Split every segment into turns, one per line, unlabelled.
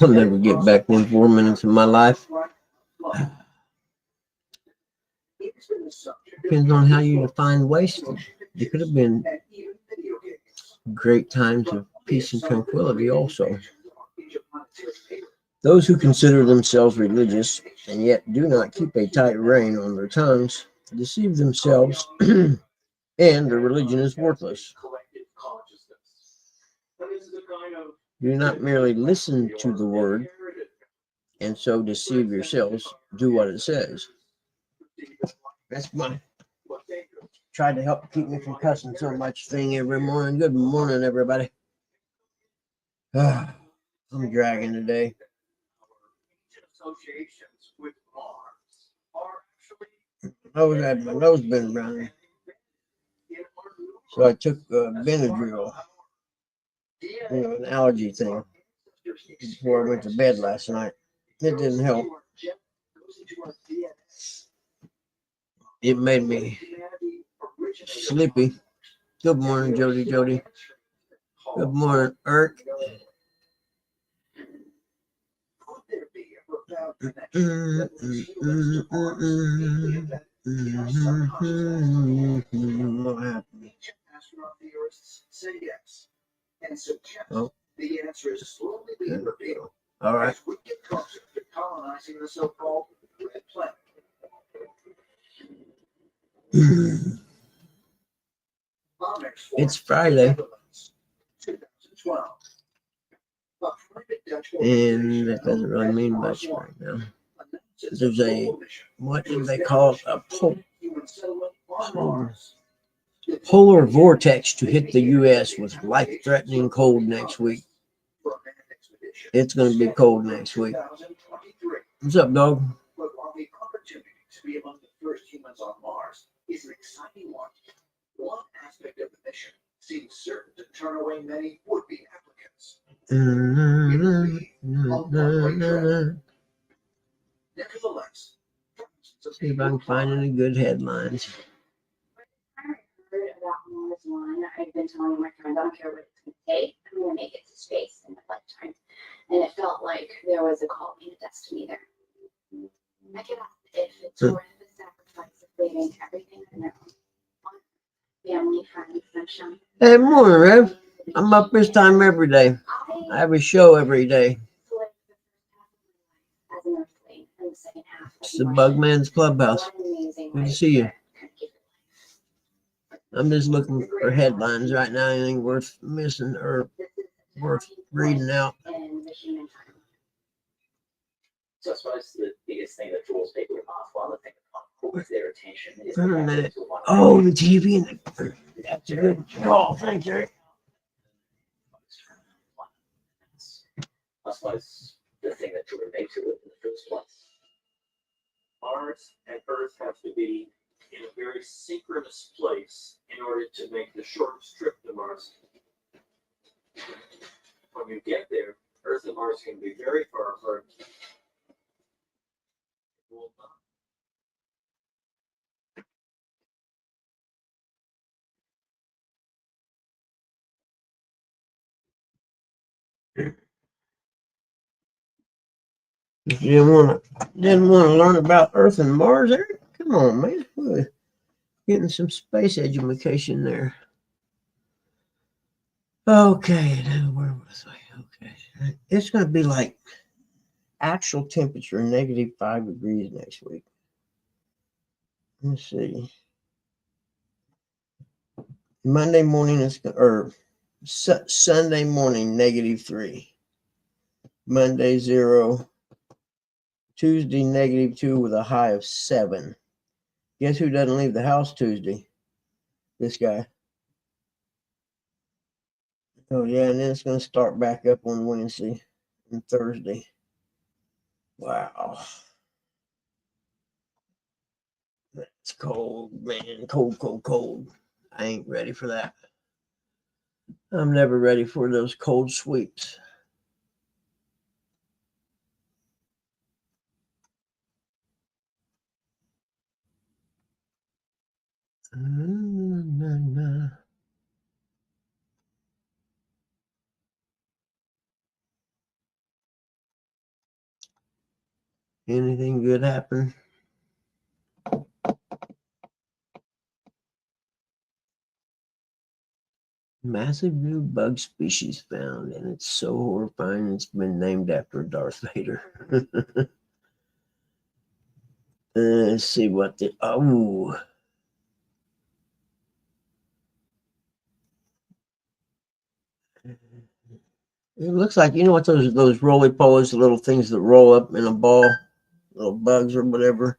I'll never get back in 4 minutes of my life. Depends on how you define wasted. There could have been great times of peace and tranquility also. Those who consider themselves religious and yet do not keep a tight rein on their tongues deceive themselves, and their religion is worthless. Do not merely listen to the word and so deceive yourselves. Do what it says. That's my try to help keep me from cussing so much thing every morning. Good morning, everybody. I'm dragging today. I always had my nose been running, so I took Benadryl, an allergy thing, before I went to bed last night. It didn't help. It made me sleepy. Good morning, Jody. Good morning, Irk. What happened? Oh. All right. It's Friday. And that doesn't really mean much right now. There's a, what do they call it? A polar vortex to hit the U.S. with life-threatening cold next week. It's going to be cold next week. What's up, dog? See if I can find any good headlines.
I've been telling my friend, I don't care what it's going to take, I'm going to make it to space in a lifetime. And it felt like there was a calling, a destiny there. I get asked if it's worth the sacrifice of leaving everything I know. Family, friends, sunshine.
Hey, morning, Rev. I'm up this time every day. I have a show every day. It's the Bugman's Clubhouse. Good to see you. I'm just looking for headlines right now. Anything worth missing or worth reading out?
So I suppose the biggest thing that draws people to Pathfinder, the thing that pulls their attention is
oh, the TV and the, that's a good call. Thank you.
I suppose the thing that drew me to it in the first place.
Mars and Earth have to be in a very synchronous place in order to make the shortest trip to Mars. When you get there, Earth and Mars can be very far apart.
You didn't want to learn about Earth and Mars, Eric? Come on, man. We're getting some space education there. Okay, now where was I? Okay, it's going to be like actual temperature -5 degrees next week. Let's see. Monday morning is Sunday morning -3. Monday 0. Tuesday -2 with a high of 7. Guess who doesn't leave the house Tuesday? This guy. Oh yeah, and then it's going to start back up on Wednesday and Thursday. Wow. That's cold, man. Cold. I ain't ready for that. I'm never ready for those cold sweeps. Anything good happen? Massive new bug species found, and it's so horrifying it's been named after Darth Vader. Let's see what the it looks like, you know what those roly polies, the little things that roll up in a ball, little bugs or whatever.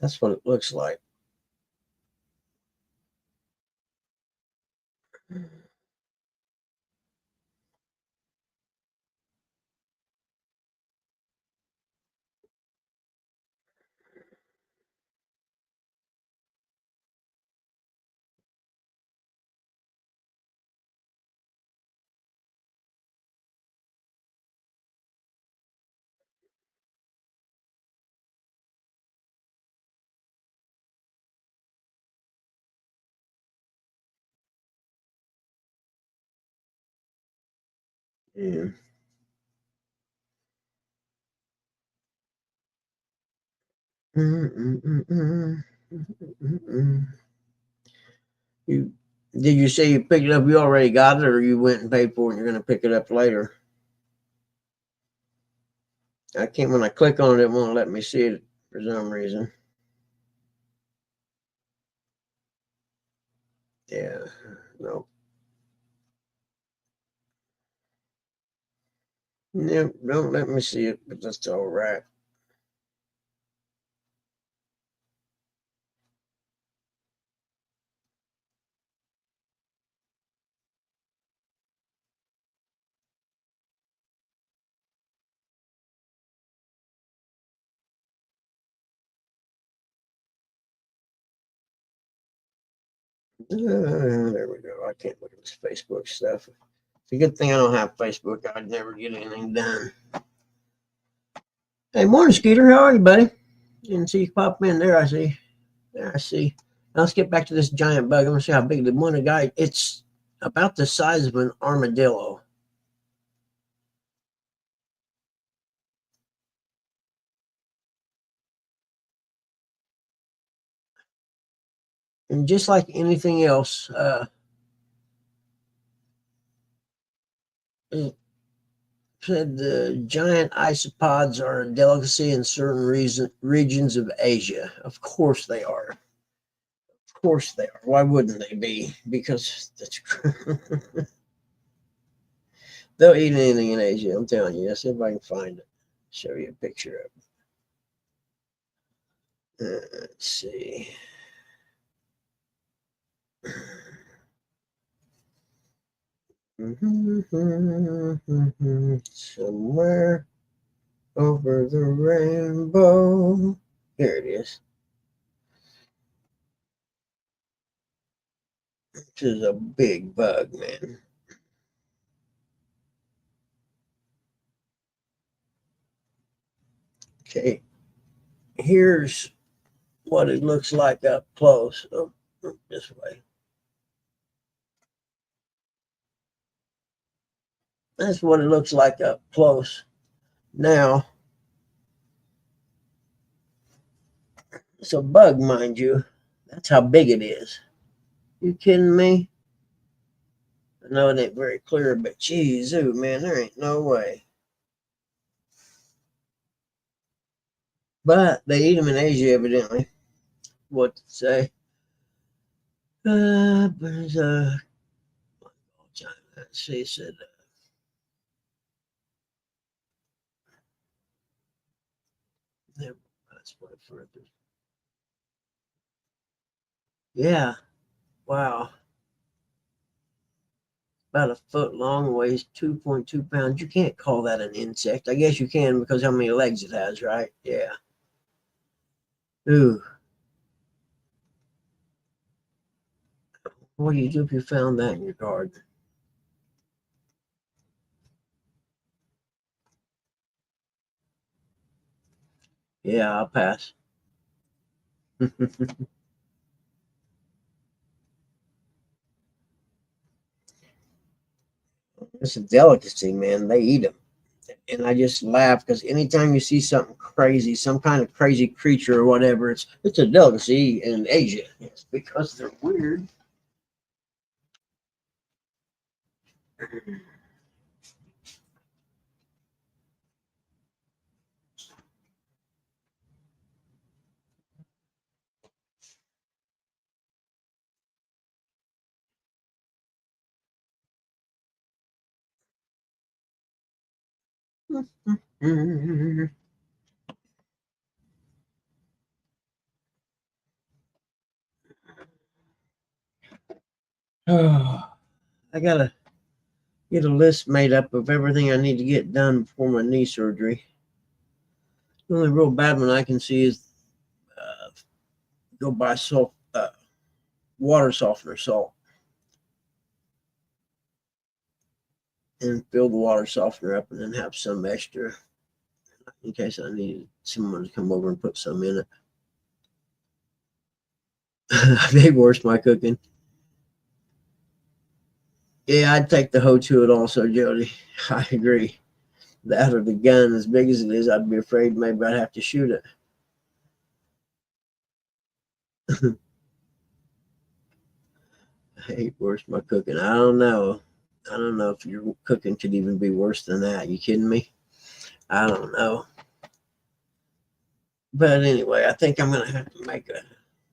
That's what it looks like. Yeah. You did you say you picked it up? You already got it, or you went and paid for it and you're gonna pick it up later? I can't, when I click on it, it won't let me see it for some reason. Yeah, no. No, don't let me see it, but that's all right. There we go. I can't look at this Facebook stuff. It's a good thing I don't have Facebook. I'd never get anything done. Hey, morning, Skeeter. How are you, buddy? Didn't see you pop in there. I see. There, I see. Now let's get back to this giant bug. I'm gonna see how big the one guy. It's about the size of an armadillo. And just like anything else, it said the giant isopods are a delicacy in certain regions of Asia. Of course they are. Of course they are. Why wouldn't they be? Because that's they'll eat anything in Asia. I'm telling you. Let's see if I can find it. Show you a picture of it. Let's see. Somewhere over the rainbow. Here it is. This is a big bug, man. Okay, here's what it looks like up close. Oh, this way. That's what it looks like up close. Now, it's a bug, mind you. That's how big it is. You kidding me? I know it ain't very clear, but geez, ooh, man, there ain't no way. But they eat them in Asia, evidently. What to say? There's a. Let's see, it said. That's what further. Yeah. Wow. About a foot long, weighs 2.2 pounds. You can't call that an insect. I guess you can because how many legs it has, right? Yeah. Ooh. What do you do if you found that in your garden? Yeah, I'll pass. It's a delicacy, man. They eat them. And I just laugh because anytime you see something crazy, some kind of crazy creature or whatever, it's a delicacy in Asia. It's because they're weird. Oh, I gotta get a list made up of everything I need to get done before my knee surgery. The only real bad one I can see is go buy water softener salt and fill the water softener up and then have some extra in case I need someone to come over and put some in it. Maybe worse my cooking. Yeah, I'd take the hoe to it also, Jody. I agree. That or the gun, as big as it is, I'd be afraid maybe I'd have to shoot it. I hate worse my cooking. I don't know. I don't know if your cooking could even be worse than that. You kidding me? I don't know. But anyway, I think I'm gonna have to make a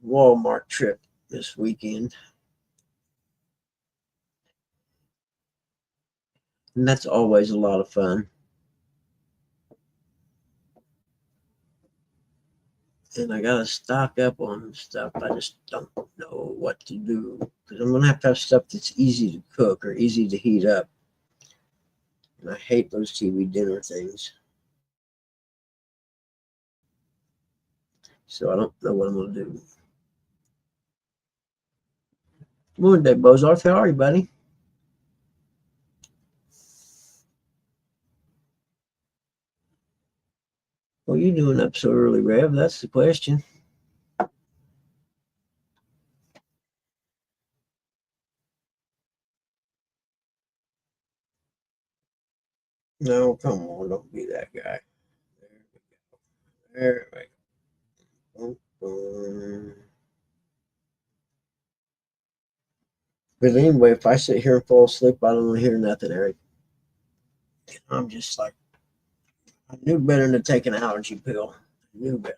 Walmart trip this weekend. And that's always a lot of fun. And I gotta stock up on stuff. I just don't know what to do. Because I'm gonna have to have stuff that's easy to cook or easy to heat up. And I hate those TV dinner things. So I don't know what I'm gonna do. Morning day, Bozarth. How are you, buddy? What are you doing up so early, Rev? That's the question. No, come on, don't be that guy. There we go. But anyway, if I sit here and fall asleep, I don't want to hear nothing, Eric. I'm just like, I knew better than to take an allergy pill. I knew better.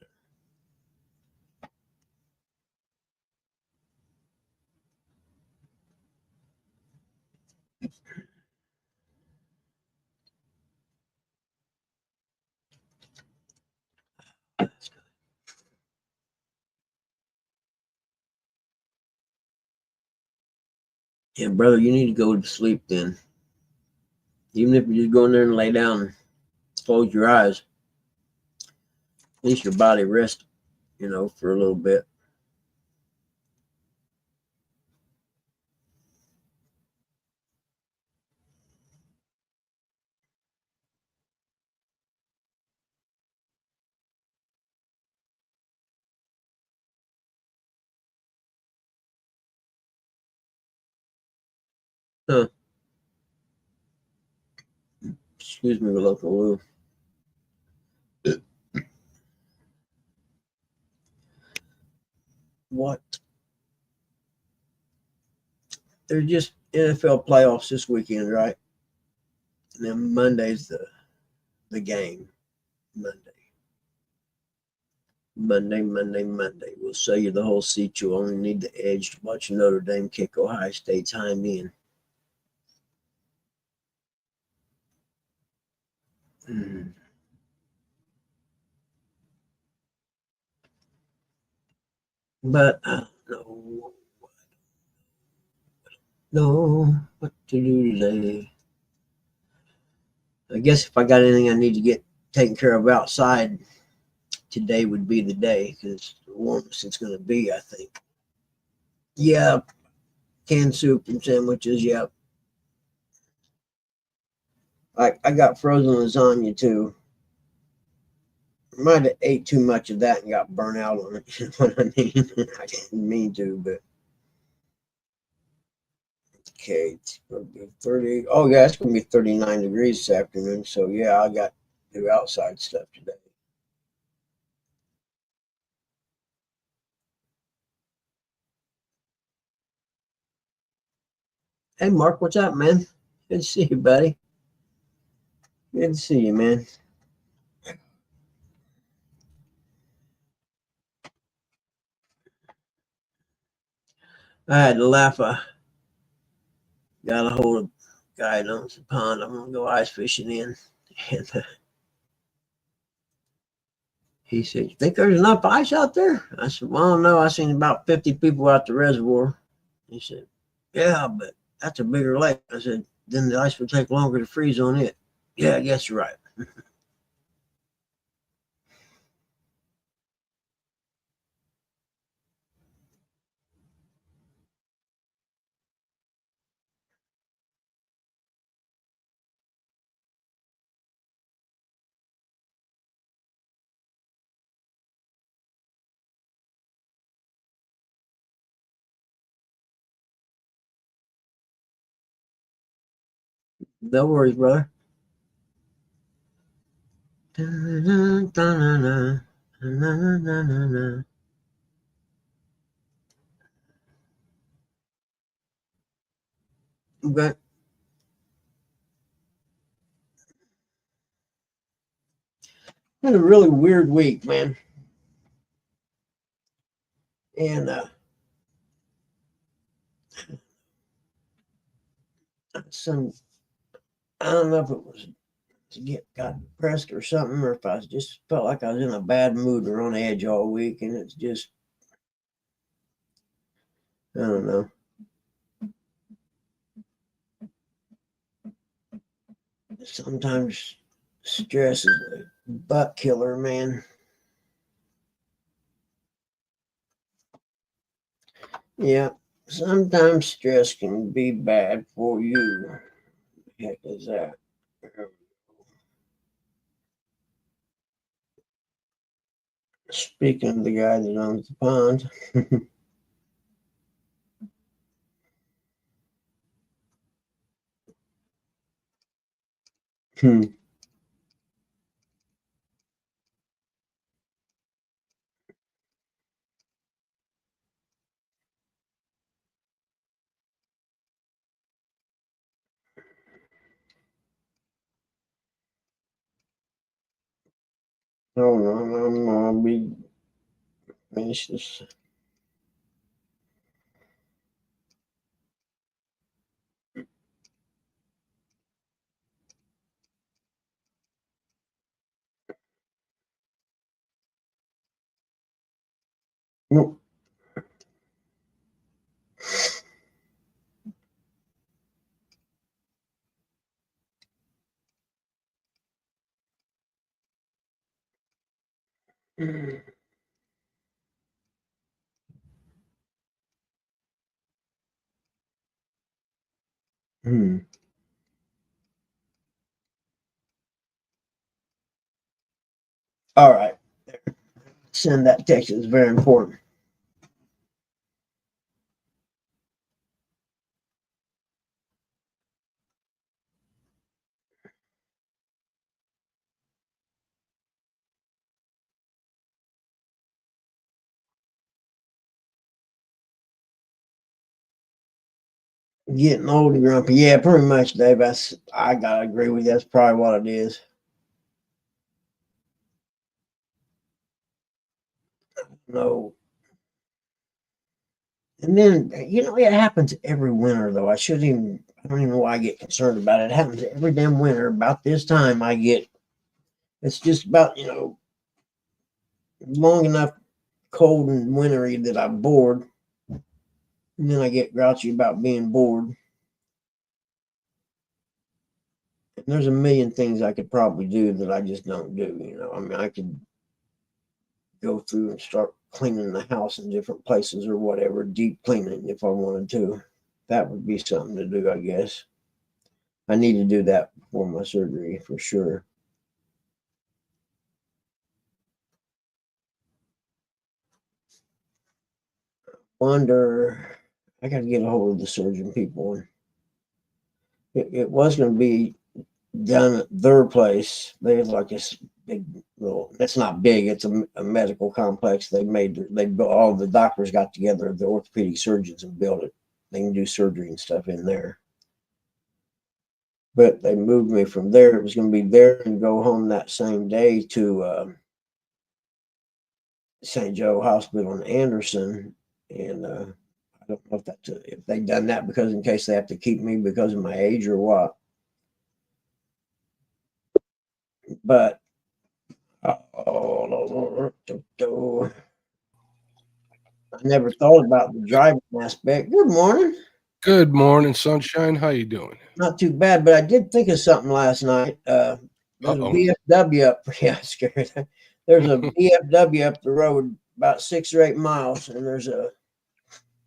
Yeah, brother, you need to go to sleep then. Even if you just go in there and lay down and close your eyes, at least your body rests, for a little bit. Huh. Excuse me, local Lou. What? There's just NFL playoffs this weekend, right? And then Monday's the game. Monday. We'll sell you the whole seat. You only need the edge to watch Notre Dame kick Ohio State's hind end. But I don't know what to do today. I guess if I got anything I need to get taken care of outside, today would be the day because the warmest it's going to be, I think. Yep. Canned soup and sandwiches. Yep. I got frozen lasagna too. I might have ate too much of that and got burnt out on it. You know what I mean? I didn't mean to, but Okay, it's gonna be 30. Oh yeah, it's gonna be 39 degrees this afternoon. So yeah, I got to do outside stuff today. Hey Mark, what's up, man? Good to see you, buddy. Good to see you, man. I had to laugh. I got a hold of a guy that owns the pond. I'm gonna go ice fishing in, and he said, "You think there's enough ice out there?" I said, "Well, no. I seen about 50 people out the reservoir." He said, "Yeah, but that's a bigger lake." I said, "Then the ice would take longer to freeze on it." Yeah, I guess you're right. No worries, brother. Okay. Had a really weird week, man. And some, I don't know if it was to got depressed or something, or if I just felt like I was in a bad mood or on edge all week, and it's just, I don't know. Sometimes stress is a butt killer, man. Yeah, sometimes stress can be bad for you. Heck is that? Speaking of the guy that owns the pond. Hmm. Hold on, I'm gonna be finish this. Nope. Hmm. All right. Send that text. It's very important. Getting old and grumpy. Yeah, pretty much, Dave. I gotta agree with you. That's probably what it is. No. And then it happens every winter though. I don't even know why I get concerned about it. It happens every damn winter. About this time it's just about, long enough cold and wintry that I'm bored. And then I get grouchy about being bored. And there's a million things I could probably do that I just don't do. I mean, I could go through and start cleaning the house in different places or whatever, deep cleaning if I wanted to. That would be something to do, I guess. I need to do that before my surgery for sure. Wonder, I got to get a hold of the surgeon people. It was going to be done at their place. They have like this big little, that's not big, it's a medical complex. They built, all the doctors got together, the orthopedic surgeons, and built it. They can do surgery and stuff in there. But they moved me from there. It was going to be there and go home that same day to St. Joe Hospital in Anderson. And I don't know if they've done that because in case they have to keep me because of my age or what. But I never thought about the driving aspect. Good morning.
Good morning, sunshine. How you doing?
Not too bad, but I did think of something last night. There's
Uh-oh.
a VFW up. Yeah, scared. There's a VFW up the road about 6 or 8 miles, and there's a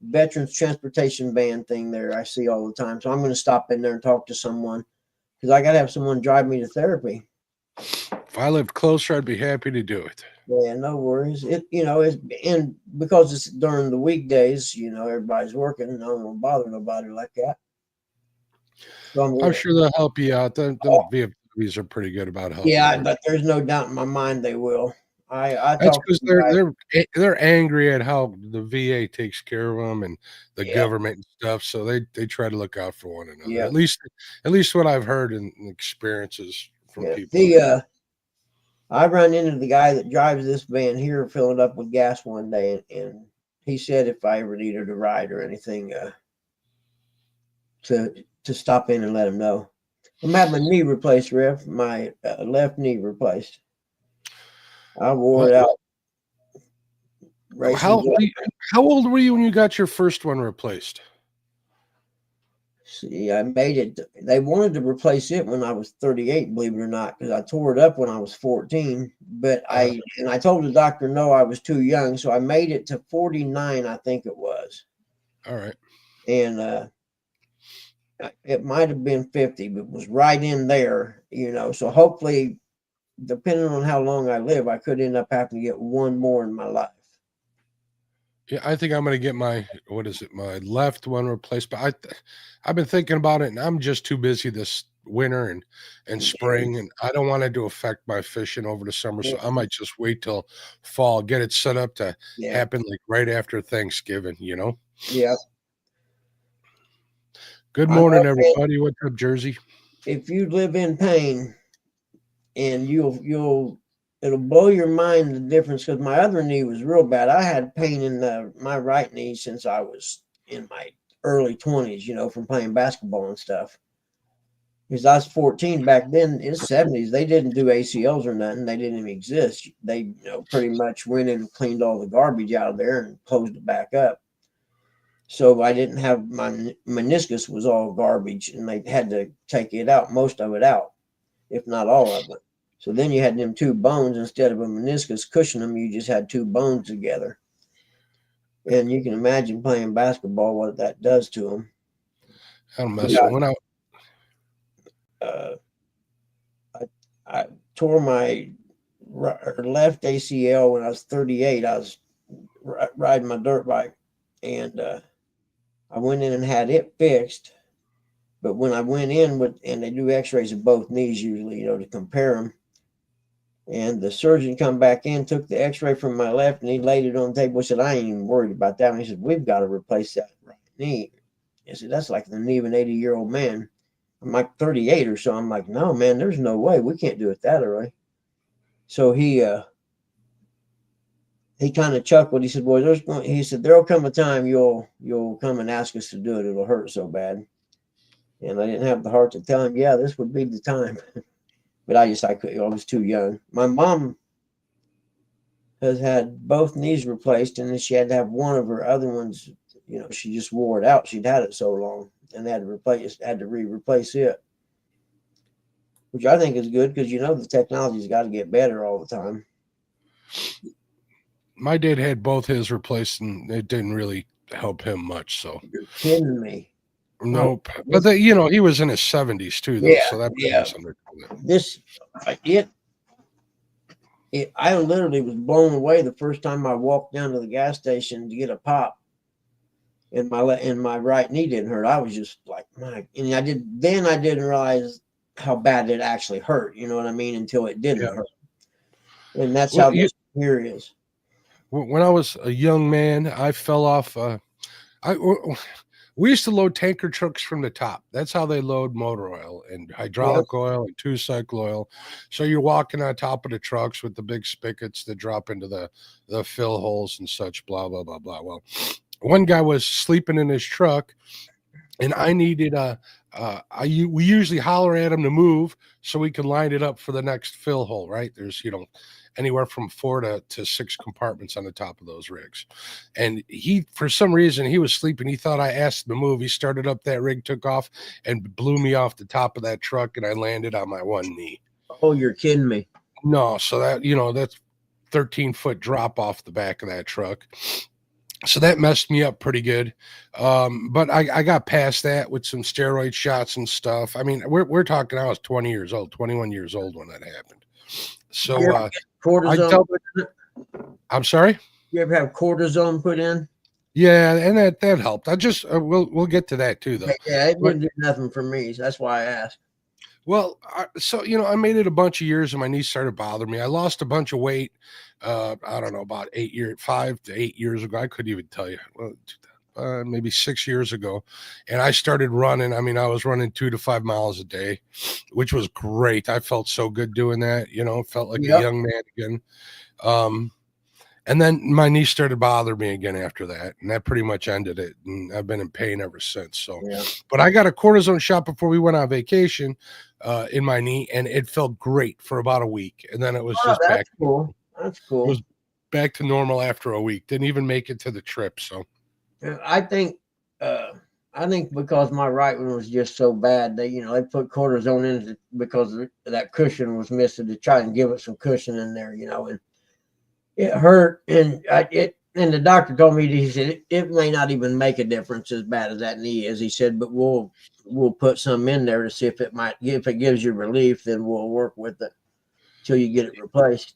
veterans transportation van thing there I see all the time. So I'm going to stop in there and talk to someone because I got to have someone drive me to therapy.
If I lived closer, I'd be happy to do it.
Yeah, no worries. It's and because it's during the weekdays, everybody's working, and I don't want to bother nobody like that. So
I'm sure they'll help you out. The VFWs are pretty good about helping.
Yeah,
out.
but there's no doubt in my mind they will.
That's because they're angry at how the VA takes care of them and the government and stuff. So they try to look out for one another.
Yeah.
At least what I've heard and experiences from people.
I run into the guy that drives this van here, filling up with gas one day, and he said if I ever needed a ride or anything, to stop in and let him know. I'm having my knee replaced, Riff. My left knee replaced. I wore it out.
How old were you when you got your first one replaced?
See, I made it. They wanted to replace it when I was 38, believe it or not, because I tore it up when I was 14. But I told the doctor no, I was too young, so I made it to 49, I think it was.
All right.
And it might have been 50, but it was right in there, So hopefully, depending on how long I live, I could end up having to get one more in my life.
Yeah, I think I'm going to get my left one replaced. But I've been thinking about it, and I'm just too busy this winter and spring, and I don't want it to affect my fishing over the summer. So I might just wait till fall, get it set up to happen like right after Thanksgiving.
Yeah.
Good morning, everybody. What's up, Jersey?
If you live in pain, and it'll blow your mind the difference, because my other knee was real bad. I had pain in my right knee since I was in my early 20s, from playing basketball and stuff. Because I was 14 back then, in the 70s, they didn't do ACLs or nothing. They didn't even exist. They pretty much went in and cleaned all the garbage out of there and closed it back up. So I didn't have, my meniscus was all garbage, and they had to take it out, most of it out, if not all of it. So then you had them two bones instead of a meniscus cushioning them. You just had two bones together. And you can imagine playing basketball, what that does to them.
I don't mess with one out.
I tore my left ACL when I was 38. I was riding my dirt bike, and I went in and had it fixed. But when I went in and they do x-rays of both knees usually, to compare them. And the surgeon come back in, took the x-ray from my left, and he laid it on the table. He said, I ain't even worried about that. And he said, we've got to replace that right knee. I said, that's like the knee of an 80-year-old man. I'm like 38 or so. I'm like, no, man, there's no way. We can't do it that early. So he kind of chuckled. He said, boy, there'll come a time you'll come and ask us to do it. It'll hurt so bad. And I didn't have the heart to tell him, yeah, this would be the time. But I was too young. My mom has had both knees replaced, and then she had to have one of her other ones. She just wore it out. She'd had it so long, and had to replace it, which I think is good because the technology's got to get better all the time.
My dad had both his replaced, and it didn't really help him much. So
you're kidding me.
Nope. But he was in his 70s too, though. So that
I literally was blown away the first time I walked down to the gas station to get a pop. and my right knee didn't hurt. I was just like, and I didn't realize how bad it actually hurt. You know what I mean? Until it didn't
Yeah.
hurt. And that's
Well,
how this here is.
when I was a young man, I fell off. We used to load tanker trucks from the top. That's how they load motor oil and hydraulic oil and two-cycle oil. So you're walking on top of the trucks with the big spigots that drop into the fill holes and such. Blah blah blah blah. Well, one guy was sleeping in his truck, and I needed we usually holler at him to move so we can line it up for the next fill hole, right? There's, anywhere from 4 to 6 compartments on the top of those rigs. And he, for some reason, he was sleeping. He thought I asked him to move. He started up that rig, took off, and blew me off the top of that truck, and I landed on my one knee.
Oh, you're kidding me.
No, so that's 13-foot drop off the back of that truck. So that messed me up pretty good. But I got past that with some steroid shots and stuff. I mean, we're talking, I was 21 years old when that happened. So
You ever get cortisone put in it?
I'm sorry?
You ever have cortisone put in?
Yeah, and that helped. I just we'll get to that too, though.
Yeah, it didn't do nothing for me. So that's why I asked.
Well, so I made it a bunch of years, and my knees started bothering me. I lost a bunch of weight. I don't know, about 5 to 8 years ago. I couldn't even tell you. Well, maybe 6 years ago, and I started running. I mean, I was running 2 to 5 miles a day, which was great. I felt so good doing that. Felt like a young man again. And then my knee started bothering me again after that, and that pretty much ended it. And I've been in pain ever since. So, but I got a cortisone shot before we went on vacation in my knee, and it felt great for about a week, and then it was just back.
Cool. That's cool.
It was back to normal after a week. Didn't even make it to the trip. So,
I think because my right one was just so bad, they put cortisone in it because that cushion was missing to try and give it some cushion in there, and it hurt, and the doctor told me, he said it may not even make a difference as bad as that knee is. He said, but we'll put some in there to see if it gives you relief, then we'll work with it till you get it replaced.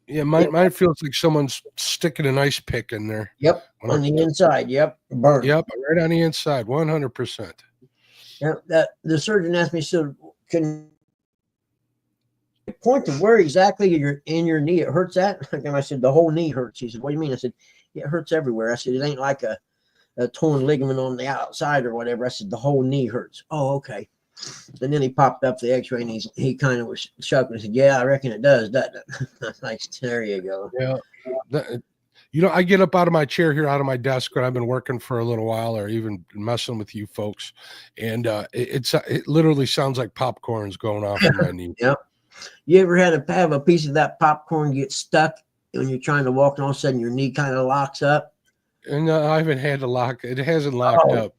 Yeah, mine feels like someone's sticking an ice pick in there.
Yep, on the inside. Yep, burn.
Yep, right on the inside, 100%.
Yep. That the surgeon asked me, so can you point to where exactly you're in your knee it hurts at? And I said, the whole knee hurts. He said, what do you mean? I said, it hurts everywhere. I said, it ain't like a torn ligament on the outside or whatever. I said, the whole knee hurts. Oh, okay. And then he popped up the x-ray, and he kind of was shocked and said, yeah, I reckon it does, doesn't it? I was like, there you go.
Yeah. I get up out of my chair here, out of my desk, when I've been working for a little while, or even messing with you folks, and it literally sounds like popcorn's going off in my knee.
Yep. You ever had to have a piece of that popcorn get stuck when you're trying to walk, and all of a sudden your knee kind of locks up?
And I haven't had to lock it. It hasn't locked up.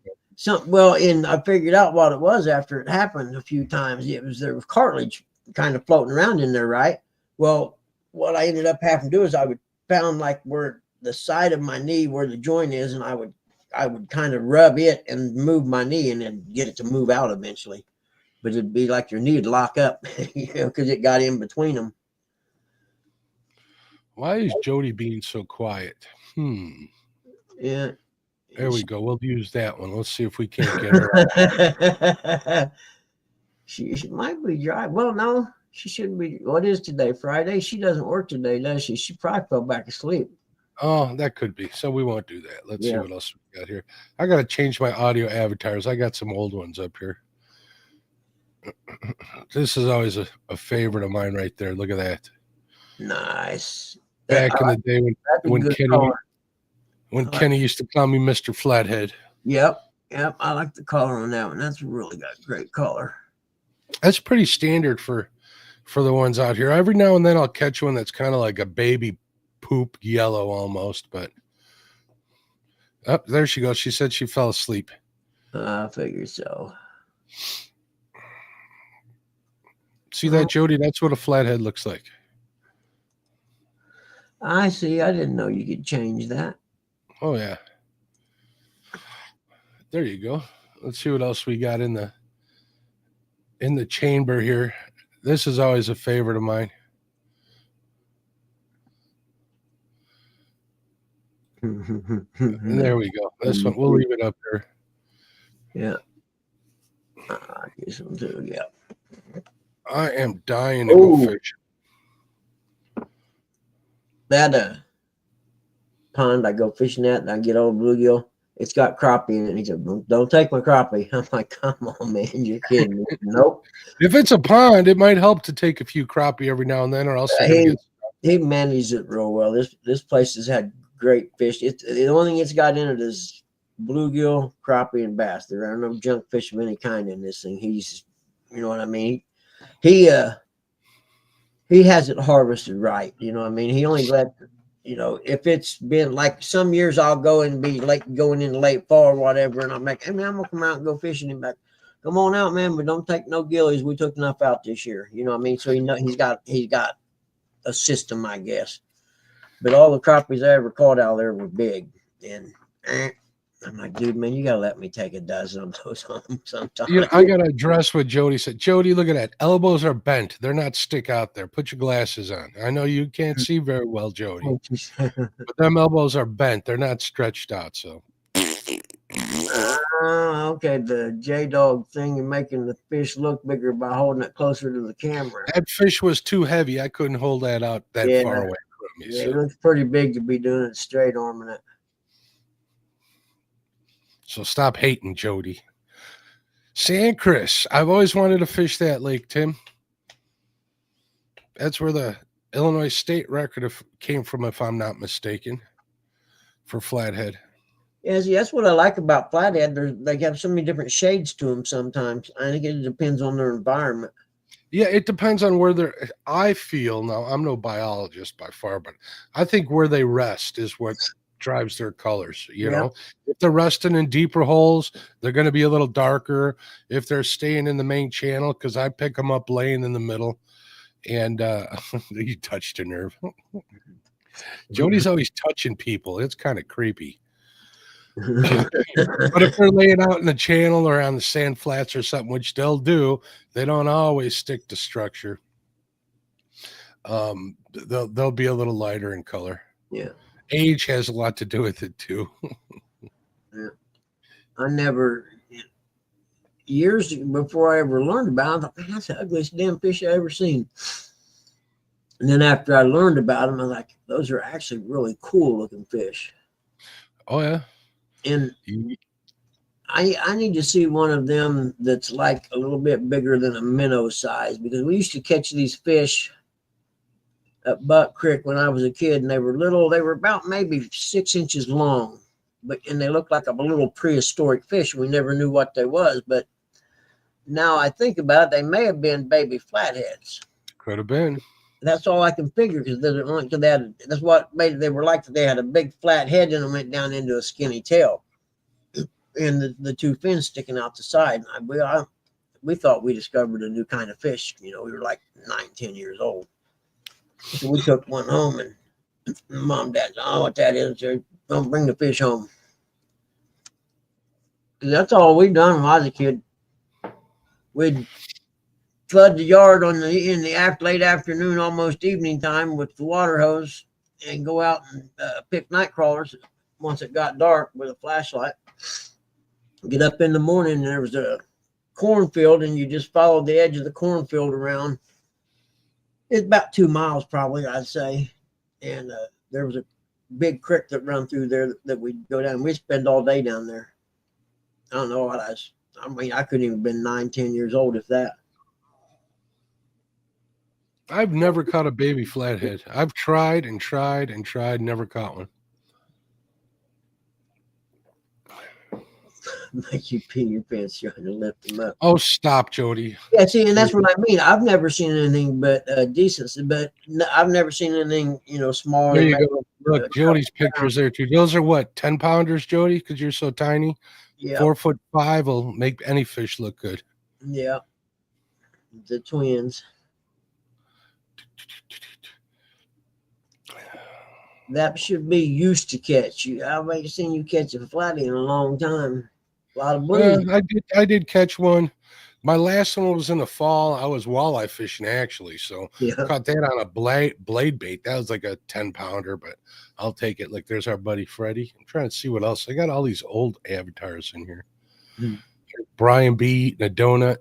And I figured out what it was after it happened a few times. There was cartilage kind of floating around in there, right? Well, what I ended up having to do is I would found like where the side of my knee where the joint is, and I would kind of rub it and move my knee and then get it to move out eventually. But it'd be like your knee would lock up, because it got in between them.
Why is Jody being so quiet?
Yeah.
There we go. We'll use that one. Let's see if we can't get her.
She might be dry. Well, no, she shouldn't be. What is today? Friday? She doesn't work today, does she? She probably fell back asleep.
Oh, that could be. So we won't do that. Let's see what else we got here. I got to change my audio avatars. I got some old ones up here. This is always a favorite of mine right there. Look at that.
Nice.
Back in the day when Kenny used to call me Mr. Flathead.
Yep. I like the color on that one. That's really got great color.
That's pretty standard for the ones out here. Every now and then I'll catch one that's kind of like a baby poop yellow almost, but there she goes. She said she fell asleep.
I figure so.
See that, Jody? That's what a flathead looks like.
I see. I didn't know you could change that.
Oh yeah. There you go. Let's see what else we got in the chamber here. This is always a favorite of mine. And there we go. This one, we'll leave it up there.
Yeah. This one too, yeah.
I am dying to
Ooh.
go fishing.
That pond I go fishing at and I get old bluegill, it's got crappie in it. And he said, "Don't take my crappie." I'm like, "Come on, man, you're kidding me." Nope.
If it's a pond, it might help to take a few crappie every now and then, or else you're gonna get.
He manages it real well. This place has had great fish. The only thing it's got in it is bluegill, crappie, and bass. There are no junk fish of any kind in this thing. He's, you know what I mean? He has it harvested right. You know what I mean? He only let, you know, if it's been like some years I'll go and be late going into late fall or whatever, and I'm like, "Hey man, I'm gonna come out and go fishing." And back, "Come on out, man, but don't take no gillies. We took enough out this year." You know what I mean? So he's got a system, I guess. But all the crappies I ever caught out there were big. And I'm like, "Dude, man, you gotta let me take a dozen of those home sometime."
You know, I gotta address what Jody said. Jody, look at that. Elbows are bent. They're not stick out there. Put your glasses on. I know you can't see very well, Jody, but them elbows are bent. They're not stretched out. So
Okay, the J-Dog thing, you're making the fish look bigger by holding it closer to the camera.
that fish was too heavy. I couldn't hold that out that
Yeah.
far away from me.
Yeah,
So.
it looks pretty big to be doing it straight arming it.
So stop hating, Jody. San Chris. I've always wanted to fish that lake, Tim. That's where the Illinois state record came from, if I'm not mistaken, for flathead.
Yeah, see, that's what I like about flathead. They have so many different shades to them sometimes. I think it depends on their environment.
Yeah, it depends on where they're. I feel, now I'm no biologist by far, but I think where they rest is what drives their colors. You know, if they're resting in deeper holes, they're going to be a little darker. If they're staying in the main channel, because I pick them up laying in the middle, and you touched a nerve. Jody's always touching people. It's kind of creepy. But if they're laying out in the channel or on the sand flats or something, which they'll do, they don't always stick to structure. They'll be a little lighter in color.
Yeah.
Age has a lot to do with it too.
Yeah. I never, years before I ever learned about it, I thought, "Man, that's the ugliest damn fish I ever seen." And then after I learned about them, I was like, "Those are actually really cool looking fish."
Oh yeah.
And I need to see one of them that's like a little bit bigger than a minnow size, because we used to catch these fish at Buck Creek when I was a kid, and they were little. They were about maybe 6 inches long, and they looked like a little prehistoric fish. We never knew what they was, but now I think about it, they may have been baby flatheads.
Could have been.
That's all I can figure, because that's what made it. They were like they had a big flat head and it went down into a skinny tail, and the two fins sticking out the side. And we thought we discovered a new kind of fish. You know, we were like 9-10 years old, so we took one home, and Mom, Dad, "Oh, what that is? Don't bring the fish home." Because that's all we done when I was a kid. We'd flood the yard in the late afternoon, almost evening time, with the water hose, and go out and pick night crawlers once it got dark with a flashlight. Get up in the morning, and there was a cornfield, and you just followed the edge of the cornfield around. It's about 2 miles probably, I'd say. And there was a big creek that ran through there that we'd go down. We'd spend all day down there. I don't know what I mean, I couldn't even have been 9-10 years old, if that.
I've never caught a baby flathead. I've tried and tried and tried, never caught one.
Make you pee your pants trying to lift them up.
Oh, stop, Jody.
Yeah, see, and that's what I mean. I've never seen anything but decency, but I've never seen anything, smaller.
There you go. Look, Jody's pictures there too. Those are what, 10 pounders, Jody? Because you're so tiny.
Yeah.
4'5" will make any fish look good.
Yeah. The twins. That should be used to catch you. I haven't seen you catch a flatty in a long time. A lot of blues.
I did catch one My last one was in the fall. I was walleye fishing actually, so
Yeah.
caught that on a blade bait. That was like a 10-pounder, but I'll take it. Like there's our buddy Freddie. I'm trying to see what else. I got all these old avatars in here.
Hmm.
Brian B eating a donut.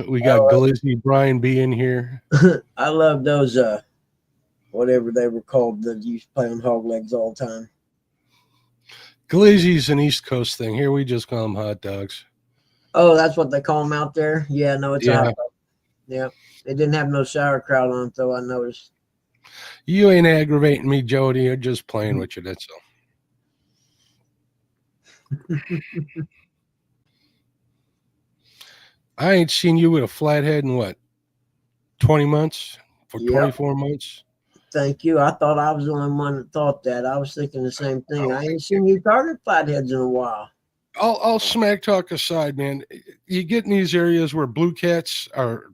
We got Glizzy Brian B in here.
I love those whatever they were called that used to play on hog legs all the time.
Glizzy's an East Coast thing. Here we just call them hot dogs.
Oh, that's what they call them out there. Yeah, no, it's a
Yeah.
hot dog. Yeah, it didn't have no sauerkraut on it though. I noticed.
You ain't aggravating me, Jody. You're just playing with you. That's all. I ain't seen you with a flathead in what, 20 months? For
Yep.
24 months?
Thank you. I thought I was the only one that thought that. I was thinking the same thing. I ain't seen you target flatheads in a while.
All smack talk aside, man. You get in these areas where blue cats are,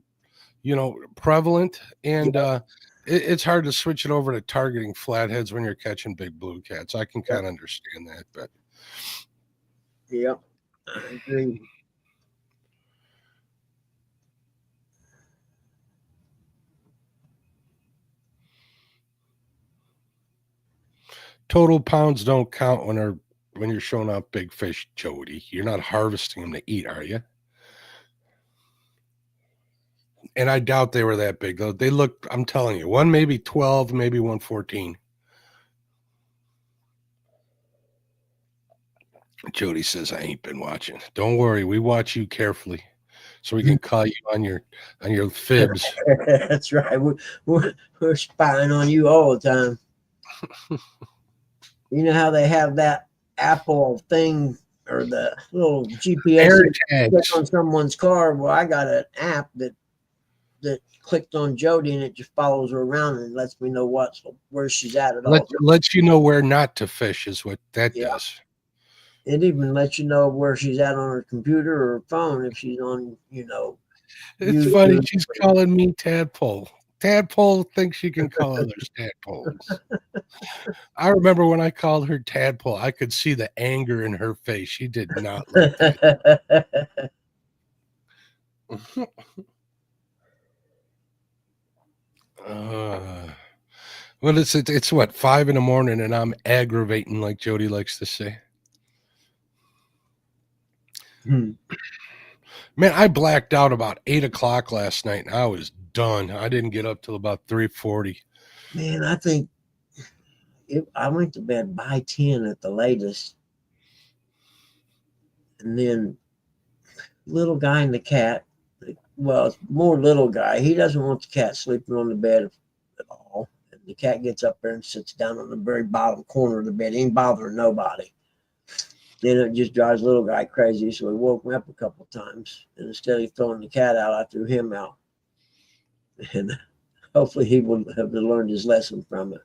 prevalent, and it's hard to switch it over to targeting flatheads when you're catching big blue cats. I can kind of understand that, but
Yep, I agree.
total pounds don't count when you're showing off big fish, Jody. You're not harvesting them to eat, are you? And I doubt they were that big, though. They look, I'm telling you, one maybe 12, maybe 114. Jody says, I ain't been watching. Don't worry, we watch you carefully so we can call you on your fibs.
That's right. We're spying on you all the time. You know how they have that Apple thing or the little GPS
Air
click
tags.
on someone's car? Well, I got an app that clicked on Jody and it just follows her around and lets me know where she's at all.
Lets you know where not to fish is what that does.
It even lets you know where she's at on her computer or her phone if she's on,
It's funny. She's calling me tadpole. Tadpole thinks she can call others tadpoles. I remember when I called her tadpole, I could see the anger in her face. She did not like that. Well, it's what, 5 a.m, and I'm aggravating, like Jody likes to say. Man, I blacked out about 8 o'clock last night, and I was done. I didn't get up till about 3:40.
Man, I think I went to bed by 10 at the latest, and then little guy and the cat. Well, it's more little guy. He doesn't want the cat sleeping on the bed at all. And the cat gets up there and sits down on the very bottom corner of the bed. He ain't bothering nobody. Then it just drives little guy crazy. So he woke me up a couple of times. And instead of throwing the cat out, I threw him out. And hopefully he will have learned his lesson from it.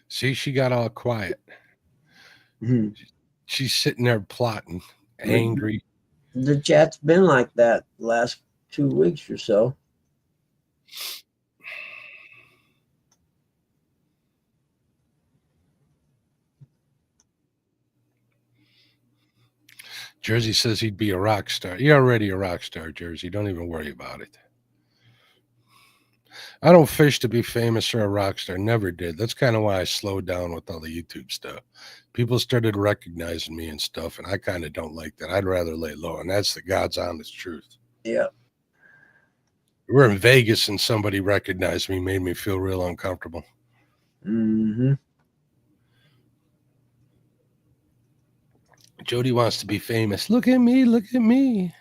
See, she got all quiet. She's sitting there plotting, angry.
The chat's been like that the last 2 weeks or so.
Jersey says he'd be a rock star. You're already a rock star, Jersey. Don't even worry about it. I don't fish to be famous or a rock star. Never did. That's kind of why I slowed down with all the YouTube stuff. People started recognizing me and stuff, and I kind of don't like that. I'd rather lay low, and that's the God's honest truth.
Yeah.
We're in Vegas, and somebody recognized me, made me feel real uncomfortable. Jody wants to be famous. Look at me. Look at me.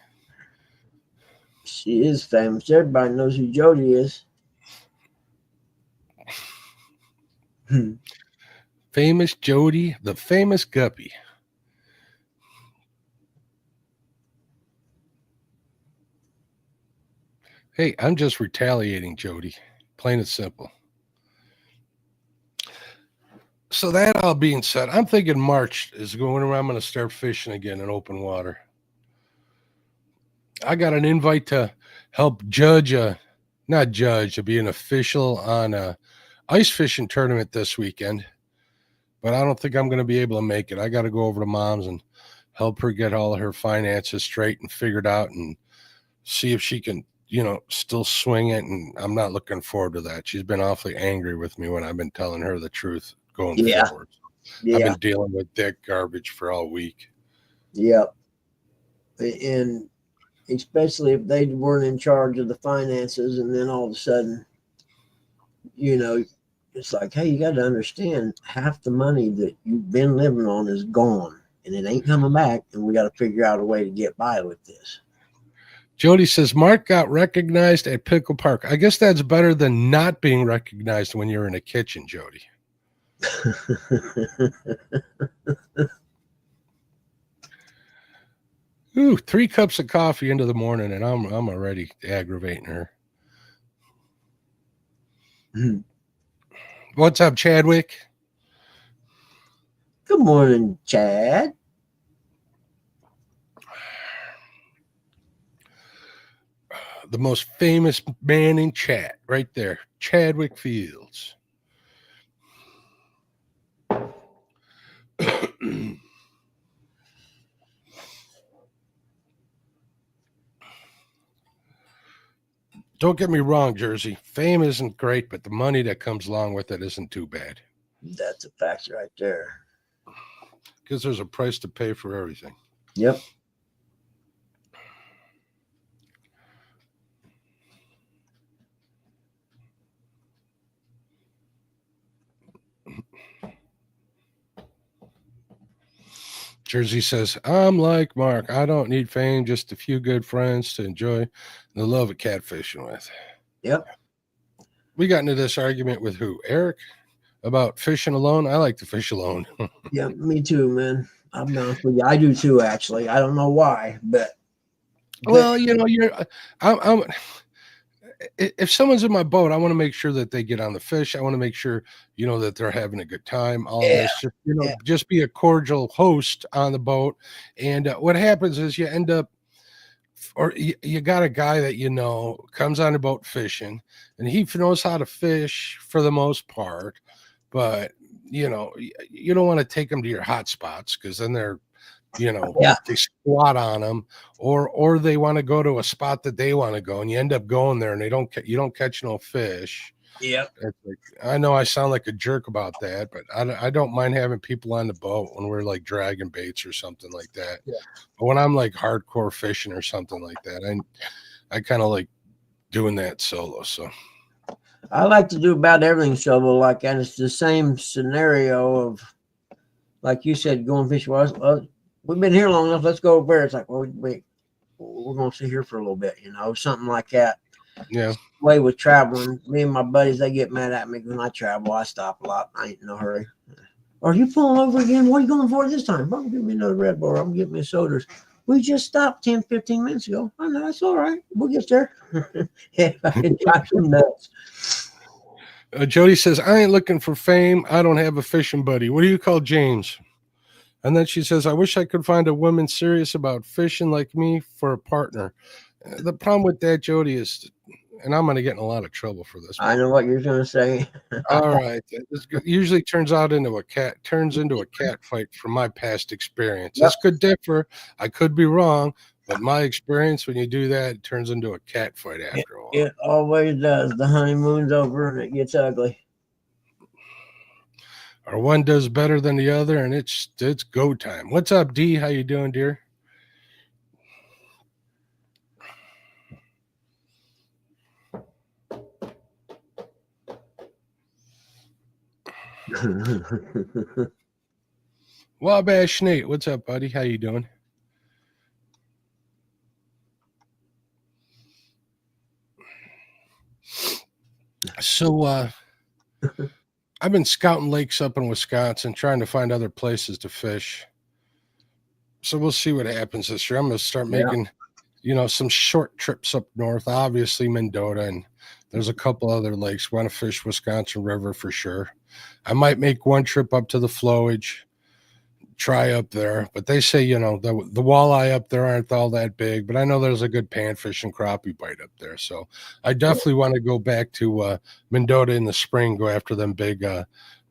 She is famous. Everybody knows who Jody is.
Famous Jody, the famous guppy. Hey, I'm just retaliating, Jody. Plain and simple. So that all being said, I'm thinking March is going where I'm going to start fishing again in open water. I got an invite to help judge a not judge, to be an official on a ice fishing tournament this weekend. But I don't think I'm going to be able to make it. I got to go over to Mom's and help her get all of her finances straight and figured out and see if she can, still swing it. And I'm not looking forward to that. She's been awfully angry with me when I've been telling her the truth going
Yeah.
forward. I've
Yeah.
been dealing with dick garbage for all week.
Yep. And especially if they weren't in charge of the finances, and then all of a sudden, it's like, hey, you got to understand, half the money that you've been living on is gone, and it ain't coming back, and we got to figure out a way to get by with this.
Jody says Mark got recognized at Pickle Park. I guess that's better than not being recognized when you're in a kitchen, Jody. Ooh, 3 cups of coffee into the morning, and I'm already aggravating her. What's up, Chadwick?
Good morning, Chad.
The most famous man in chat, right there, Chadwick Fields. Don't get me wrong, Jersey. Fame isn't great, but the money that comes along with it isn't too bad.
That's a fact right there.
Because there's a price to pay for everything.
Yep.
Jersey says, I'm like Mark. I don't need fame, just a few good friends to enjoy the love of catfishing with.
Yep.
We got into this argument with who? Eric? About fishing alone? I like to fish alone.
Yeah, me too, man. I'll be honest with you. I do too, actually. I don't know why, but
Well, I'm if someone's in my boat, I want to make sure that they get on the fish. I want to make sure, that they're having a good time. All
Yeah,
this, just be a cordial host on the boat. And what happens is you end up, or you got a guy that, comes on the boat fishing, and he knows how to fish for the most part, but, you don't want to take them to your hot spots because then they're,
Yeah.
they squat on them, or they want to go to a spot that they want to go, and you end up going there and you don't catch no fish.
Yep.
It's like, I know I sound like a jerk about that, but I don't mind having people on the boat when we're like dragging baits or something like that.
Yeah.
But when I'm like hardcore fishing or something like that, I kind of like doing that solo. So
I like to do about everything solo like that. It's the same scenario of, like you said, going fishing. Well, we've been here long enough. Let's go over there. It's like, well, wait, we're going to sit here for a little bit, something like that.
yeah.
Way with traveling, me and my buddies, they get mad at me when I travel. I stop a lot. I ain't in no hurry. Are you pulling over again? What are you going for this time? Bro, give me another Red Bull. I'm getting me sodas. We just stopped 10, 15 minutes ago. I know, that's all right. We'll get there. Yeah, I can drive you nuts.
Jody says, I ain't looking for fame. I don't have a fishing buddy. What do you call James? And then she says, I wish I could find a woman serious about fishing like me for a partner. The problem with that, Jody, is, and I'm going to get in a lot of trouble for this.
I know what you're going to say.
All right. This usually turns into a cat fight from my past experience.
Yep.
This could differ. I could be wrong, but my experience, when you do that, it turns into a cat fight after a while.
It always does. The honeymoon's over and it gets ugly.
Or one does better than the other, and it's go time. What's up, D? How you doing, dear? Wabash Nate, what's up, buddy? How you doing? So I've been scouting lakes up in Wisconsin, trying to find other places to fish. So we'll see what happens this year. I'm going to start making, some short trips up north, obviously Mendota, and there's a couple other lakes. Want to fish Wisconsin River for sure. I might make one trip up to the flowage, try up there, but they say, you know, the walleye up there aren't all that big, but I know there's a good panfish and crappie bite up there. So I definitely want to go back to Mendota in the spring, go after them big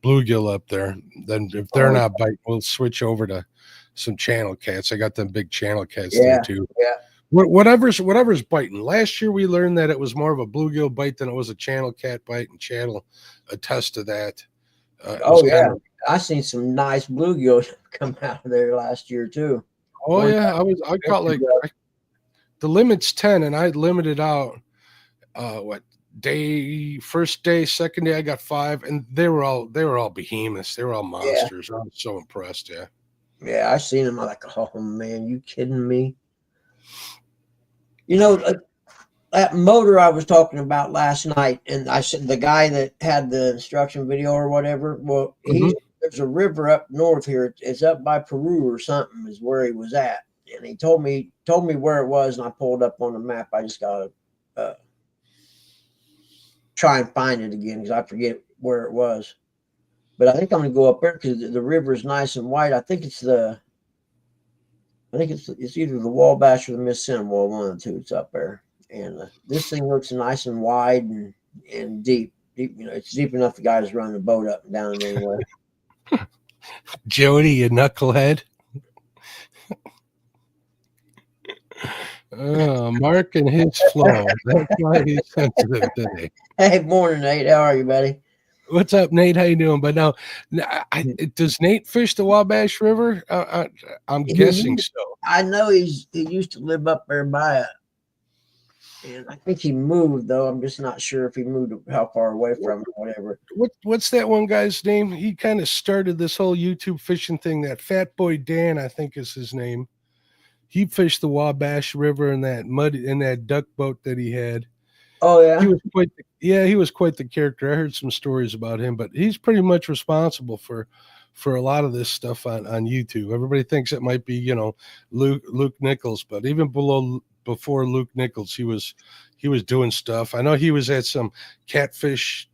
bluegill up there. Then if they're not biting, we'll switch over to some channel cats. I got them big channel cats there too.
Yeah.
Whatever's biting. Last year we learned that it was more of a bluegill bite than it was a channel cat bite, and Chad will attest to that.
I seen some nice bluegill come out of there last year too.
Oh yeah, I caught like the limit's 10, and I limited out. First day, second day I got 5, and they were all behemoths. They were all monsters. I was so impressed.
Yeah, I seen them. I'm like, oh man, you kidding me? You know, that motor I was talking about last night, and I said the guy that had the instruction video or whatever. Well, there's a river up north here. It's up by Peru or something is where he was at, and he told me where it was, and I pulled up on the map. I just gotta try and find it again because I forget where it was. But I think I'm gonna go up there because the river is nice and wide. I think it's either the Wabash or the Miss Seminole, one of the two. It's up there. And this thing looks nice and wide and deep. You know, it's deep enough the guys run the boat up and down it anyway.
Jody, you knucklehead. Mark and his flow. That's why he's sensitive today.
Hey, morning, Nate. How are you, buddy?
What's up, Nate? How you doing? But now, does Nate fish the Wabash River? I'm guessing so.
I know he used to live up there by it. And I think he moved, though. I'm just not sure if he moved, how far away from it, or whatever.
What's that one guy's name? He kind of started this whole YouTube fishing thing. That Fat Boy Dan, I think is his name. He fished the Wabash River in that duck boat that he had.
Oh yeah,
he was quite the character. I heard some stories about him, but he's pretty much responsible for a lot of this stuff on YouTube. Everybody thinks it might be, you know, Luke Nichols, but even before Luke Nichols, he was doing stuff. I know he was at some catfish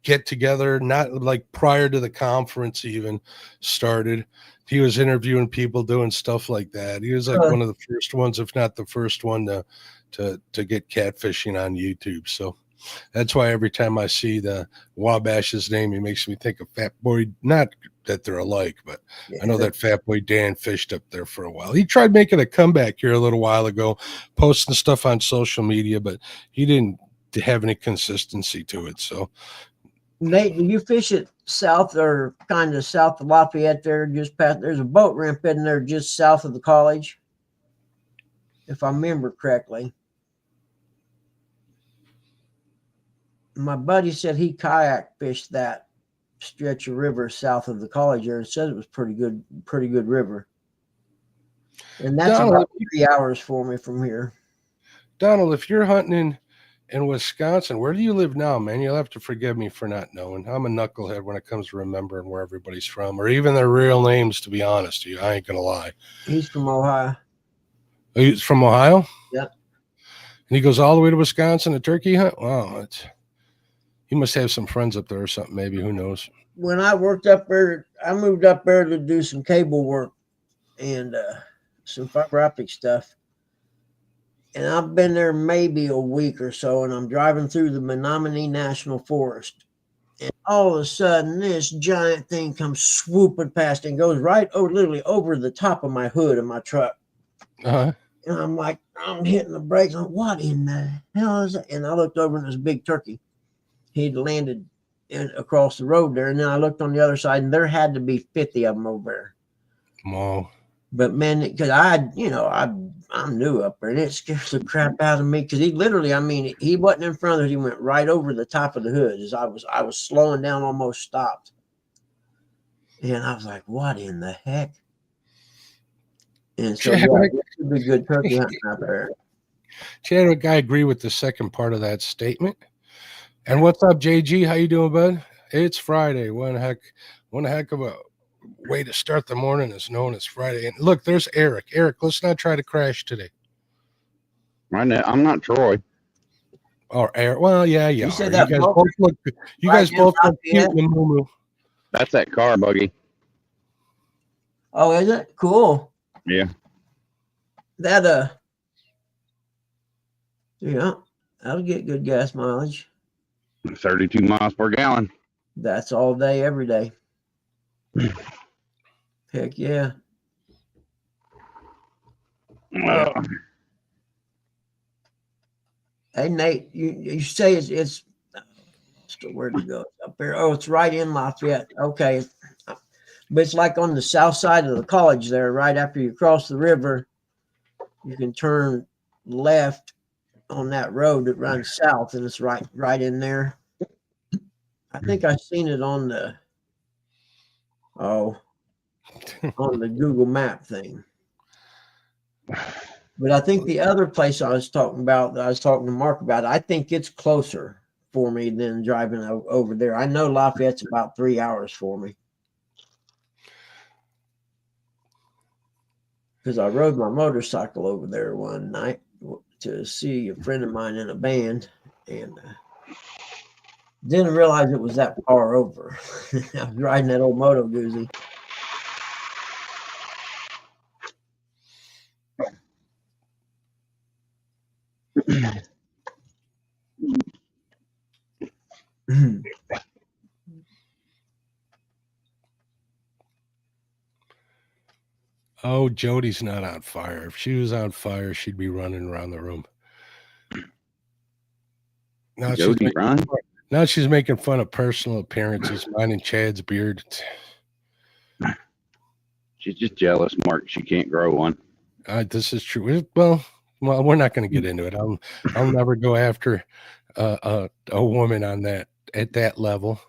get together, not like prior to the conference even started. He was interviewing people, doing stuff like that. He was like one of the first ones, if not the first one, to get catfishing on YouTube. So that's why every time I see the Wabash's name, it makes me think of Fat Boy. Not that they're alike, but I know that Fat Boy Dan fished up there for a while. He tried making a comeback here a little while ago, posting stuff on social media, but he didn't have any consistency to it. So,
Nate, do you fish it south or kind of south of Lafayette there? Just past, there's a boat ramp in there just south of the college, if I remember correctly. My buddy said he kayak fished that stretch of river south of the college there and said it was pretty good river. And that's about 3 hours for me from here.
Donald, if you're hunting in Wisconsin, where do you live now, man? You'll have to forgive me for not knowing. I'm a knucklehead when it comes to remembering where everybody's from, or even their real names, to be honest with you. I ain't gonna lie.
He's from Ohio.
Oh, he's from Ohio?
Yeah.
And he goes all the way to Wisconsin to turkey hunt? Wow, he must have some friends up there or something, maybe. Who knows?
When I worked up there, I moved up there to do some cable work and some fiber optic stuff. And I've been there maybe a week or so, and I'm driving through the Menominee National Forest. And all of a sudden, this giant thing comes swooping past and goes right literally over the top of my hood of my truck.
Uh-huh.
And I'm like, I'm hitting the brakes. I'm, what in the hell is that? And I looked over and it was a big turkey. He'd landed across the road there. And then I looked on the other side, and there had to be 50 of them over there.
Wow.
But man, because I'm new up there, and it scares the crap out of me. Because he literally, I mean, he wasn't in front of it. He went right over the top of the hood as I was slowing down, almost stopped. And I was like, what in the heck? And so yeah, it should be good turkey hunting out there.
Chadwick, I agree with the second part of that statement. And what's up, JG? How you doing, bud? It's Friday. One heck of a way to start the morning is known as Friday. And look, there's Eric. Eric, let's not try to crash today.
I'm not Troy.
Or Eric. Well, yeah.
You said
that. You guys both look cute in the moo.
That's that car buggy.
Oh, is it? Cool.
Yeah.
That yeah, that'll get good gas mileage.
32 miles per gallon.
That's all day, every day. Heck yeah.
Well,
Hey Nate, you say it's where to go up there? Oh, it's right in Lafayette. Okay, but it's like on the south side of the college there. Right after you cross the river, you can turn left on that road that runs south, and it's right in there. I think I've seen it on the on the Google Map thing. But I think the other place I was talking to Mark about, I think it's closer for me than driving over there. I know Lafayette's about 3 hours for me. Because I rode my motorcycle over there one night to see a friend of mine in a band, and didn't realize it was that far over. I was riding that old Moto Guzzi.
Oh, Jody's not on fire. If she was on fire, she'd be running around the room. Now
Jody Ryan?
Now she's making fun of personal appearances, mine and Chad's beard.
She's just jealous, Mark. She can't grow one.
This is true. Well, we're not going to get into it. I'll never go after a woman on that at that level.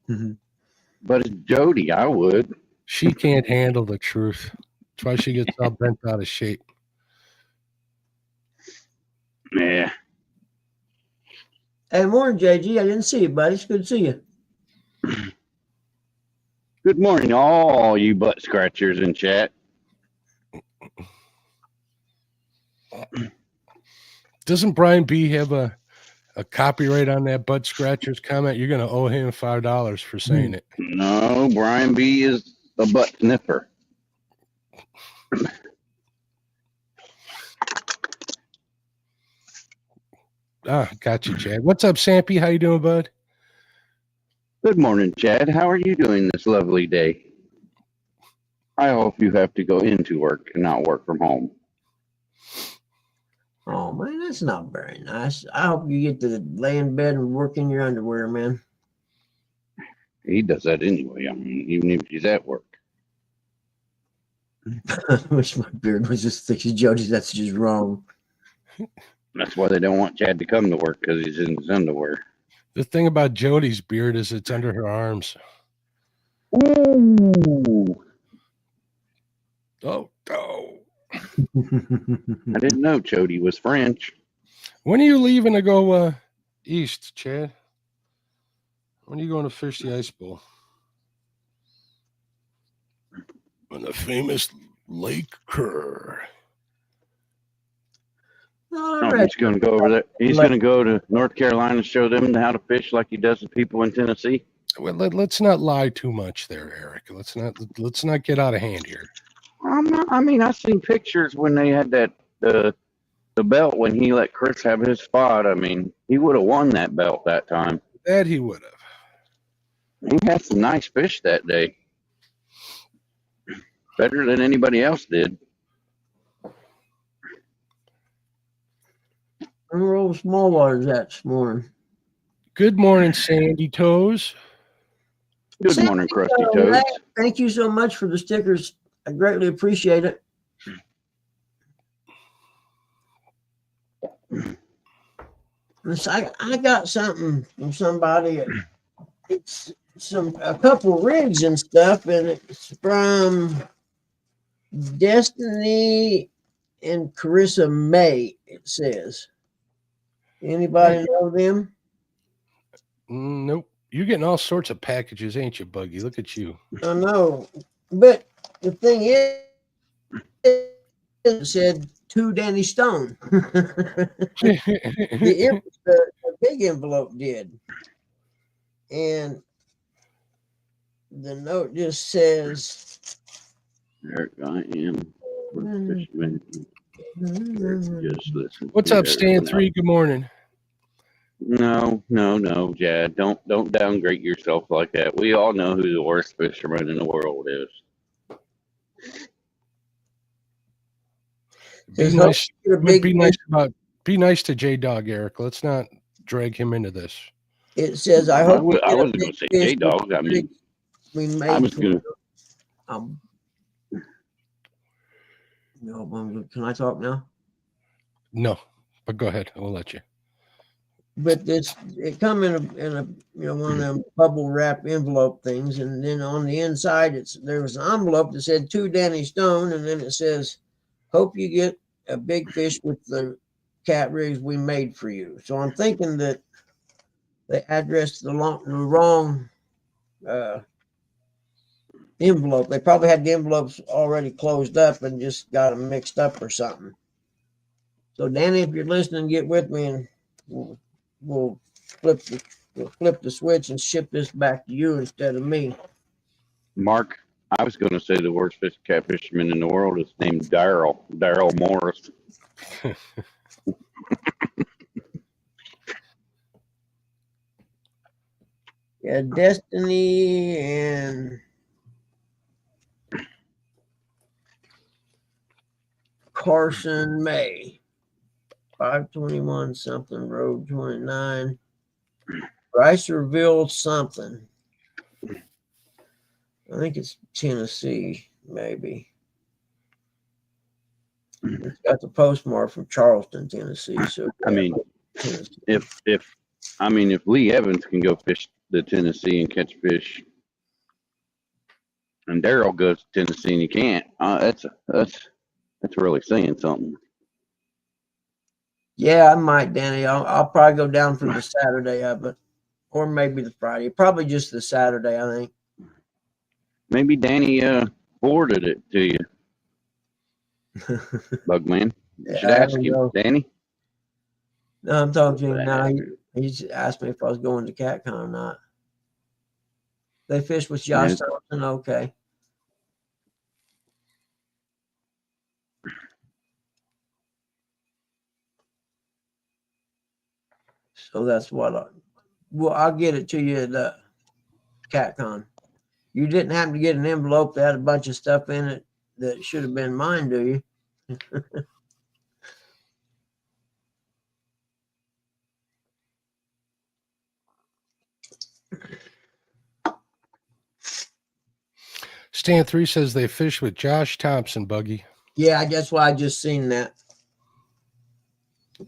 But it's Jody, I would.
She can't handle the truth. That's why she gets all bent out of shape.
Yeah.
Hey, morning, JG. I didn't see you, buddy. It's good to see you.
Good morning, all you butt scratchers in chat.
Doesn't Brian B have a copyright on that butt scratchers comment? You're going to owe him $5 for saying it.
No, Brian B is a butt sniffer.
Got you, Chad. What's up, Sampy? How you doing, bud?
Good morning, Chad. How are you doing this lovely day? I hope you have to go into work and not work from home.
Oh, man, that's not very nice. I hope you get to lay in bed and work in your underwear, man.
He does that anyway. I mean, even if he's at work.
I wish my beard was just thick as Jody's. That's just wrong.
That's why they don't want Chad to come to work, because he's in his underwear.
The thing about Jody's beard is it's under her arms.
Ooh.
Oh.
I didn't know Jody was French.
When are you leaving to go east, Chad? When are you going to fish the ice bowl? On the famous Lake Kerr.
All
Oh,
right.
he's going to go over there. He's going to go to North Carolina and show them how to fish like he does to people in Tennessee.
Well, let's not lie too much there, Eric. Let's not get out of hand here.
I seen pictures when they had that the belt when he let Chris have his spot. I mean, he would have won that belt that time.
That he would have.
He had some nice fish that day. Better than anybody else did.
Where old small water's at this morning.
Good morning, Sandy Toes.
Good morning, Krusty Toads.
Thank you so much for the stickers. I greatly appreciate it. I got something from somebody. It's a couple rigs and stuff, and it's from Destiny and Carissa May, it says. Anybody know them?
Nope. You're getting all sorts of packages, ain't you, Buggy? Look at you.
I know. But the thing is, it said to Danny Stone. the big envelope did. And the note just says,
Eric, I am. Fisherman. Just listen.
What's
to
up, Stan
everyone
3? Good morning.
else. No, Jad. Don't downgrade yourself like that. We all know who the worst fisherman in the world is.
Be
Says,
nice.
"You're a big
Be nice to J Dog, Eric. Let's not drag him into this.
It says, I
I
hope you get a
wasn't
big
going to say
fish
J Dog. I mean,
we
I
made
was
for
going to.
you." Can I talk now?
No, but go ahead. I'll let you.
But it come in a one of them bubble wrap envelope things, and then on the inside there was an envelope that said to Danny Stone, and then it says, "Hope you get a big fish with the cat rigs we made for you." So I'm thinking that they addressed the wrong envelope. They probably had the envelopes already closed up and just got them mixed up or something. So Danny, if you're listening, get with me and we'll flip the switch and ship this back to you instead of me.
Mark, I was going to say the worst cat fisherman in the world is named Daryl Morris.
Yeah, Destiny and Carson May, 521 something Road 29, Ricerville something. I think it's Tennessee, maybe. It's got the postmark from Charleston, Tennessee. So
I mean,
Tennessee.
if Lee Evans can go fish the Tennessee and catch fish, and Daryl goes to Tennessee and he can't, that's really saying something.
Yeah, I might, Danny. I'll probably go down for the Saturday of it, or maybe the Friday. Probably just the Saturday, I think.
Maybe Danny forwarded it to you, Bugman. You should ask him, Danny.
No, I'm talking to him now. He just asked me if I was going to CatCon or not. They fished with Josh Thompson. Okay. So that's what I'll get it to you at the CatCon. You didn't happen to get an envelope that had a bunch of stuff in it that should have been mine, do you?
Stan 3 says they fish with Josh Thompson, Buggy.
Yeah, that's why I just seen that.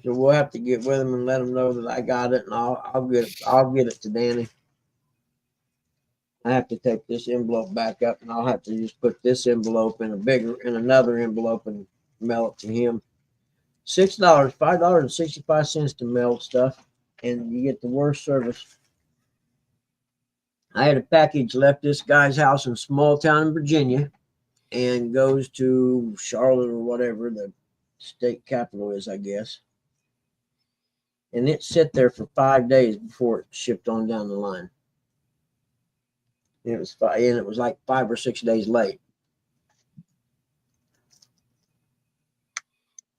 So we'll have to get with him and let him know that I got it, and I'll get it to Danny. I have to take this envelope back up, and I'll have to just put this envelope in another envelope and mail it to him. $5.65 to mail stuff, and you get the worst service. I had a package left this guy's house in small town in Virginia, and goes to Charlotte or whatever the state capital is, I guess. And it sat there for 5 days before it shipped on down the line. It was like 5 or 6 days late.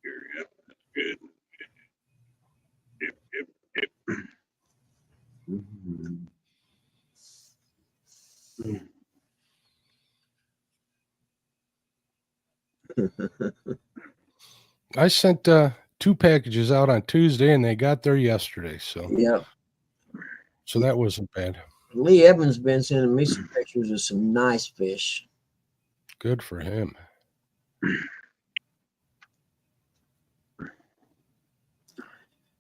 Yep, that's good. Yep. Mm-hmm.
I sent 2 packages out on Tuesday, and they got there yesterday. So
Yep.
So that wasn't bad.
Lee Evans been sending me some pictures of some nice fish.
Good for him.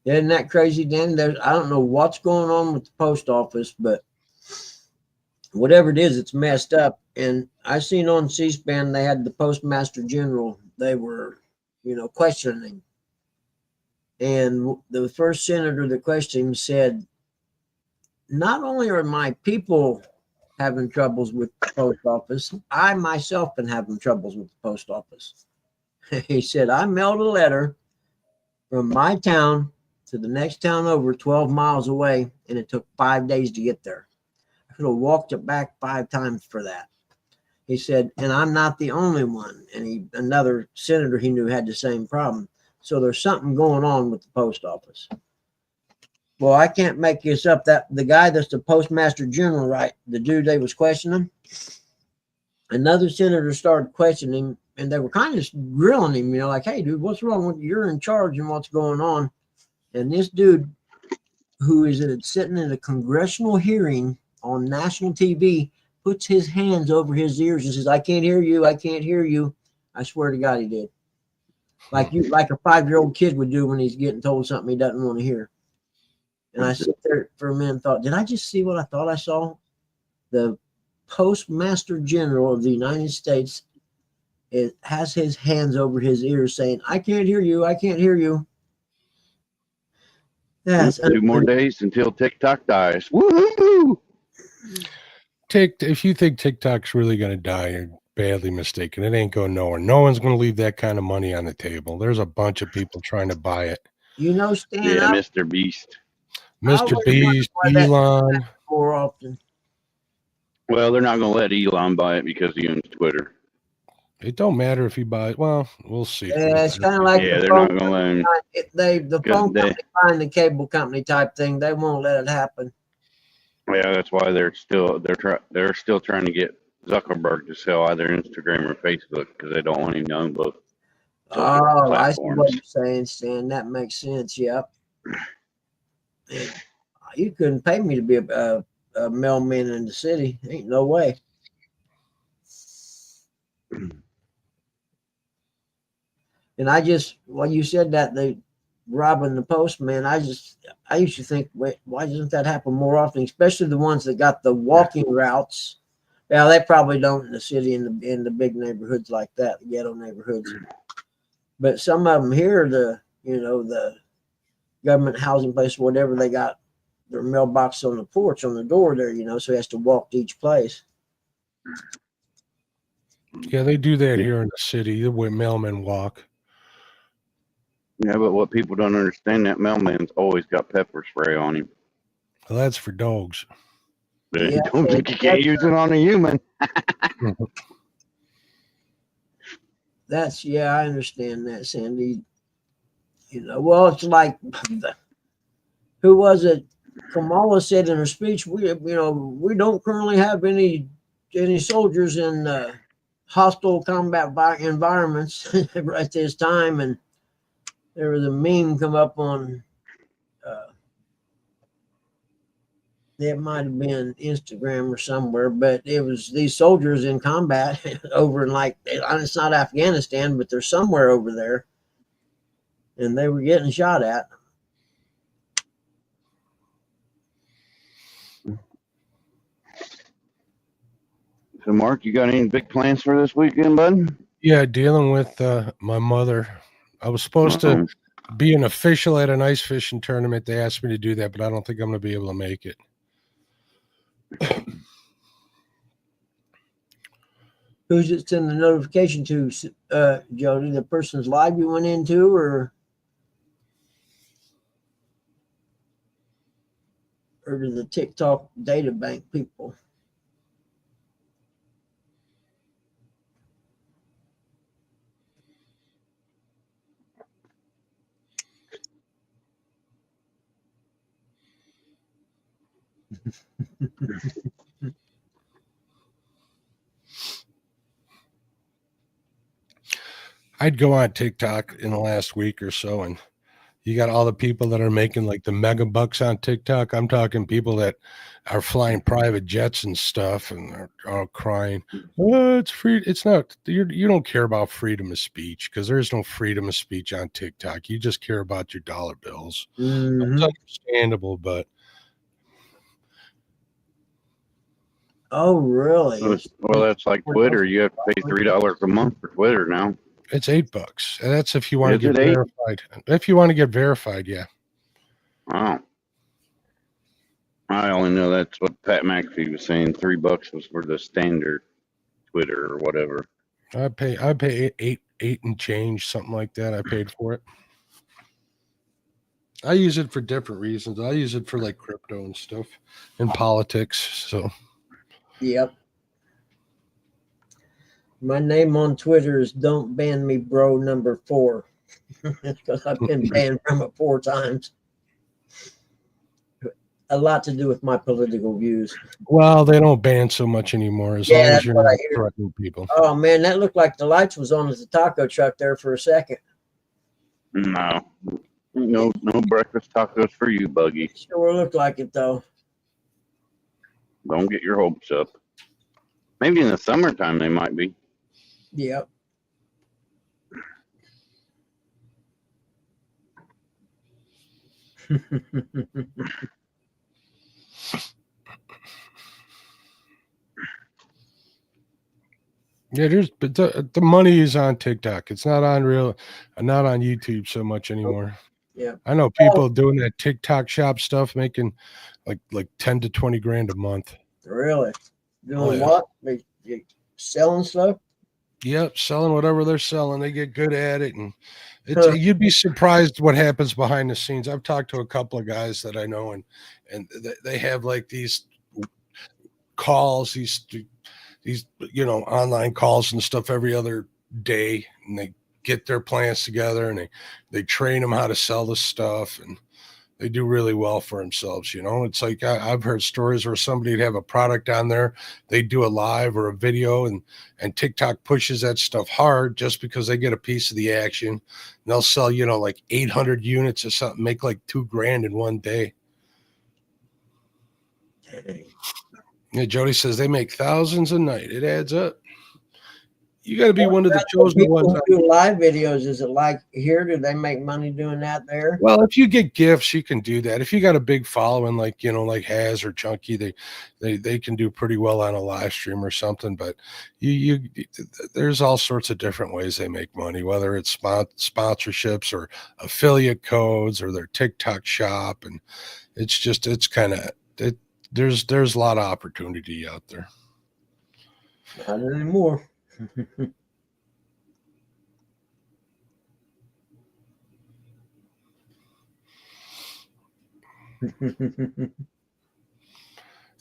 Isn't that crazy, Dan? I don't know what's going on with the post office, but whatever it is, it's messed up. And I seen on C-SPAN they had the Postmaster General. They were, questioning. And the first senator that questioned him said, "Not only are my people having troubles with the post office, I myself been having troubles with the post office." He said, "I mailed a letter from my town to the next town over 12 miles away, and it took 5 days to get there. I could have walked it back 5 times for that." He said, and I'm not the only one. And another senator he knew had the same problem. So there's something going on with the post office. Well, I can't make this up. That the guy that's the postmaster general, right? The dude they was questioning. Another senator started questioning him, and they were kind of grilling him, like, hey, dude, what's wrong with you? You're in charge and what's going on? And this dude, who is sitting in a congressional hearing on national TV, puts his hands over his ears and says, I can't hear you. I can't hear you. I swear to God, he did. Like a 5-year-old kid would do when he's getting told something he doesn't want to hear. And I sat there for a minute and thought, did I just see what I thought I saw? The Postmaster General of the United States has his hands over his ears saying, I can't hear you. I can't hear you. Yes.
2 more days until TikTok dies. Woohoo!
If you think TikTok's really going to die, you're badly mistaken. It ain't going nowhere. No one's going to leave that kind of money on the table. There's a bunch of people trying to buy it.
Stan,
Yeah, Mr. Beast.
Mr. Beast, Elon.
More often.
Well, they're not going to let Elon buy it because he owns Twitter.
It don't matter if he buys. Well, we'll see.
Yeah, it's kind of like
they're not going to let him.
The phone company buying the cable company type thing. They won't let it happen.
Yeah, that's why they're still trying to get Zuckerberg to sell either Instagram or Facebook because they don't want him to own both.
Oh, I see what you're saying, Stan. That makes sense. Yep. You couldn't pay me to be a mailman in the city. Ain't no way. And when you said that they robbing the postman, I used to think, wait, why doesn't that happen more often? Especially the ones that got the walking routes. Well, they probably don't in the city in the big neighborhoods like that, the ghetto neighborhoods. But some of them here, the government housing place, whatever, they got their mailbox on the porch, on the door there, so he has to walk to each place.
Yeah, they do that here in the city. The way mailmen walk.
Yeah, but what people don't understand, that mailman's always got pepper spray on him.
Well, that's for dogs.
But I don't think you can't use it on a human.
I understand that, Sandy. Well, it's like, who was it? Kamala said in her speech, we don't currently have any soldiers in hostile combat environments at this time. And there was a meme come up on, it might have been Instagram or somewhere, but it was these soldiers in combat over in it's not Afghanistan, but they're somewhere over there. And they were getting shot at.
So, Mark, you got any big plans for this weekend, bud?
Yeah, dealing with my mother. I was supposed to be an official at an ice fishing tournament. They asked me to do that, but I don't think I'm going to be able to make it.
Who's it send the notification to, Jody? The person's live you went into, or to the TikTok data bank people?
I'd go on TikTok in the last week or so, and you got all the people that are making like the mega bucks on TikTok. I'm talking people that are flying private jets and stuff, and they're all crying, "Oh, it's free." It's not. You don't care about freedom of speech because there's no freedom of speech on TikTok. You just care about your dollar bills.
Mm-hmm.
It's understandable, but
oh, really?
Well, that's like Twitter. You have to pay $3 a month for Twitter now.
it's $8. And that's if you want to
Is
get
it $8?
verified. If you want to get verified, yeah.
Oh. I only know that's what Pat McAfee was saying. $3 was for the standard Twitter or whatever.
I pay eight and change, something like that. I paid for it. I use it for different reasons. I use it for like crypto and stuff and politics. So
Yep. My name on Twitter is "Don't Ban Me, Bro" number 4. That's because I've been banned from it 4 times. A lot to do with my political views.
Well, they don't ban so much anymore as
Yeah,
long as
that's
you're
what I
not
hear.
threatening people.
Oh man, that looked like the lights was on at the taco truck there for a second.
No, no breakfast tacos for you, Buggy.
Sure looked like it though.
Don't get your hopes up. Maybe in the summertime they might be.
Yep.
Yeah, but the money is on TikTok. It's not on not on YouTube so much anymore.
Yeah.
I know people doing that TikTok shop stuff making like 10 to 20 grand a month.
Really? Doing
Oh, yeah.
what? They selling stuff?
Yep, selling whatever they're selling. They get good at it, and
Huh.
you'd be surprised what happens behind the scenes. I've talked to a couple of guys that I know, and they have like these calls, these online calls and stuff every other day, and they get their plans together and they train them how to sell the stuff, and they do really well for themselves. It's like I've heard stories where somebody'd have a product on there, they do a live or a video, and TikTok pushes that stuff hard just because they get a piece of the action. And they'll sell like 800 units or something, make like $2 grand in one day.
Dang.
Yeah, Jody says they make thousands a night. It adds up. You got to be one of the
That's what
chosen
people
ones.
who do live videos, is it like here? Do they make money doing that there?
Well, if you get gifts, you can do that. If you got a big following, like like Haz or Chunky, they can do pretty well on a live stream or something. But there's all sorts of different ways they make money, whether it's sponsorships or affiliate codes or their TikTok shop, and it's kind of it. There's a lot of opportunity out there.
Not anymore.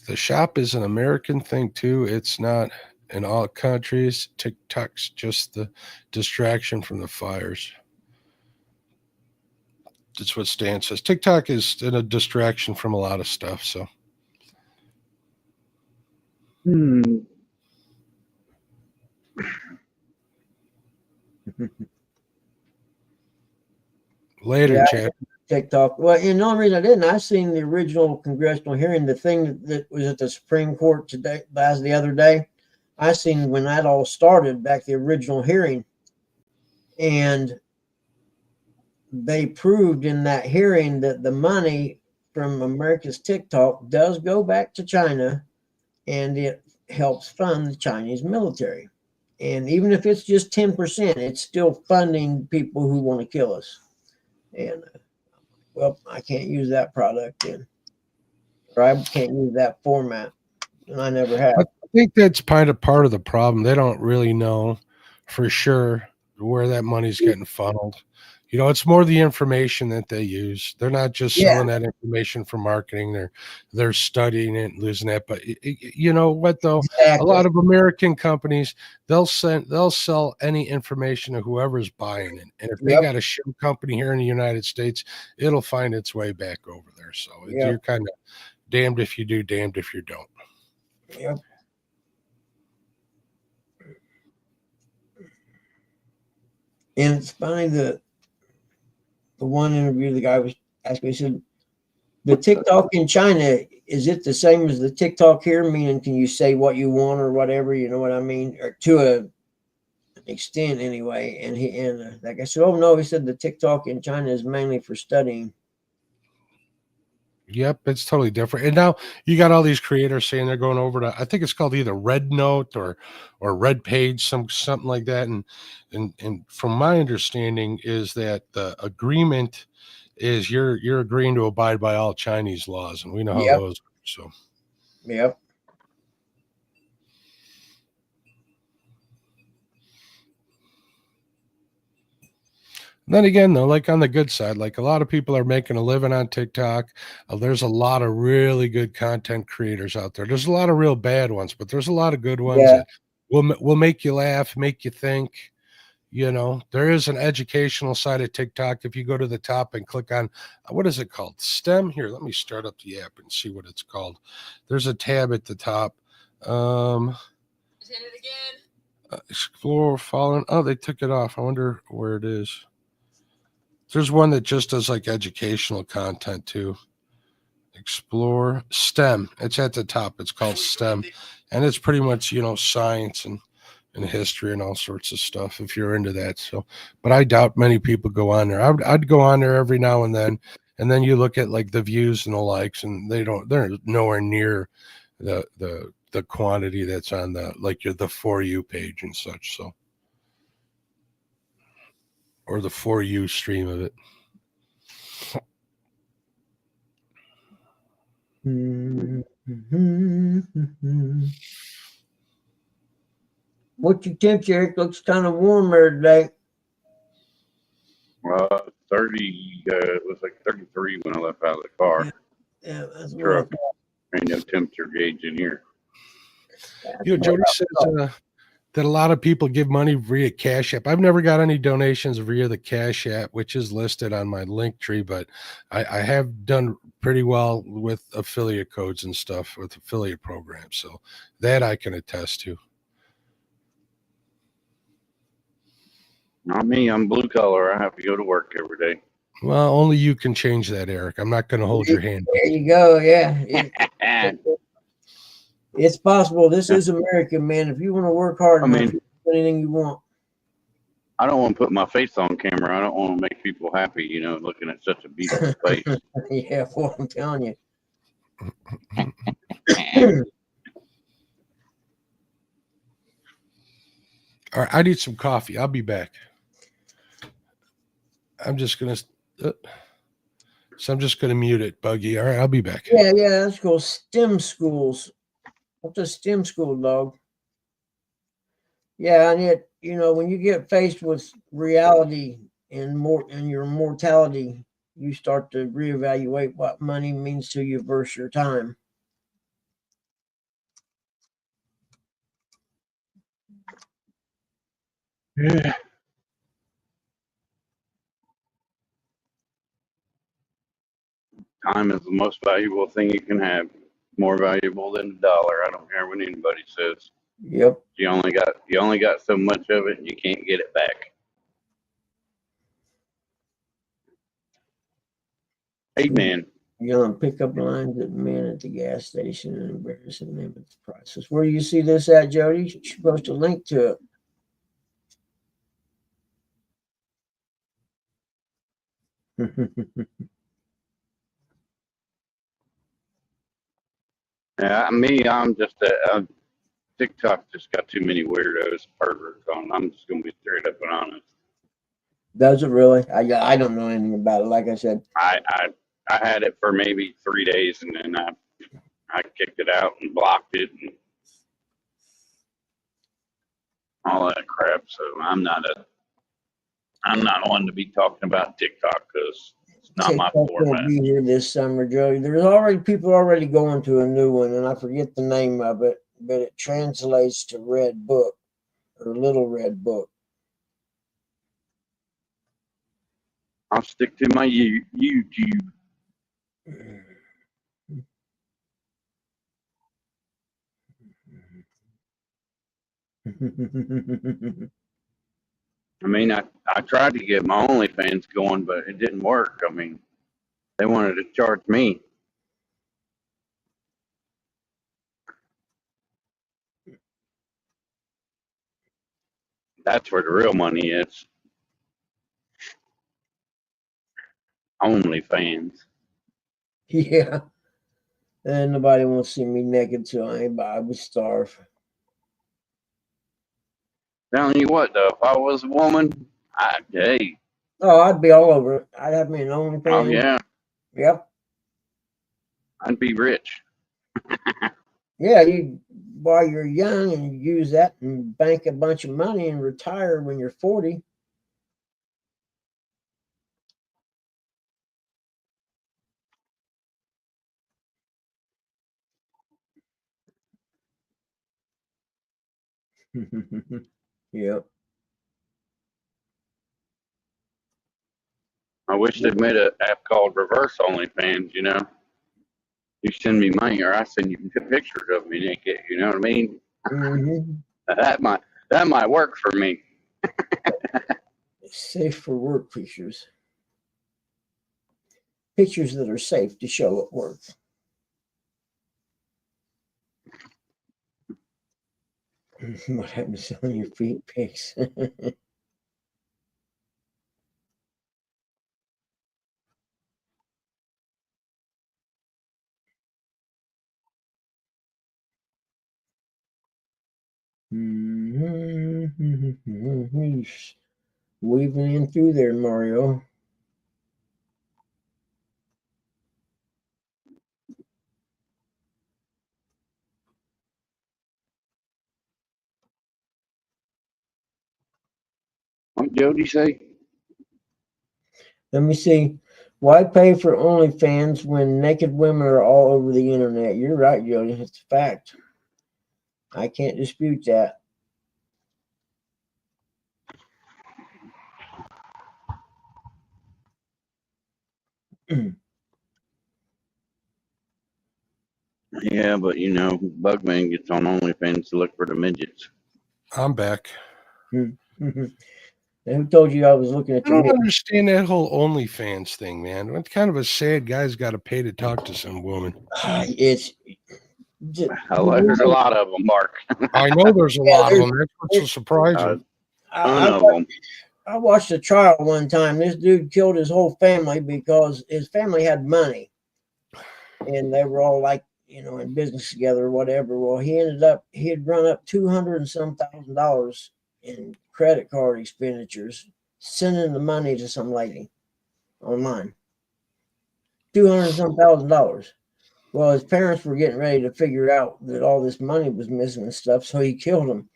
The shop is an American thing too. It's not in all countries. TikTok's just the distraction from the fires. That's what Stan says. TikTok is a distraction from a lot of stuff. So later,
Yeah.
Chad.
TikTok. Well, and the only reason I didn't, I seen the original congressional hearing, the thing that was at the Supreme Court today, the other day. I seen when that all started back, the original hearing, and they proved in that hearing that the money from America's TikTok does go back to China, and it helps fund the Chinese military. And even if it's just 10%, it's still funding people who want to kill us. And well, I can't use that product then, or I can't use that format, and I never have.
I think that's part of the problem. They don't really know for sure where that money's getting funneled. It's more the information that they use. They're not just selling that information for marketing. They're studying it and losing it. But you know what though?
Exactly.
A lot of American companies, they'll sell any information to whoever's buying it. And if they got a show company here in the United States, it'll find its way back over there. So you're kind of damned if you do, damned if you don't.
Yep. And it's funny that the one interview the guy was asking me, he said, the TikTok in China, is it the same as the TikTok here? Meaning, can you say what you want or whatever? You know what I mean? Or to an extent anyway. And like I said, oh no, he said the TikTok in China is mainly for studying.
Yep, it's totally different. And now you got all these creators saying they're going over to, I think it's called either Red Note or Red Page, something like that. And from my understanding is that the agreement is you're agreeing to abide by all Chinese laws, and we know how those are. So
Yep.
then again, though, like on the good side, like a lot of people are making a living on TikTok. There's a lot of really good content creators out there. There's a lot of real bad ones, but there's a lot of good ones will make you laugh, make you think. You know, there is an educational side of TikTok. If you go to the top and click on what is it called? STEM. Here, let me start up the app and see what it's called. There's a tab at the top. Explore following. Oh, they took it off. I wonder where it is. There's one that just does like educational content too. Explore STEM. It's at the top. It's called STEM, and it's pretty much, you know, science and history and all sorts of stuff if you're into that. So, but I doubt many people go on there. I'd go on there every now and then you look at like the views and the likes, and they're nowhere near the quantity that's on the For You page and such. So, or the For You stream of it.
What's your temperature? It looks kind of warmer today.
30. It was like 33 when I left out of the car.
Yeah, that's
Truck.
what
Ain't no temperature gauge in here.
You know, Jody says that a lot of people give money via Cash App. I've never got any donations via the Cash App, which is listed on my link tree, but I have done pretty well with affiliate codes and stuff with affiliate programs. So that I can attest to.
Not me. I'm blue collar. I have to go to work every day.
Well, only you can change that, Eric. I'm not going to hold your hand.
There you go. Yeah. It's possible. This is America, man. If you want to work hard,
I mean,
you can do anything you want.
I don't want to put my face on camera. I don't want to make people happy, you know, looking at such a beautiful face.
Yeah, what I'm telling you.
All right, I need some coffee. I'll be back. I'm just going to mute it, Buggy. All right, I'll be back.
Yeah, that's cool. STEM schools. What's a STEM school, dog? Yeah, and yet, you know, when you get faced with reality and your mortality, you start to reevaluate what money means to you versus your time.
Yeah. Time is the most valuable thing you can have. More valuable than a dollar. I don't care what anybody says.
Yep.
You only got so much of it, and you can't get it back. Amen.
You're on pickup lines at men at the gas station and embarrassing them at the prices. Where do you see this at, Jody? You're supposed to link to it.
Yeah, I'm just TikTok just got too many weirdos, perverts on. I'm just gonna be straight up and honest.
Does it really? I don't know anything about it. Like I said,
I had it for maybe 3 days, and then I kicked it out and blocked it and all that crap. So I'm not one to be talking about TikTok because it's not my
TikTok won't
format.
be here this summer, Jody. There's already people already going to a new one, and I forget the name of it, but it translates to Red Book or Little Red Book.
I'll stick to my YouTube. I mean, I tried to get my OnlyFans going, but it didn't work. I mean, they wanted to charge me. That's where the real money is. OnlyFans.
Yeah. And nobody wants to see me naked, so I would starve.
Telling you what, though, if I was a woman, hey.
Oh, I'd be all over it. I'd have me an OnlyFans.
Oh, yeah.
Yep.
I'd be rich.
Yeah, while you're young and you use that and bank a bunch of money and retire when you're 40. Yep.
I wish they'd made an app called Reverse OnlyFans. You know, you send me money, or I send you pictures of me naked. You know what I mean?
Mm-hmm.
That might work for me.
Safe for work pictures. Pictures that are safe to show at work. What happened to selling your feet pics? Weaving in through there, Mario.
What Jody say?
Let me see. Why pay for OnlyFans when naked women are all over the internet? You're right, Jody. It's a fact. I can't dispute that.
Yeah, but you know, Bugman gets on OnlyFans to look for the midgets.
I'm back.
And who told you I was looking at
I
the
don't
mirror?
understand that whole OnlyFans thing, man. What kind of a sad guy's got to pay to talk to some woman?
It's
There's a lot of them, Mark.
I know there's a
Yeah,
lot of
there's-
them. That's what's so surprising.
Ton of them.
I watched a trial one time. This dude killed his whole family because his family had money, and they were all like, in business together or whatever. Well, he had run up $200 and some $1,000 in credit card expenditures, sending the money to some lady online. $200 and some $1,000. Well, his parents were getting ready to figure out that all this money was missing and stuff, so he killed him.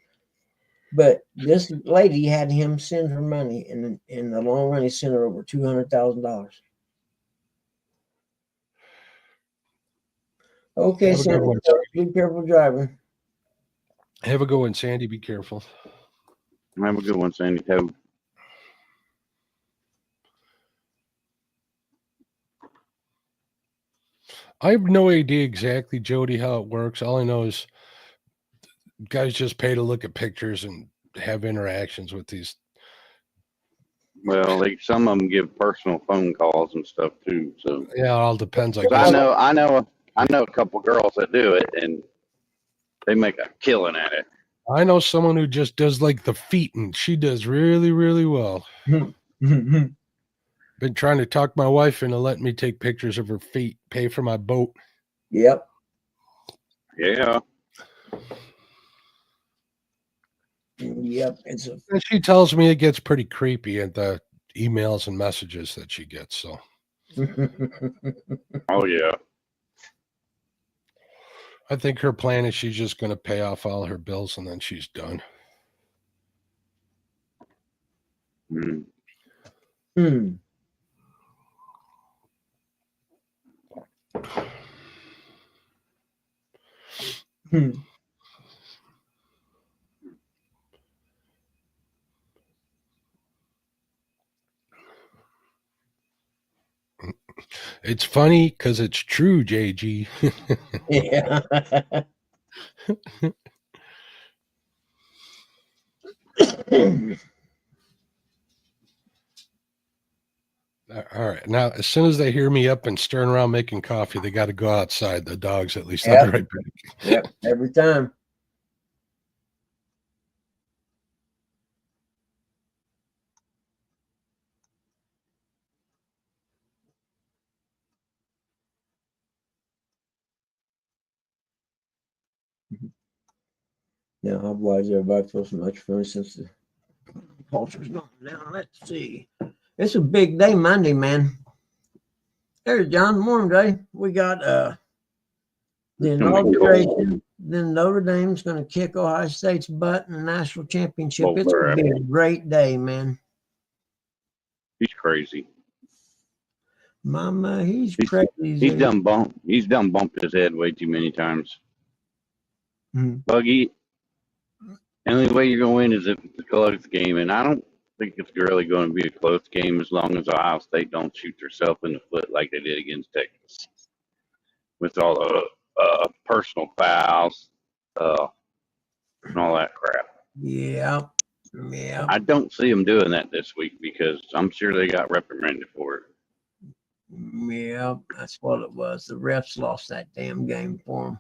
But this lady had him send her money, and in the long run, he sent her over $200,000. Okay,
Have a good
Sandy,
one.
be careful driving.
Have a good one, Sandy. Be careful.
Have a good one, Sandy Toe.
I have no idea exactly, Jody, how it works. All I know is guys just pay to look at pictures and have interactions with these.
Well, some of them give personal phone calls and stuff too. So
Yeah, it all depends, I
but
guess.
I know a couple girls that do it, and they make a killing at it.
I know someone who just does like the feet, and she does really, really well. Been trying to talk my wife into letting me take pictures of her feet, pay for my boat.
Yep.
Yeah.
Yep.
And she tells me it gets pretty creepy at the emails and messages that she gets. So,
Oh yeah.
I think her plan is she's just going to pay off all her bills and then she's done.
Mm.
It's funny because it's true, JG.
Yeah.
All right. Now, as soon as they hear me up and stirring around making coffee, they got to go outside. The dogs, at least.
Yep.
I'll be right back.
Yep. Every time. Now, why is everybody feel so much fun since the culture's gone down? Let's see. It's a big day, Monday, man. There's John. Morning, day. We got the inauguration. Then Notre Dame's going to kick Ohio State's butt in the national championship. It's going to be a great day, man.
He's crazy.
Mama, he's crazy.
He's done bumped his head way too many times.
Mm-hmm.
Buggy, The only way you're going to win is if it's a close game, and I don't think it's really going to be a close game as long as Ohio State don't shoot themselves in the foot like they did against Texas with all the personal fouls and all that crap.
Yeah. Yeah.
I don't see them doing that this week because I'm sure they got reprimanded for it.
Yeah. That's what it was. The refs lost that damn game for them.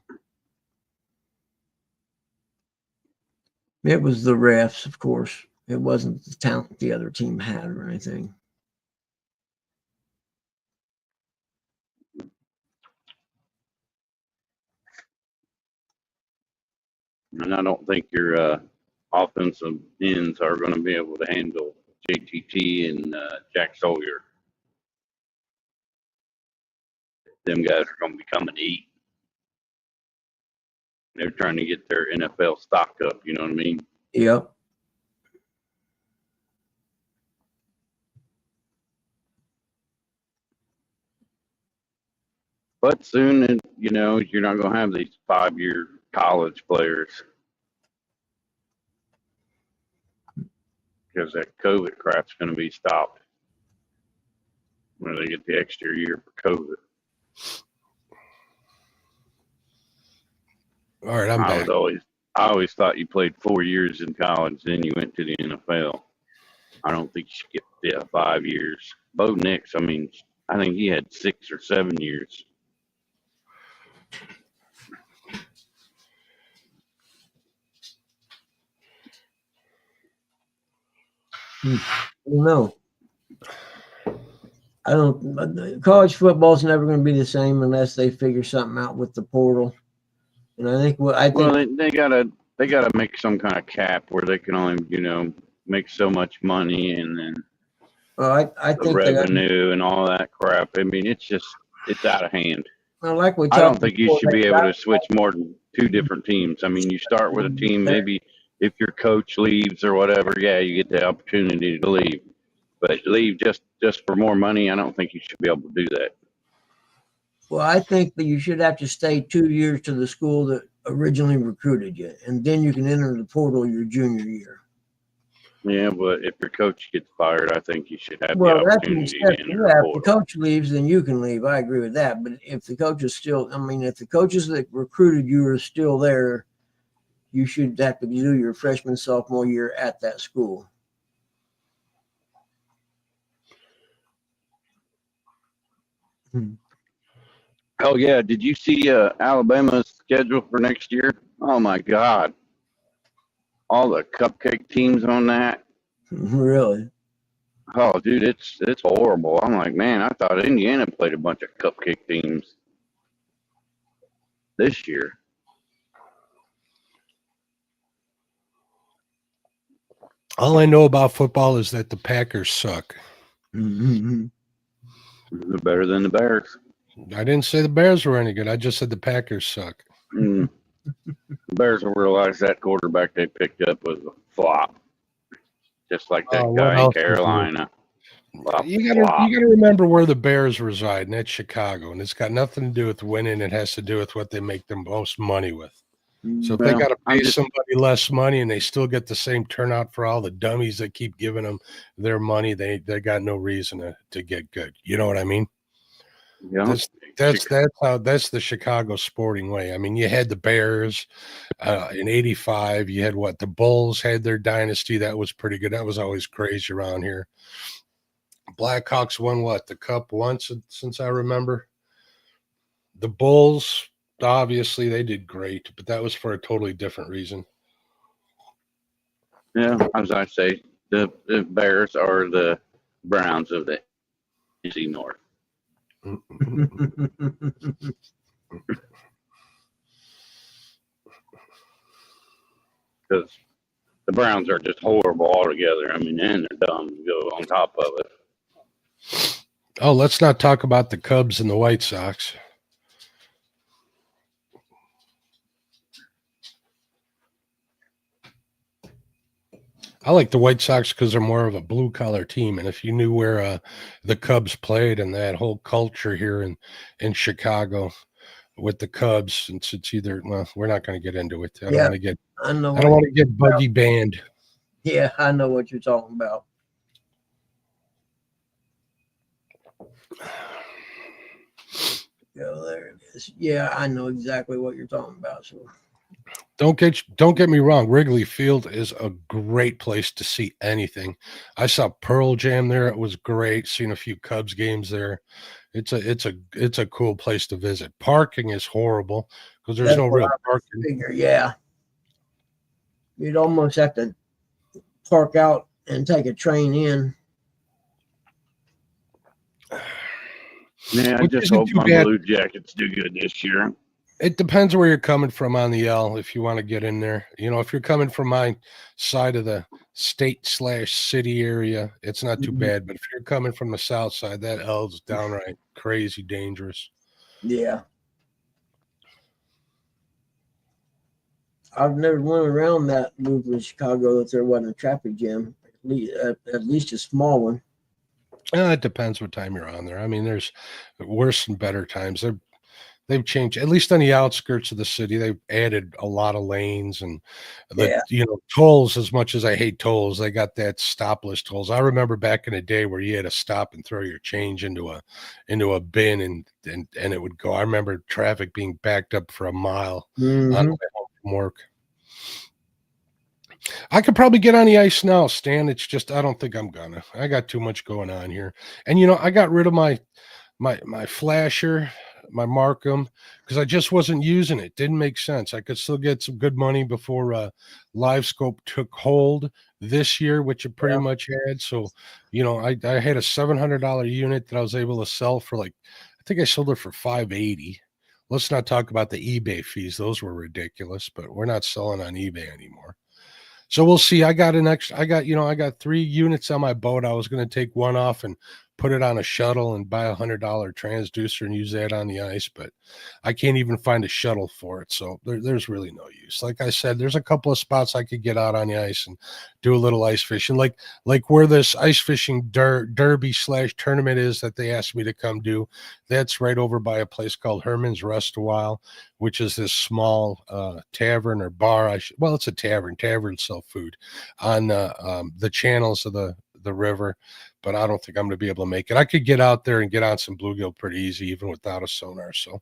It was the refs, of course. It wasn't the talent the other team had or anything.
And I don't think your offensive ends are going to be able to handle JTT and Jack Sawyer. Them guys are going to be coming to eat. They're trying to get their NFL stock up, you know what I mean?
Yep.
But soon, you know, you're not going to have these 5-year college players because that COVID crap's going to be stopped when they get the extra year for COVID.
All right, I'm back.
I always thought you played 4 years in college, then you went to the NFL. I don't think you should get 5 years. Bo Nix, I mean, I think he had 6 or 7 years.
No. I don't. College football's never going to be the same unless they figure something out with the portal. And I think
they gotta make some kind of cap where they can only, you know, make so much money, and then
I
the
think
revenue and all that crap. I mean, it's out of hand.
Like we
I don't
talked
think you
before,
should be
they
able
got-
to switch more than 2 different teams. I mean, you start with a team, maybe if your coach leaves or whatever, yeah, you get the opportunity to leave. But leave just for more money, I don't think you should be able to do that.
Well, I think that you should have to stay 2 years to the school that originally recruited you, and then you can enter the portal your junior year.
Yeah, but if your coach gets fired, I think you should have
Well,
the
that's being
opportunity
said.
to
Yeah,
enter the
if the
portal.
coach leaves, then you can leave. I agree with that. But if the coach is still, if the coaches that recruited you are still there, you should have to do your freshman, sophomore year at that school.
Oh yeah, did you see Alabama's schedule for next year? Oh my God, all the cupcake teams on that.
Really?
Oh, dude, it's horrible. I'm like, man, I thought Indiana played a bunch of cupcake teams this year.
All I know about football is that the Packers suck.
Mm-hmm.
They're better than the Bears.
I didn't say the Bears were any good. I just said the Packers suck.
The Bears will realize that quarterback they picked up was a flop, just like that
what
guy in
else was
Carolina.
You gotta remember where the Bears reside, and that's Chicago, and it's got nothing to do with winning. It has to do with what they make the most money with. So if they
Well,
got to
I'm
pay
just-
somebody less money and they still get the same turnout for all the dummies that keep giving them their money, they got no reason to get good. You know what I mean?
Yeah,
That's the Chicago sporting way. I mean, you had the Bears in '85. You had the Bulls had their dynasty. That was pretty good. That was always crazy around here. Blackhawks won the Cup once since I remember. The Bulls, obviously, they did great, but that was for a totally different reason.
yeah. As I say, the Bears are the Browns of the NFC North. Because the Browns are just horrible altogether. I mean, and they're dumb to go on top of it.
Oh, let's not talk about the Cubs and the White Sox. I like the White Sox because they're more of a blue-collar team. And if you knew where the Cubs played and that whole culture here in Chicago, with the Cubs, since it's either, well, we're not going to get into it. I don't
Yeah.
want to get
I know.
I don't want to get buggy banned.
Yeah, I know what you're talking about. Yeah, there it is. Yeah, I know exactly what you're talking about. So
Don't get me wrong. Wrigley Field is a great place to see anything. I saw Pearl Jam there. It was great. Seen a few Cubs games there. It's a cool place to visit. Parking is horrible because there's
that's
no
what
real
I
parking.
figure. Yeah, you'd almost have to park out and take a train in.
Yeah, I
Which
just
isn't
hope
too
my
bad.
Blue Jackets do good this year.
It depends where you're coming from on the L if you want to get in there. You know, if you're coming from my side of the state/city area, it's not too
Mhm.
bad. But if you're coming from the south side, that L's downright crazy dangerous.
Yeah, I've never went around that loop in Chicago that there wasn't a traffic jam. At least a small one.
It depends what time you're on there. I mean, there's worse and better times. They've changed, at least on the outskirts of the city. They've added a lot of lanes and
Yeah.
tolls. As much as I hate tolls, they got that stopless tolls. I remember back in the day where you had to stop and throw your change into a bin and it would go. I remember traffic being backed up for a mile on
Mhm.
the way home from work. I could probably get on the ice now, Stan. It's just I don't think I'm gonna. I got too much going on here, and I got rid of my flasher, my Markham, because I just wasn't using it. Didn't make sense. I could still get some good money before Live Scope took hold this year, which it pretty
Yeah.
much had. So, I had a $700 unit that I was able to sell for I think I sold it for $580. Let's not talk about the eBay fees; those were ridiculous. But we're not selling on eBay anymore. So we'll see. I got 3 units on my boat. I was going to take one off and put it on a shuttle and buy $100 transducer and use that on the ice, but I can't even find a shuttle for it. So there's really no use. Like I said, there's a couple of spots I could get out on the ice and do a little ice fishing, like where this ice fishing derby/tournament is that they asked me to come do. That's right over by a place called Herman's Rest a while, which is this small tavern or bar. Well, it's a tavern. Taverns sell food on the channels of the river, but I don't think I'm going to be able to make it. I could get out there and get on some bluegill pretty easy, even without a sonar. So,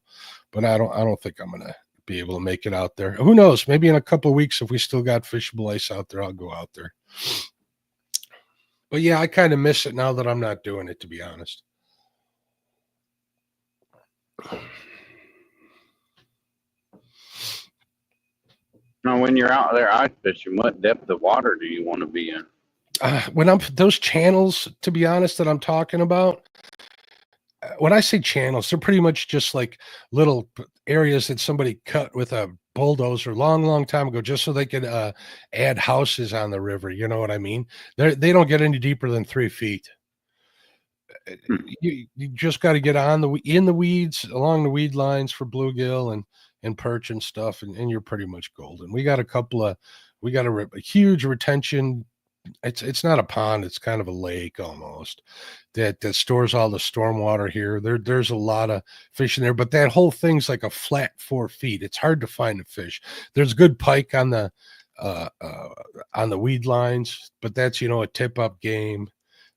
but I don't think I'm going to be able to make it out there. Who knows? Maybe in a couple of weeks, if we still got fishable ice out there, I'll go out there. But yeah, I kind of miss it now that I'm not doing it, to be honest.
Now, when you're out there ice fishing, what depth of water do you want to be in?
When I'm those channels, to be honest, that I'm talking about, when I say channels, they're pretty much just like little areas that somebody cut with a bulldozer long time ago, just so they could add houses on the river. You know what I mean? They don't get any deeper than 3 feet. You just got to get in the weeds, along the weed lines for bluegill and perch and stuff, and you're pretty much golden. We got a huge retention. It's not a pond, it's kind of a lake almost that stores all the storm water here. There's a lot of fish in there, but that whole thing's like a flat 4 feet. It's hard to find a fish. There's good pike on the weed lines, but that's a tip up game.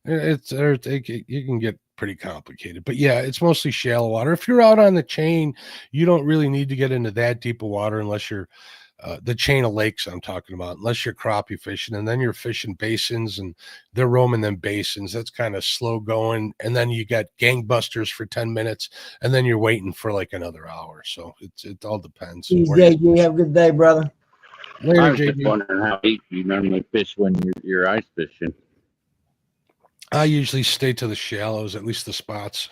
You can get pretty complicated, but yeah, it's mostly shallow water. If you're out on the chain, you don't really need to get into that deep of water unless you're the chain of lakes I'm talking about, unless you're crappie fishing, and then you're fishing basins and they're roaming them basins. That's kind of slow going. And then you got gangbusters for 10 minutes and then you're waiting for like another hour. So it all depends.
Geez, JJ, have a good day, brother.
Later,
I was just
JB.
wondering how deep you normally fish when you're ice fishing.
I usually stay to the shallows, at least the spots.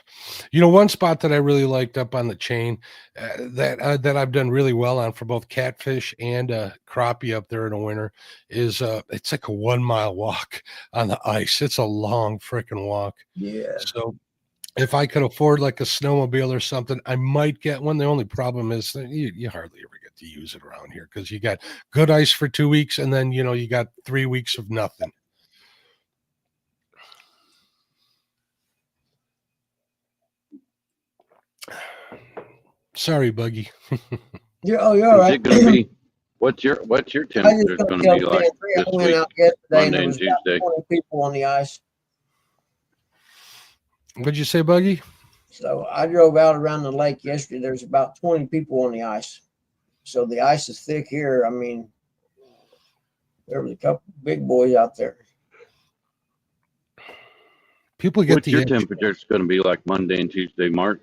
One spot that I really liked up on the chain that I've done really well on for both catfish and crappie up there in the winter is it's like a 1 mile walk on the ice. It's a long freaking walk.
Yeah.
So if I could afford like a snowmobile or something, I might get one. The only problem is that you hardly ever get to use it around here because you got good ice for 2 weeks and then you got 3 weeks of nothing. Sorry, Buggy.
You're all
Is
right.
it gonna be? What's your
I just
temperature
gonna
gonna
tell
be like
Stan Free, I
this
went
week,
out yesterday and
Monday
there
and
was about
Tuesday?
20 people on the ice.
What'd you say, Buggy?
So I drove out around the lake yesterday. There's about 20 people on the ice. So the ice is thick here. I mean, there was a couple big boys out there.
People get
What's your
the
temperature gonna be like Monday and Tuesday, Mark?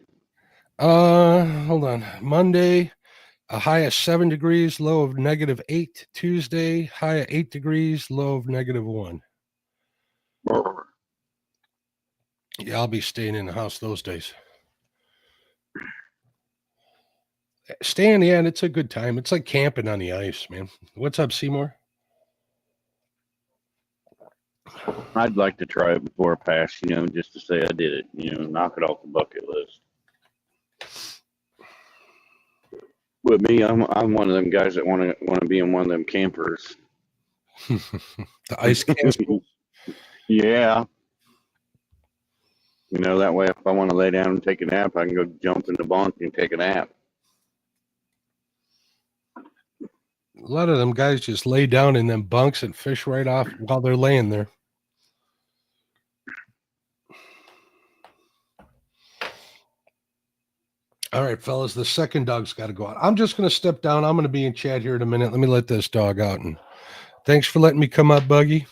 hold on. Monday, a high of 7 degrees, low of -8. Tuesday, high of 8 degrees, low of -1.
Brr.
Yeah, I'll be staying in the house those days. Staying, yeah, and it's a good time. It's like camping on the ice, man. What's up, Seymour?
I'd like to try it before I pass, just to say I did it, knock it off the bucket list. With me, I'm one of them guys that want to be in one of them campers.
The ice castle.
Yeah. That way if I want to lay down and take a nap, I can go jump in the bunk and take a nap.
A lot of them guys just lay down in them bunks and fish right off while they're laying there. All right, fellas, the second dog's got to go out. I'm just going to step down. I'm going to be in chat here in a minute. Let me let this dog out. And thanks for letting me come up, Buggy.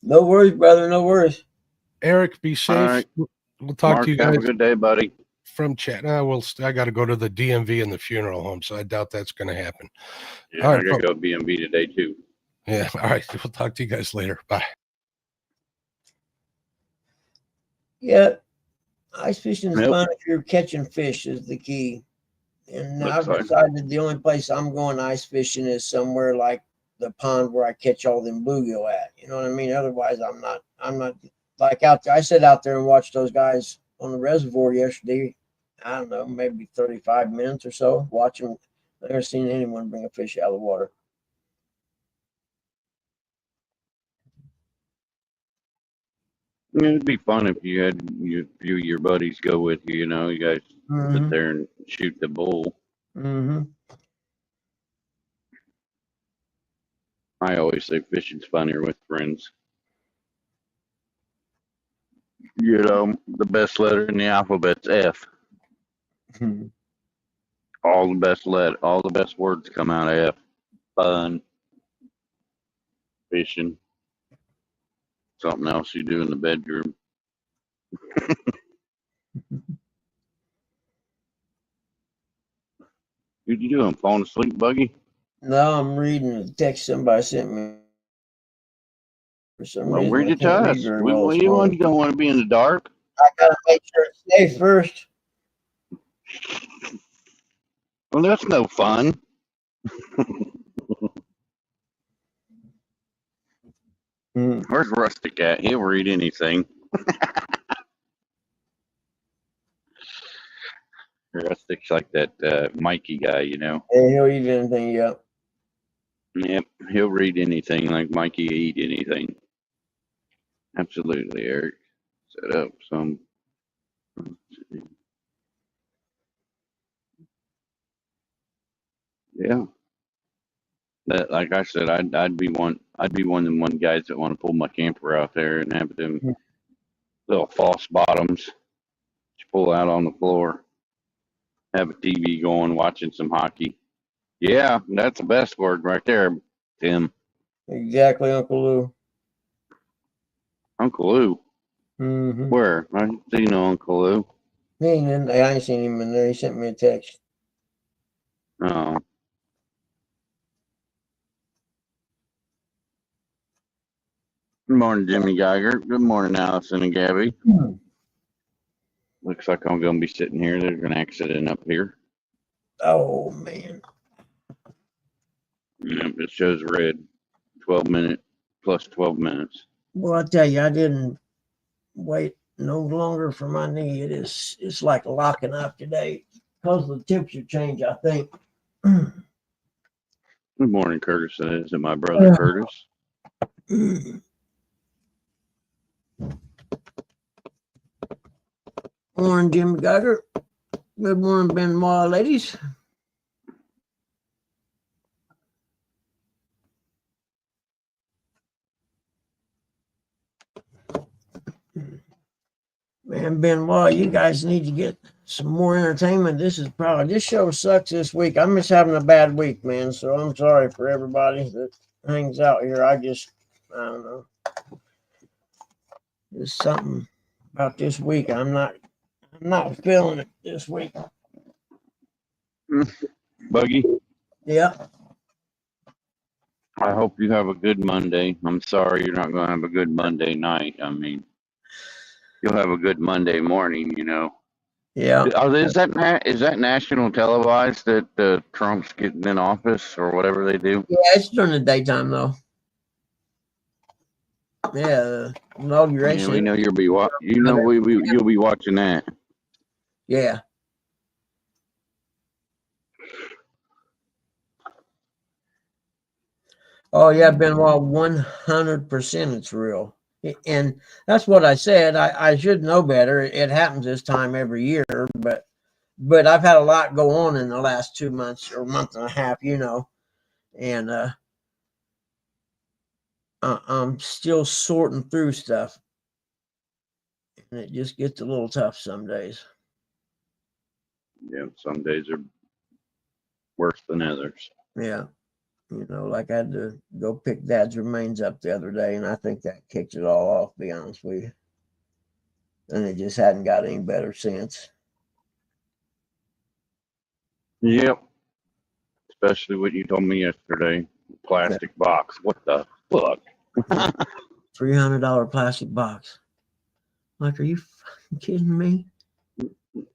No worries, brother. No worries.
Eric, be safe.
All right.
We'll talk
Mark,
to you
have
guys
a good day, buddy.
from chat. I got to go to the DMV and the funeral home, so I doubt that's going to happen.
Yeah,
All
I
right,
gotta go B&B today too.
Yeah. All right. We'll talk to you guys later. Bye.
Yeah, ice fishing is
Yep.
fun if you're catching fish is the key. And
Looks
I've
like.
decided the only place I'm going ice fishing is somewhere like the pond where I catch all them bluegill at. You know what I mean? Otherwise, I'm not like out there. I sat out there and watched those guys on the reservoir yesterday. I don't know, maybe 35 minutes or so. Watch them. I've never seen anyone bring a fish out of the water.
It'd be fun if you had few of your buddies go with you. You guys sit there and shoot the bull.
Mm-hmm.
I always say fishing's funnier with friends. The best letter in the alphabet's F. All the best words come out of F. Fun, fishing, something else you do in the bedroom. What you doing? Falling asleep, Buggy?
No, I'm reading the text somebody sent me. For some
Well,
reason,
read
I
it to
can't read
us.
very well this
You
morning.
don't want to be in the dark.
I gotta make sure it's safe first.
Well, that's no fun. Where's Rustic at? He'll read anything. Rustic's like that Mikey guy,
And he'll eat anything, yeah.
Yep, he'll read anything like Mikey eat anything. Absolutely, Eric. Set up some. Yeah. That, like I said, I'd be one of them guys that want to pull my camper out there and have them little false bottoms to pull out on the floor. Have a TV going, watching some hockey. Yeah, that's the best word right there, Tim.
Exactly, Uncle Lou.
Uncle Lou.
Mm-hmm.
Where? I see no Uncle Lou.
He ain't in there. I ain't seen him in there. He sent me a text.
Oh. Good morning, Jimmy Geiger. Good morning, Allison and Gabby. Looks like I'm going to be sitting here. There's an accident up here.
Oh, man.
Yep, it shows red. 12 minute plus 12 minutes.
Well, I tell you, I didn't wait no longer for my knee. It's like locking up today because of the temperature change, I think.
Good morning, Curtis. Is it my brother, Curtis?
Morning, Jimmy Geiger. Good morning, Benoit, ladies. Man, Benoit, you guys need to get some more entertainment. This show sucks this week. I'm just having a bad week, man. So I'm sorry for everybody that hangs out here. I don't know. There's something about this week. I'm not feeling it this week.
Buggy,
Yeah.
I hope you have a good Monday. I'm sorry you're not going to have a good Monday night. I mean, you'll have a good Monday morning, you know.
Yeah.
Is that national televised that Trump's getting in office or whatever they do?
Yeah, it's during the daytime though. Yeah, inauguration.
Yeah, we know you'll be you'll be watching that.
Yeah. Oh yeah, Benoit, 100% it's real. And that's what I said. I should know better. It happens this time every year, but I've had a lot go on in the last 2 months or month and a half, and I'm still sorting through stuff. And it just gets a little tough some days.
Yeah, some days are worse than others.
Yeah. Like I had to go pick Dad's remains up the other day, and I think that kicked it all off, to be honest with you. And it just hadn't got any better since.
Yep. Especially what you told me yesterday. Plastic box. What the fuck?
$300 plastic box. Like, are you fucking kidding me?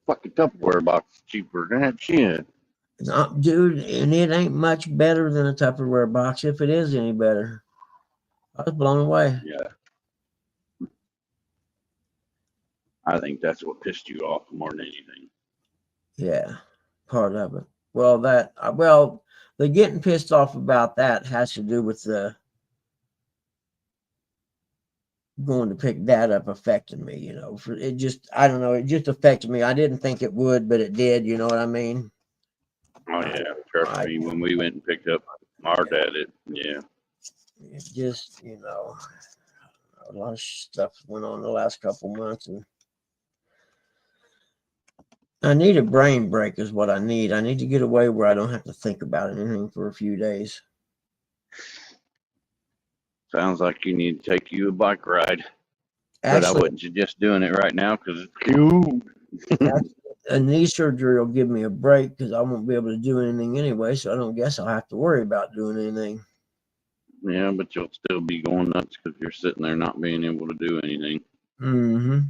Fucking Tupperware box cheaper than that shit.
Dude, and it ain't much better than a Tupperware box, if it is any better. I was blown away.
Yeah. I think that's what pissed you off more than anything.
Yeah, part of it. Well, the getting pissed off about that has to do with the going to pick Dad up affecting me, I don't know, it just affected me. I didn't think it would, but it did, you know what I mean?
Oh yeah, trust me. When we went and picked up our dad, it
just, a lot of stuff went on the last couple months, and I need a brain break is what I need. I need to get away where I don't have to think about anything for a few days.
sounds like you need to take you a bike ride.
Actually,
but I wouldn't suggest doing it right now because it's cute.
A knee surgery will give me a break because I won't be able to do anything anyway, so I don't guess I'll have to worry about doing anything.
Yeah, but you'll still be going nuts because you're sitting there not being able to do anything.
Mm-hmm.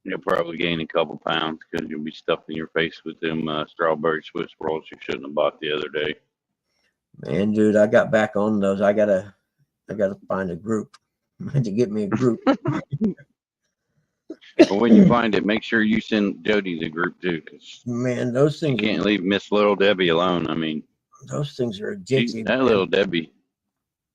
You'll probably gain a couple pounds because you'll be stuffing your face with them strawberry Swiss rolls you shouldn't have bought the other day.
Man, dude, I got back on those. I gotta find a group. I had to get me a group.
But when you find it, make sure you send Jody the group too, because
Man, those
you
things
can't leave Miss Little Debbie alone. I mean,
those things are addictive.
that Little Debbie,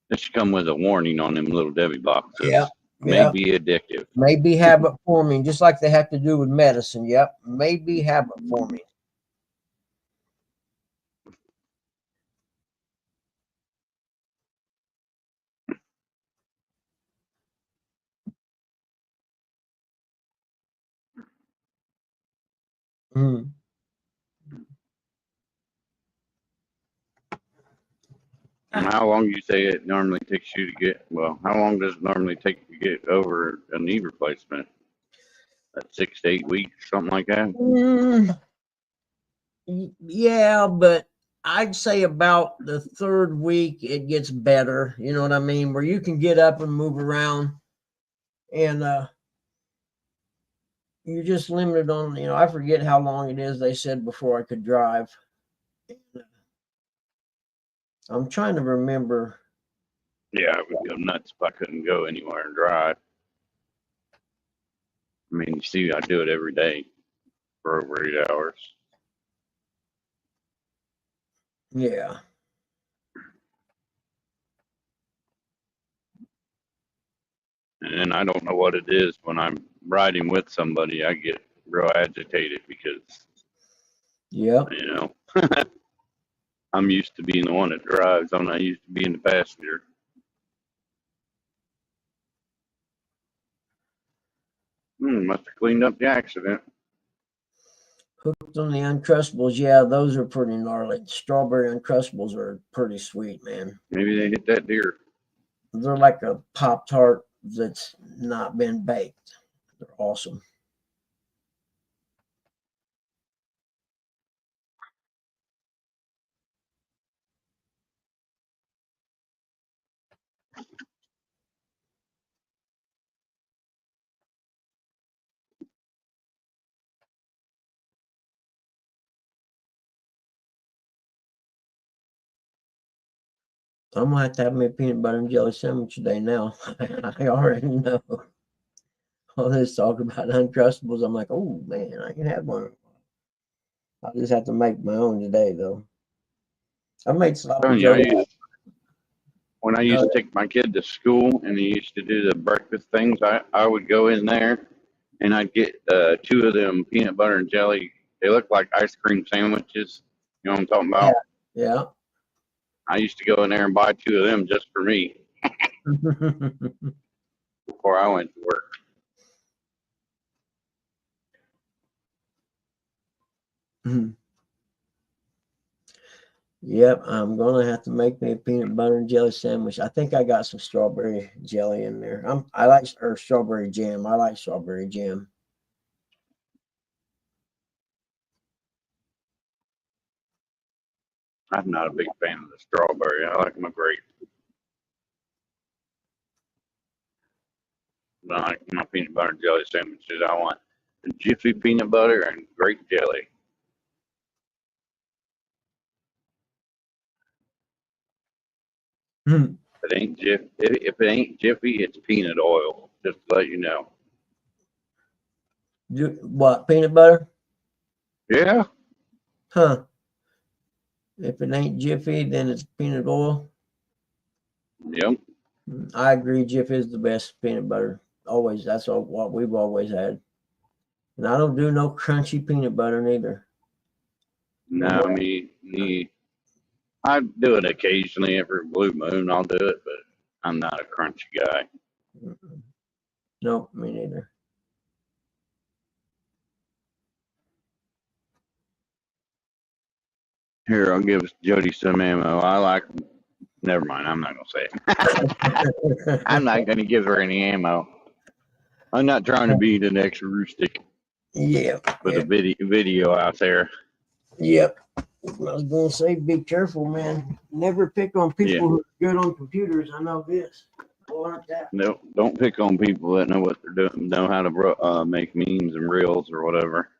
that should come with a warning on them Little Debbie boxes.
Yeah.
May be addictive.
May be habit forming, just like they have to do with medicine. Yep. May be habit forming. Mm.
How long do you say it normally takes you to get, how long does it normally take to get over a knee replacement? 6 to 8 weeks, something like that?
Yeah, but I'd say about the third week it gets better. You know what I mean? Where you can get up and move around, and you're just limited on. I forget how long it is they said before I could drive. I'm trying to remember.
Yeah, I would go nuts if I couldn't go anywhere and drive. I mean, you see, I do it every day for over 8 hours.
Yeah.
And then I don't know what it is when I'm riding with somebody, I get real agitated because
Yep.
You know, I'm used to being the one that drives. I'm not used to being the passenger. Must have cleaned up the accident.
Hooked on the Uncrustables. Yeah, those are pretty gnarly. Strawberry Uncrustables are pretty sweet, man.
Maybe they hit that deer.
They're like a Pop-Tart that's not been baked. They're awesome. I'm gonna have to have me a peanut butter and jelly sandwich today now. I already know. All this talk about Uncrustables, I'm like, oh man, I can have one. I'll just have to make my own today, though. I made sloppy
Telling you,
joe.
when I used to take my kid to school and they used to do the breakfast things, I would go in there and I'd get 2 of them peanut butter and jelly. They look like ice cream sandwiches. You know what I'm talking about?
Yeah.
I used to go in there and buy 2 of them just for me before I went to work.
Yep, I'm gonna have to make me a peanut butter and jelly sandwich. I think I got some strawberry jelly in there. I like strawberry jam. I like strawberry jam.
I'm not a big fan of the strawberry. I like my grape. I like my peanut butter and jelly sandwiches. I want the Jiffy peanut butter and grape jelly.
Hmm.
If it ain't Jiffy, it's peanut oil. Just to let you know.
What, peanut butter?
Yeah.
Huh. If it ain't Jiffy, then it's peanut oil.
Yep.
I agree. Jiffy is the best peanut butter. Always. That's what we've always had. And I don't do no crunchy peanut butter neither.
No, me. I do it occasionally every blue moon. I'll do it, but I'm not a crunchy guy.
Nope, me neither.
Here, I'll give Jody some ammo. I like. Never mind. I'm not gonna say it. I'm not gonna give her any ammo. I'm not trying to be the next Roostic
Yeah.
with a video out there.
Yep. I was gonna say, be careful, man. Never pick on people who are good on computers. I know this. I learned that.
No, don't pick on people that know what they're doing, know how to make memes and reels or whatever.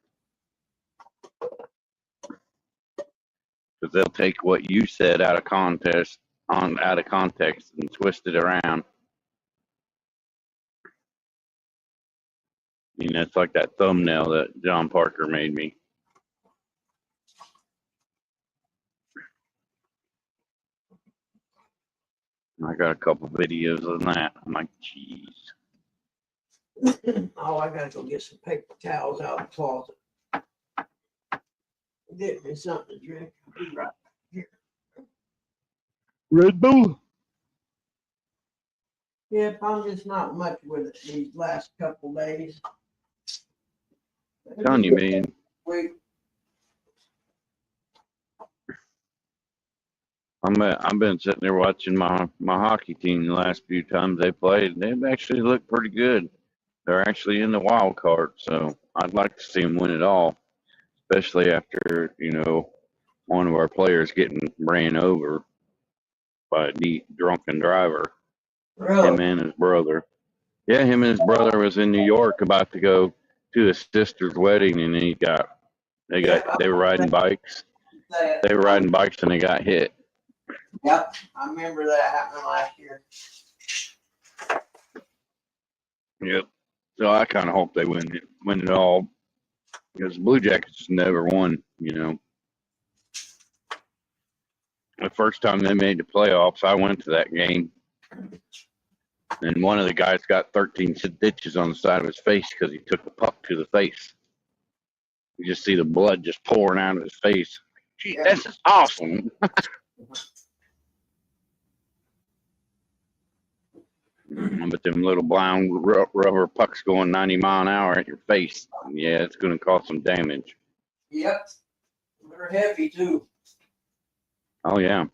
Because they'll take what you said out of context and twist it around. You know, it's like that thumbnail that John Parker made me. I got a couple videos of that. I'm like, jeez.
Oh, I gotta go get some paper towels out of the closet. Get me something to drink. I'll be right here.
Red Bull.
Yep, I'm just not much with it these last couple days.
Telling you, man.
Wait.
I've been sitting there watching my hockey team the last few times they played. They've actually looked pretty good. They're actually in the wild card, so I'd like to see them win it all, especially after, you know, one of our players getting ran over by a drunken driver.
Really?
Him and his brother. Yeah, him and his brother was in New York about to go to his sister's wedding, and they were riding bikes. They were riding bikes and they got hit.
Yep, I remember that happening last year.
Yep. So I kind of hope they win it all, because the Blue Jackets never won. You know, the first time they made the playoffs, I went to that game, and one of the guys got 13 stitches on the side of his face because he took the puck to the face. You just see the blood just pouring out of his face. Gee,
Yeah.
this is awesome. But them little brown rubber pucks going 90 mile an hour at your face, yeah, it's going to cause some damage.
Yep. They're heavy too.
Oh, yeah.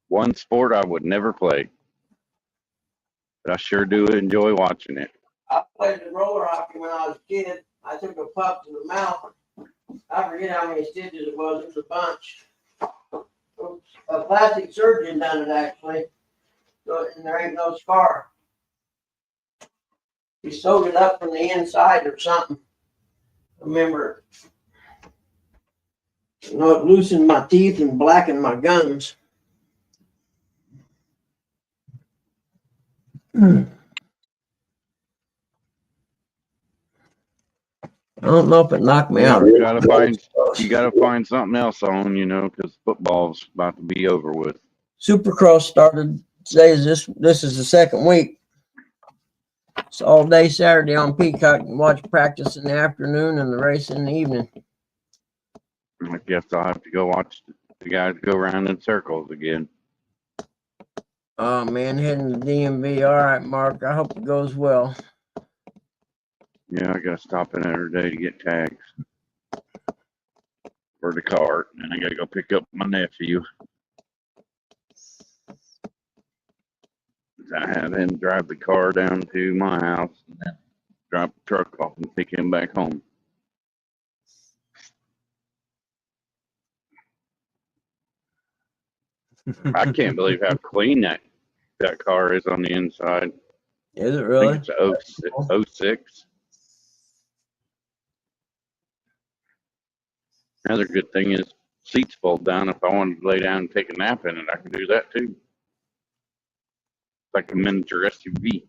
One sport I would never play, but I sure do enjoy watching it.
I played the roller hockey when I was a kid. I took a puck to the mouth. I forget how many stitches it was. It was a bunch. A plastic surgeon done it actually. So, and there ain't no scar. He sewed it up from the inside or something. I remember. You know, it loosened my teeth and blackened my gums. I don't know if it knocked me out.
You gotta find something else on, because football's about to be over with.
Supercross started today. This is the second week. It's all day Saturday on Peacock. You can watch practice in the afternoon and the race in the evening.
I guess I'll have to go watch the guys go around in circles again.
Oh man, heading to DMV. All right, Mark. I hope it goes well.
Yeah, I gotta stop in every day to get tags for the cart, and I gotta go pick up my nephew. I have him drive the car down to my house and then drop the truck off and take him back home. I can't believe how clean that car is on the inside.
Is it
I
really?
think it's a 06. Another good thing is seats fold down. If I wanted to lay down and take a nap in it, I can do that too. Like a miniature SUV.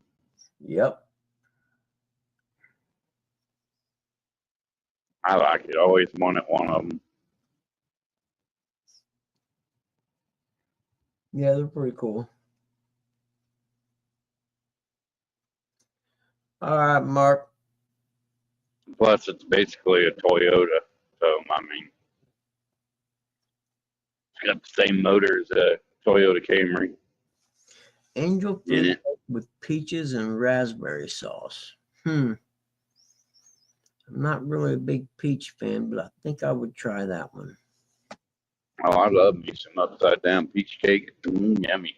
Yep.
I like it. Always wanted one of them.
Yeah, they're pretty cool. All right, Mark.
Plus, it's basically a Toyota. So, I mean, it's got the same motor as a Toyota Camry
Angel
in
food
it.
with peaches and raspberry sauce. I'm not really a big peach fan, but I think I would try that one.
Oh, I love me some upside down peach cake. Yummy.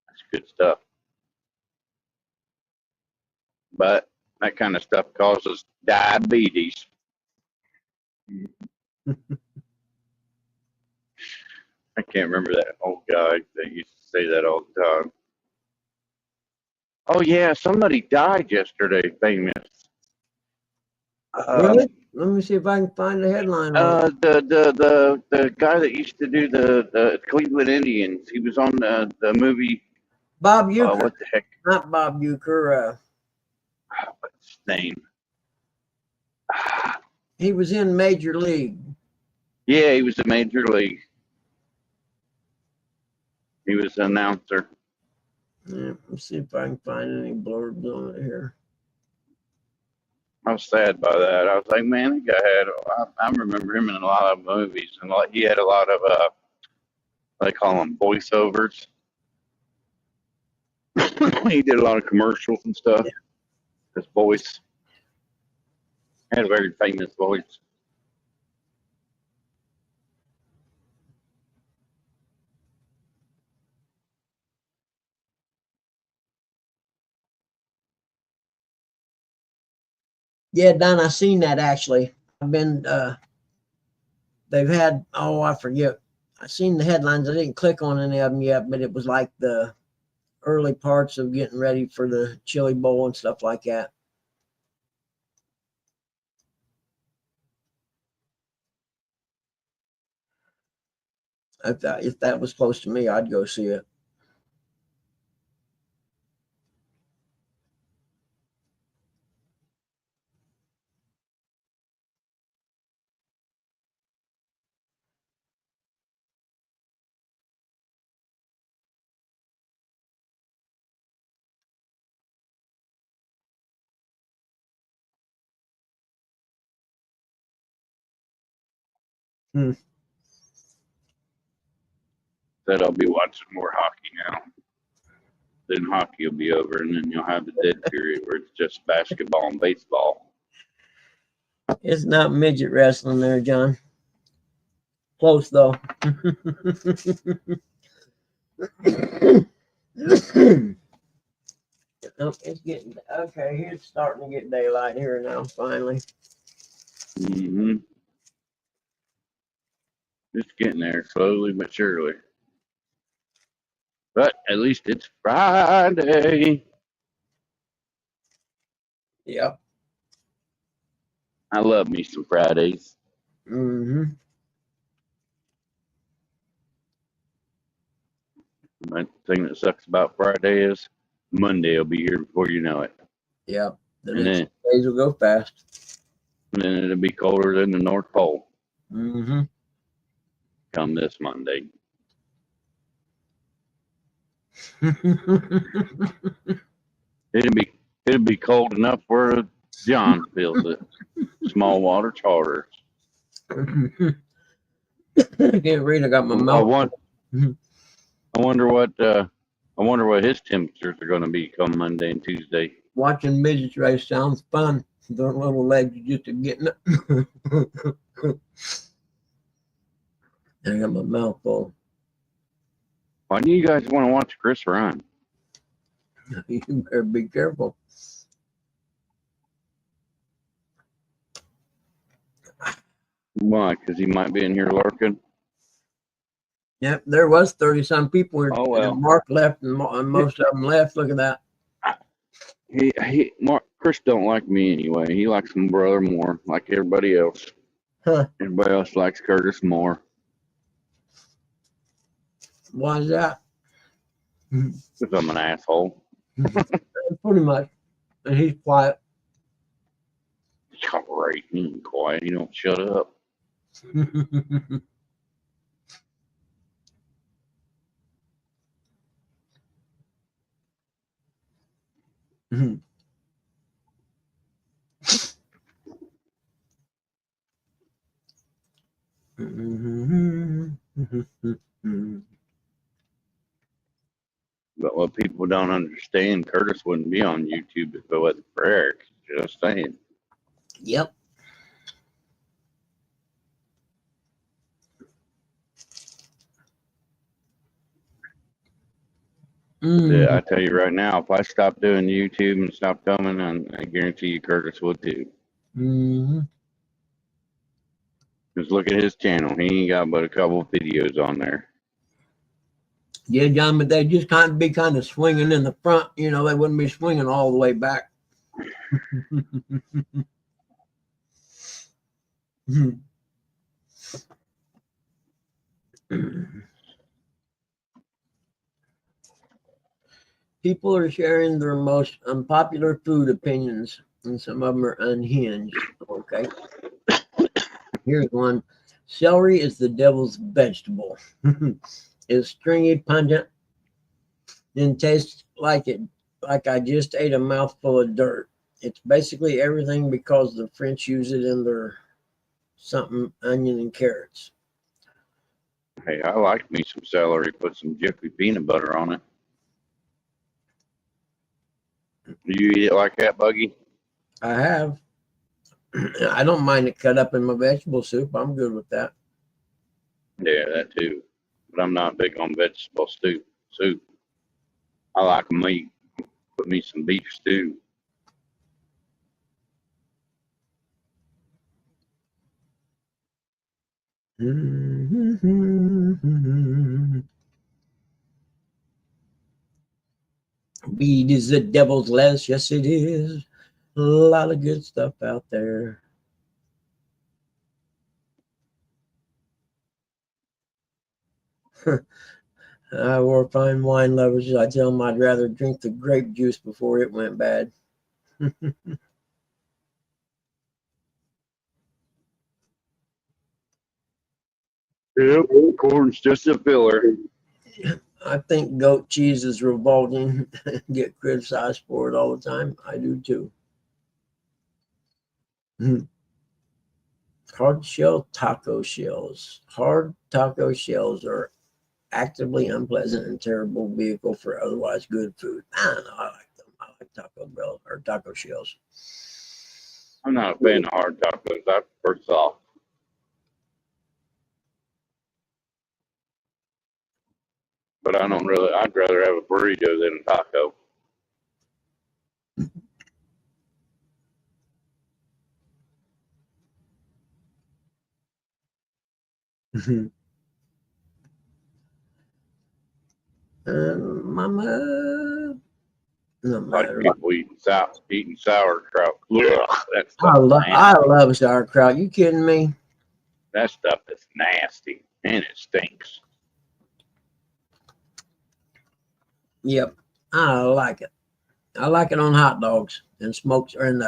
That's good stuff. But that kind of stuff causes diabetes. I can't remember that old guy that used to say that all the time. Oh yeah, somebody died yesterday, famous.
Really? Let me see if I can find the headline on it.
The guy that used to do the Cleveland Indians. He was on the movie.
Bob Euchre.
What the heck?
Not Bob Euchre.
What's his name?
He was in Major League.
Yeah, he was a major league. He was an announcer.
Yeah, let's see if I can find any blurbs on it here.
I was sad by that. I was like, man, that guy had. I remember him in a lot of movies, and he had a lot of they call them voiceovers. He did a lot of commercials and stuff.
Yeah.
His voice had a very famous voice.
Yeah, Don, I seen that actually. I've been they've had, oh, I forget. I seen the headlines. I didn't click on any of them yet, but it was like the early parts of getting ready for the Chili Bowl and stuff like that. If that was close to me, I'd go see it.
Said I'll be watching more hockey now. Then hockey will be over, and then you'll have the dead period where it's just basketball and baseball.
It's not midget wrestling there, John. Close though. Oh, it's getting okay. It's starting to get daylight here now. Finally.
Mm-hmm. Just getting there slowly but surely. But at least it's Friday.
Yep.
I love me some Fridays.
Mm-hmm.
The thing that sucks about Friday is Monday will be here before you know it.
Yep. The
And
next
then,
days will go fast.
and then it'll be colder than the North Pole
Mm-hmm.
come this Monday. It'll be cold enough where John feels it. Small water charters.
I can't read. I got my
I
mouth.
wonder what his temperatures are going to be come Monday and Tuesday.
Watching midgets race sounds fun. Their little legs are just getting it. I got my mouth full.
Why do you guys want to watch Chris run?
You better be careful.
Why? Because he might be in here lurking.
Yep, there was 30-some people here.
Oh, well.
And Mark left, and most of them left. Look at that.
Chris don't like me anyway. He likes my brother more, like everybody else.
Huh.
Everybody else likes Curtis more.
Why is that?
Because I'm an asshole.
Pretty much. And he's quiet.
Right, he ain't quiet. He don't shut up. But what people don't understand, Curtis wouldn't be on YouTube if it wasn't for Eric. Just saying.
Yep.
Yeah, I tell you right now, if I stopped doing YouTube and stopped coming, I guarantee you Curtis would too.
Mm-hmm.
Just look at his channel. He ain't got but a couple of videos on there.
Yeah, John, but they just kind of swinging in the front. You know, they wouldn't be swinging all the way back. People are sharing their most unpopular food opinions, and some of them are unhinged. Okay. Here's one. Celery is the devil's vegetable. It's stringy, pungent, and tastes like I just ate a mouthful of dirt. It's basically everything because the French use it in their something, onion and carrots.
Hey, I like me some celery. Put some Jiffy peanut butter on it. Do you eat it like that, Buggy?
I have. I don't mind it cut up in my vegetable soup. I'm good with that.
Yeah, that too. But I'm not big on vegetable soup. I like meat. Put me some beef stew.
Weed is the devil's lettuce. Yes, it is. A lot of good stuff out there. We're fine wine lovers. I tell them I'd rather drink the grape juice before it went bad.
Yep, corn's just a filler.
I think goat cheese is revolting. Get criticized for it all the time. I do too. Hard shell taco shells. Hard taco shells are actively unpleasant and terrible vehicle for otherwise good food. I don't know. I like them. I like Taco Bell or taco shells.
I'm not a fan of hard tacos. I prefer soft. But I don't really. I'd rather have a burrito than a taco.
Mama, no
Like
matter.
people eating sauerkraut. Ugh, that
I
stuff.
love, I love sauerkraut. You kidding me?
That stuff is nasty and it stinks.
Yep, I like it. I like it on hot dogs and smokes or in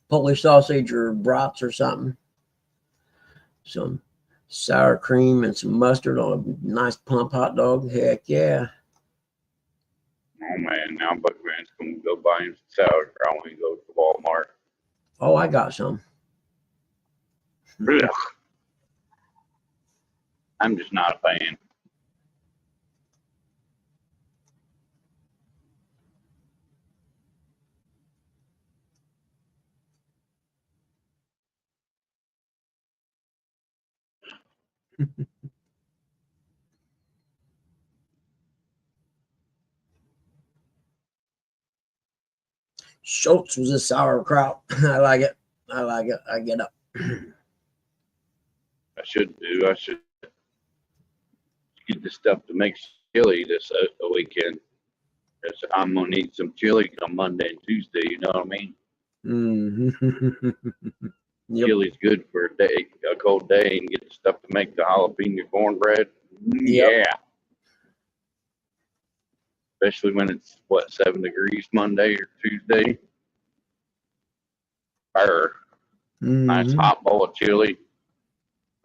Polish sausage or brats or something. Some sour cream and some mustard on a nice plump hot dog. Heck yeah.
Oh man, now Buckman's gonna go buy him some sauerkraut when he goes to Walmart.
Oh, I got some.
Ugh. I'm just not a fan.
Schultz was a sauerkraut. I like it. I like it. I get up.
I should get the stuff to make chili this weekend. 'Cause I'm gonna need some chili come Monday and Tuesday. You know what I mean?
Mm-hmm. Yep.
Chili's good for a cold day, and get the stuff to make the jalapeno cornbread.
Yep.
Yeah. Especially when it's 7 degrees Monday or Tuesday. Or nice
Mhm.
hot bowl of chili.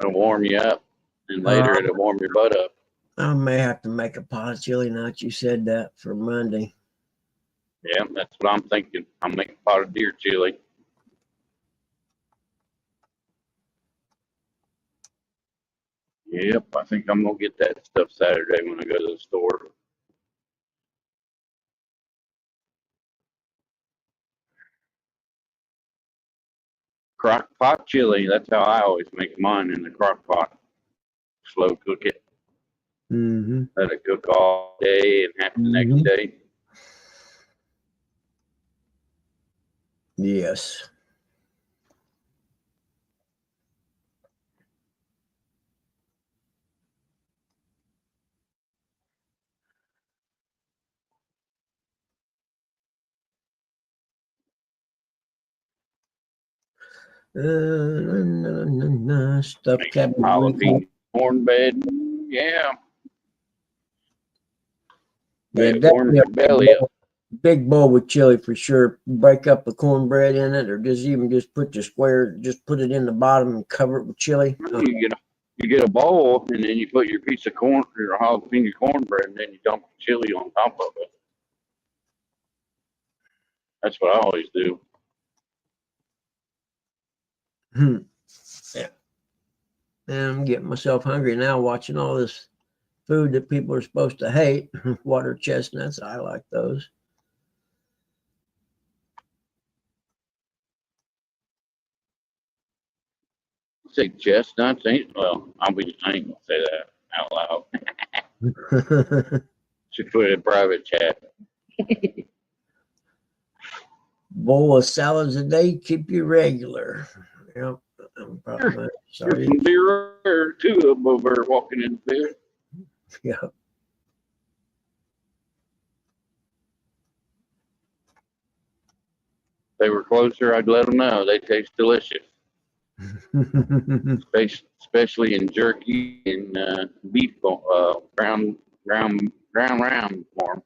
It'll warm you up, and later it'll warm your butt up.
I may have to make a pot of chili now that you said that for Monday.
Yeah, that's what I'm thinking. I'll make a pot of deer chili. Yep, I think I'm gonna get that stuff Saturday when I go to the store. Crock pot chili, that's how I always make mine, in the crock pot. Slow cook it.
Mm-hmm.
Let it cook all day and half the next day.
Yes. Stuffed
Make
cabbage.
some jalapeno cornbread. Yeah,
Yeah,
it warms your belly up.
big bowl with chili for sure. Break up the cornbread in it, or just put the square, just put it in the bottom and cover it with chili.
You get a bowl, and then you put your piece of corn, your jalapeno cornbread, and then you dump the chili on top of it. That's what I always do.
Yeah. And I'm getting myself hungry now watching all this food that people are supposed to hate. Water chestnuts, I like those.
Say chestnuts ain't well. I ain't gonna say that out loud. Should put it in private chat.
Bowl of salads a day keep you regular. Yep. I'm probably sorry.
There's some deer, two of them over there walking in the bed.
Yeah.
If they were closer, I'd let them know. They taste delicious, especially in jerky and beef ground round form.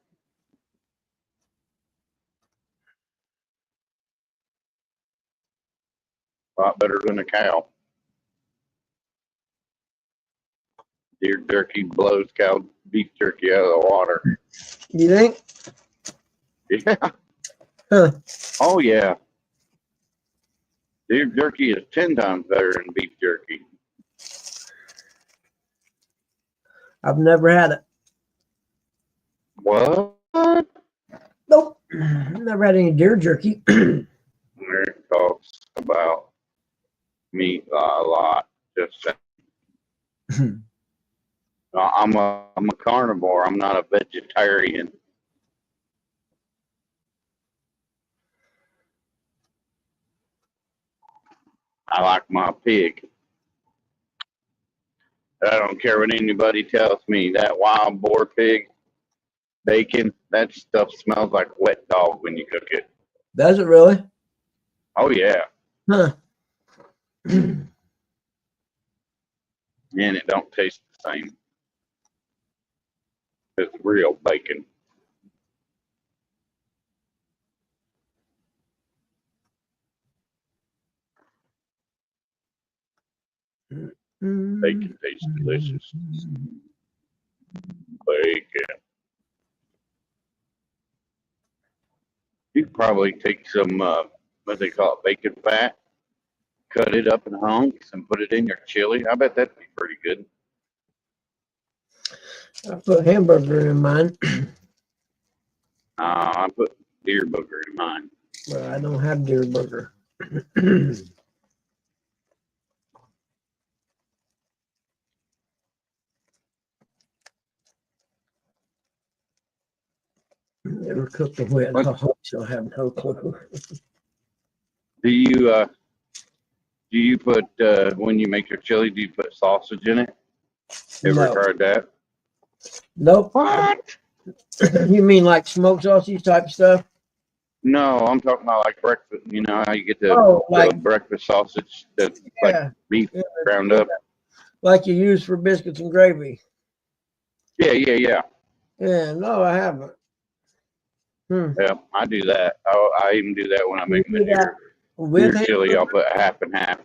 A lot better than a cow. Deer jerky blows cow beef jerky out of the water.
You think?
Yeah.
Huh.
Oh yeah. Deer jerky is 10 times better than beef jerky.
I've never had it.
What?
Nope. Never had any deer jerky.
Eric talks about meat a lot. Just saying. I'm a carnivore. I'm not a vegetarian. I like my pig. I don't care what anybody tells me. That wild boar pig bacon, that stuff smells like wet dog when you cook it.
Does it really?
Oh yeah,
Huh.
and it don't taste the same. It's real bacon. Bacon tastes delicious. Bacon. You could probably take some what they call it, bacon fat, cut it up in hunks, and put it in your chili. I bet that'd be pretty good.
I put hamburger in mine,
I put deer booger in mine.
but I don't have deer burger. Never cooked a wet
What?
dog, so I have no clue.
Do you put when you make your chili? Do you put sausage in it? Ever
No.
tried that?
Nope.
What?
You mean like smoked sausage type stuff?
No, I'm talking about like breakfast. You know how you get the,
Oh, like
the breakfast sausage that's like
yeah,
beef
yeah,
ground up.
like you use for biscuits and gravy.
Yeah, yeah, yeah.
Yeah, no, I haven't.
Yeah, I do that. I even do that when I make
You
my
do that
deer
with
chili.
hamburger?
I'll put half and half.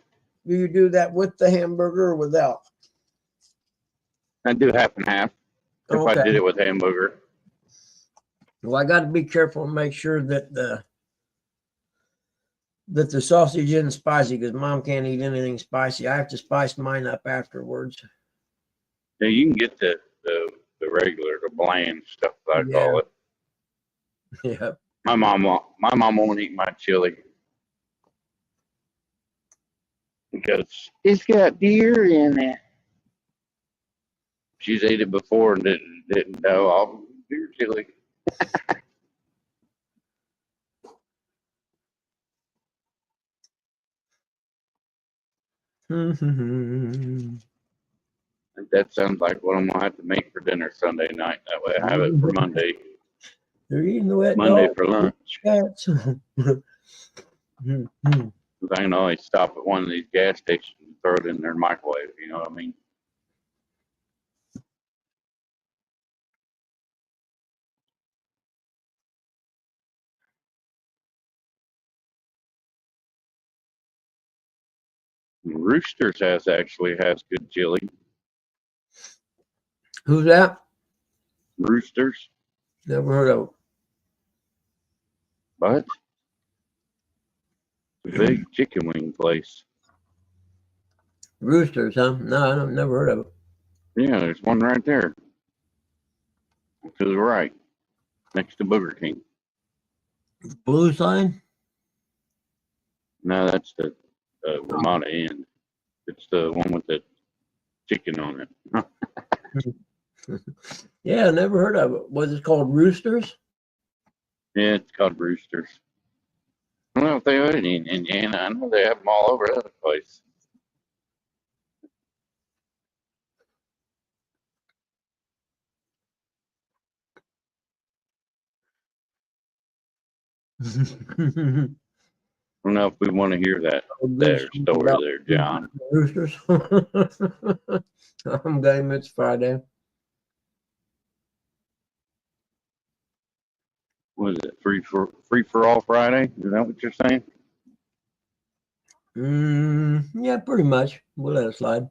Do you do that with the hamburger or without?
I do half and half if I
Okay.
did it with hamburger.
Well, I got to be careful and make sure that the sausage isn't spicy because Mom can't eat anything spicy. I have to spice mine up afterwards.
Yeah, you can get the regular, the bland stuff, I call it.
Yeah.
My mom won't eat my chili because it's got deer in it. She's ate it before and didn't know all deer chili. That sounds like what I'm gonna have to make for dinner Sunday night. That way I have it for Monday.
They're eating the wet
Monday
dog.
for lunch.
Cats.
Because I can always stop at one of these gas stations and throw it in their microwave. You know what I mean? Roosters actually has good chili.
Who's that?
Roosters,
Never heard of
but it's a big chicken wing place.
Roosters, huh? No, I've never heard of it.
Yeah, there's one right there to the right, next to Burger King.
Blue sign?
No, that's the Ramada Inn. It's the one with the chicken on it.
Yeah, never heard of it. Was it called Roosters?
Yeah, it's called Roosters. I don't know if they have it in Indiana. I know they have them all over the other place. I don't know if we want to hear that their story there, John.
Roosters. I'm game. It's Friday.
What is it? Free for all Friday? Is that what you're saying?
Yeah, pretty much. We'll let it slide.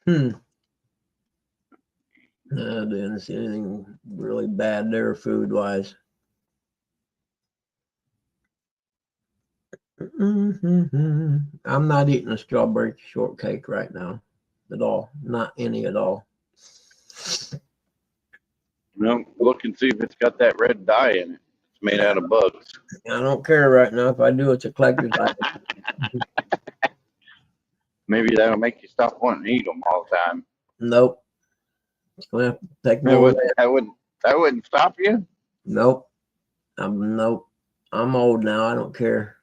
I didn't see anything really bad there food wise. I'm not eating a strawberry shortcake right now at all. Not any at all.
No, look and see if it's got that red dye in it. It's made out of bugs.
I don't care right now. If I do, it's a collector's item.
Maybe that'll make you stop wanting to eat them all the time.
Nope. It's gonna have to take
That
more.
wouldn't stop you.
Nope. Nope. I'm old now. I don't care.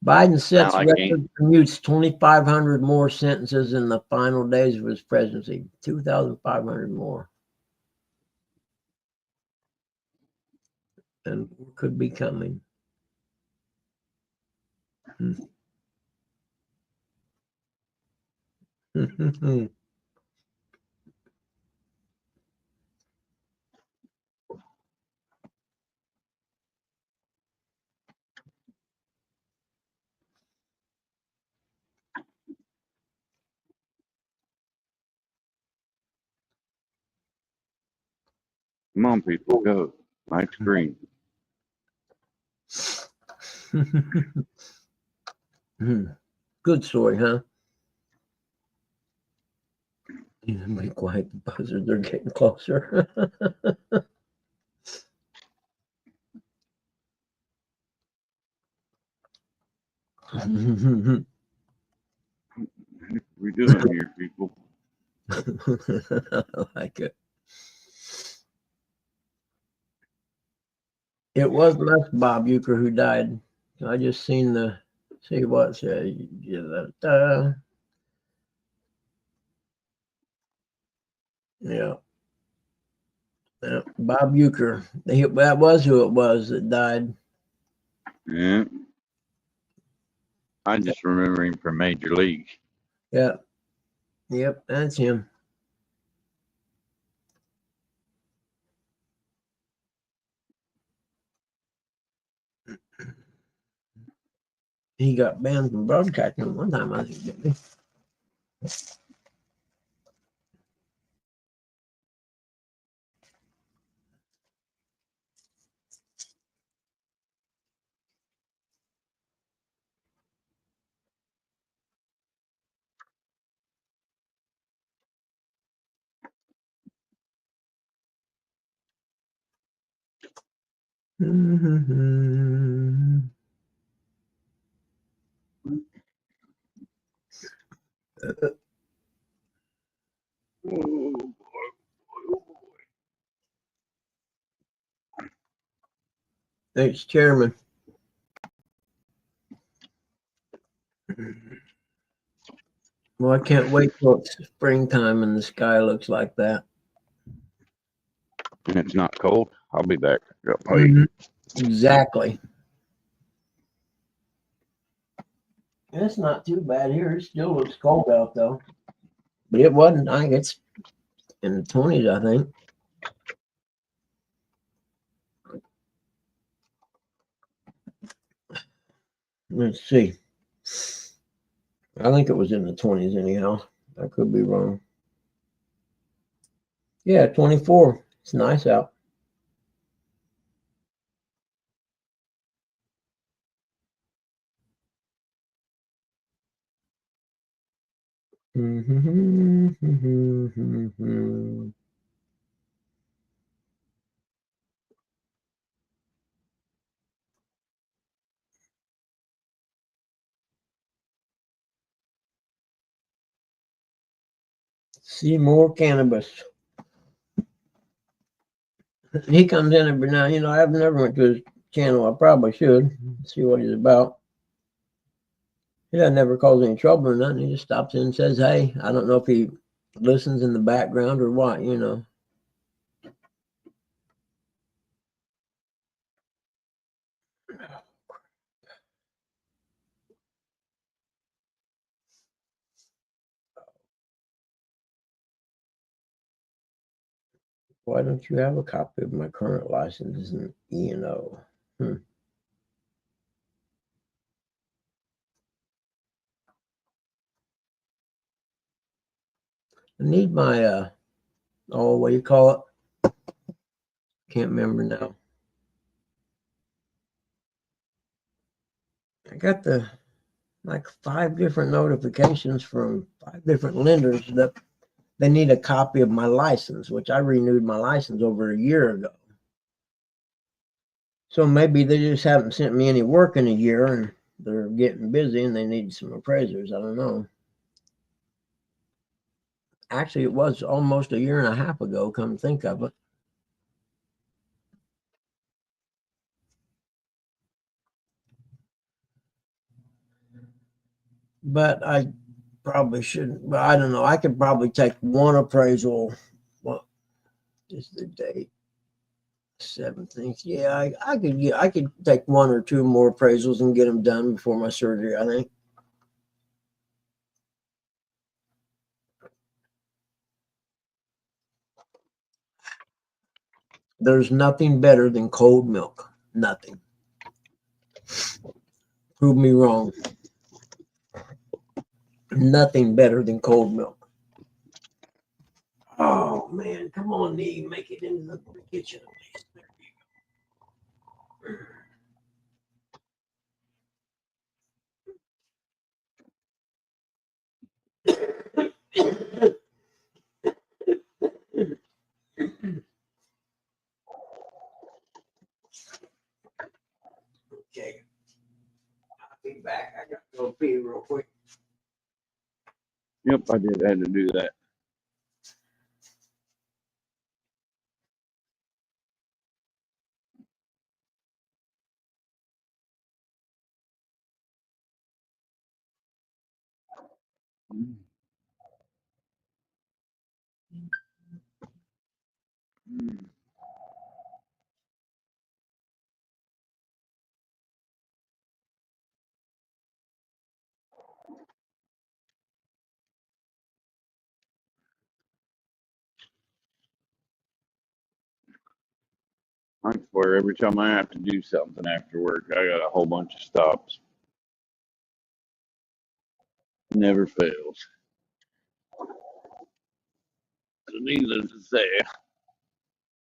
Biden sets
Now I
record commutes 2,500 more sentences in the final days of his presidency. 2,500 more. And could be coming.
Come on, people, go. Light's green.
Good story, huh? Be quiet, the buzzards are getting closer.
What are we doing here, people?
I like it. It was less Bob Euchre who died. I just seen the see what it says. Yeah. Yeah. Bob Euchre. That was who it was that died.
Yeah. I just remember him from Major League.
Yeah. Yep, that's him. He got banned from broadcasting one time, I think, didn't he? Thanks, Chairman. Well, I can't wait till it's springtime and the sky looks like that.
And it's not cold. I'll be back. Got my
Exactly. It's not too bad here. It still looks cold out though. But it wasn't. I think it's in the 20s, I think. Let's see. I think it was in the 20s anyhow. I could be wrong. Yeah, 24. It's nice out. See more cannabis. He comes in every now. I've never went to his channel. I probably should see what he's about. He doesn't never cause any trouble or nothing. He just stops in and says, "Hey." I don't know if he listens in the background or what. Why don't you have a copy of my current license in E&O? I need my oh, what do you call it? Can't remember now. I got the like 5 different notifications from 5 different lenders that they need a copy of my license, which I renewed my license over a year ago. So maybe they just haven't sent me any work in a year and they're getting busy and they need some appraisers. I don't know. Actually, it was almost a year and a half ago, come to think of it. But I probably shouldn't. But I don't know. I could probably take one appraisal. What is the date? 17th. Yeah, I could take 1 or 2 more appraisals and get them done before my surgery, I think. There's nothing better than cold milk. Nothing. Prove me wrong. Nothing better than cold milk. Oh man, come on, Nee, make it into the kitchen. Okay. I'll be back. I got to go pee real quick.
Yep, I did. I had to do that. I swear, every time I have to do something after work, I got a whole bunch of stops. Never fails. So needless to say,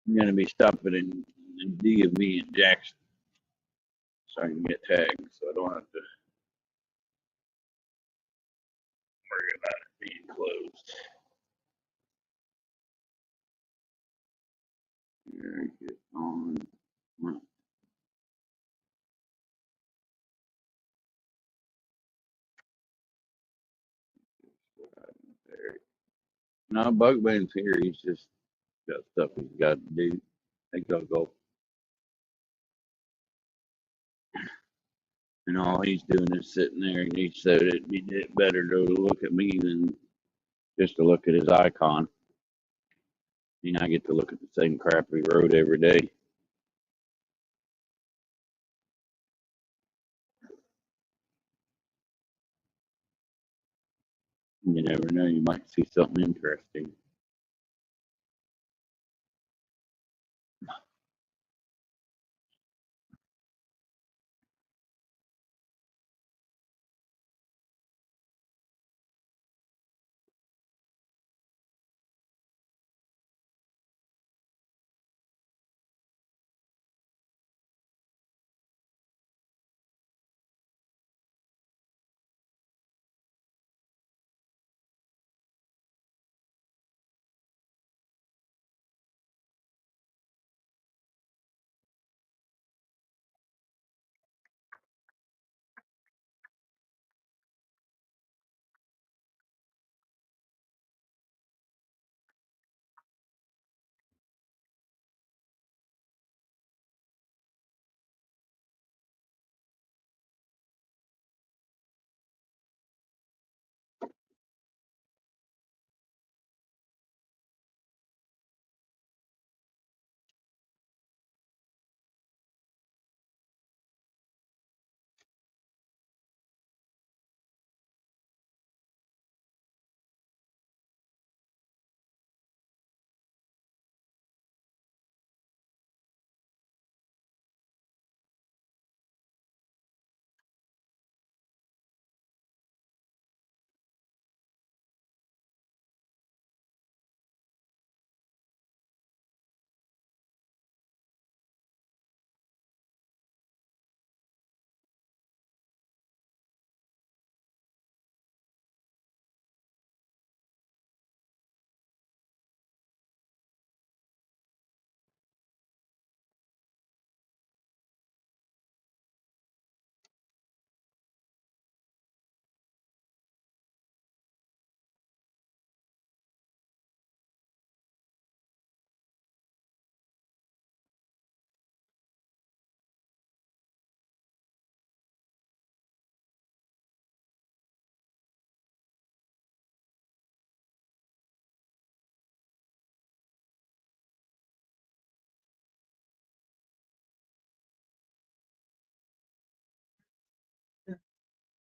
I'm gonna be stopping in DMV in Jackson, so I can get tagged, so I don't have to worry about it being closed. Very good. On. There. No, Bugman's here. He's just got stuff he's got to do. I think I'll go. And all he's doing is sitting there, and he said it'd be better to look at me than just to look at his icon. You know, I get to look at the same crappy road every day. You never know, you might see something interesting.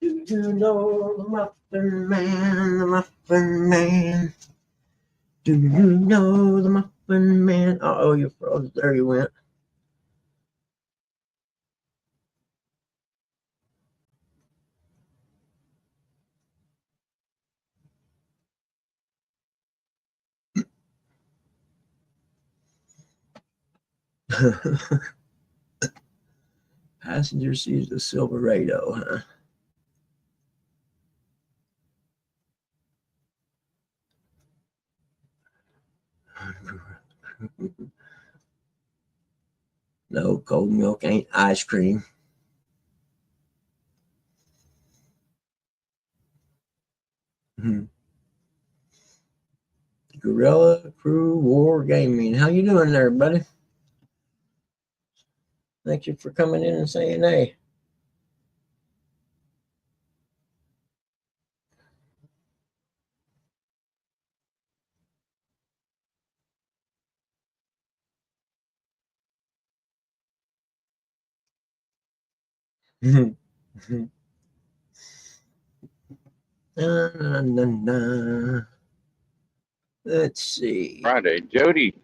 Do you know the Muffin Man, the Muffin Man? Do you know the Muffin Man? Oh, you froze. There you went. Passenger sees the Silverado, huh? No, cold milk ain't ice cream. Gorilla Crew War Gaming. How you doing there, buddy? Thank you for coming in and saying hey. Na, na, na, na. Let's see.
Friday. Jody,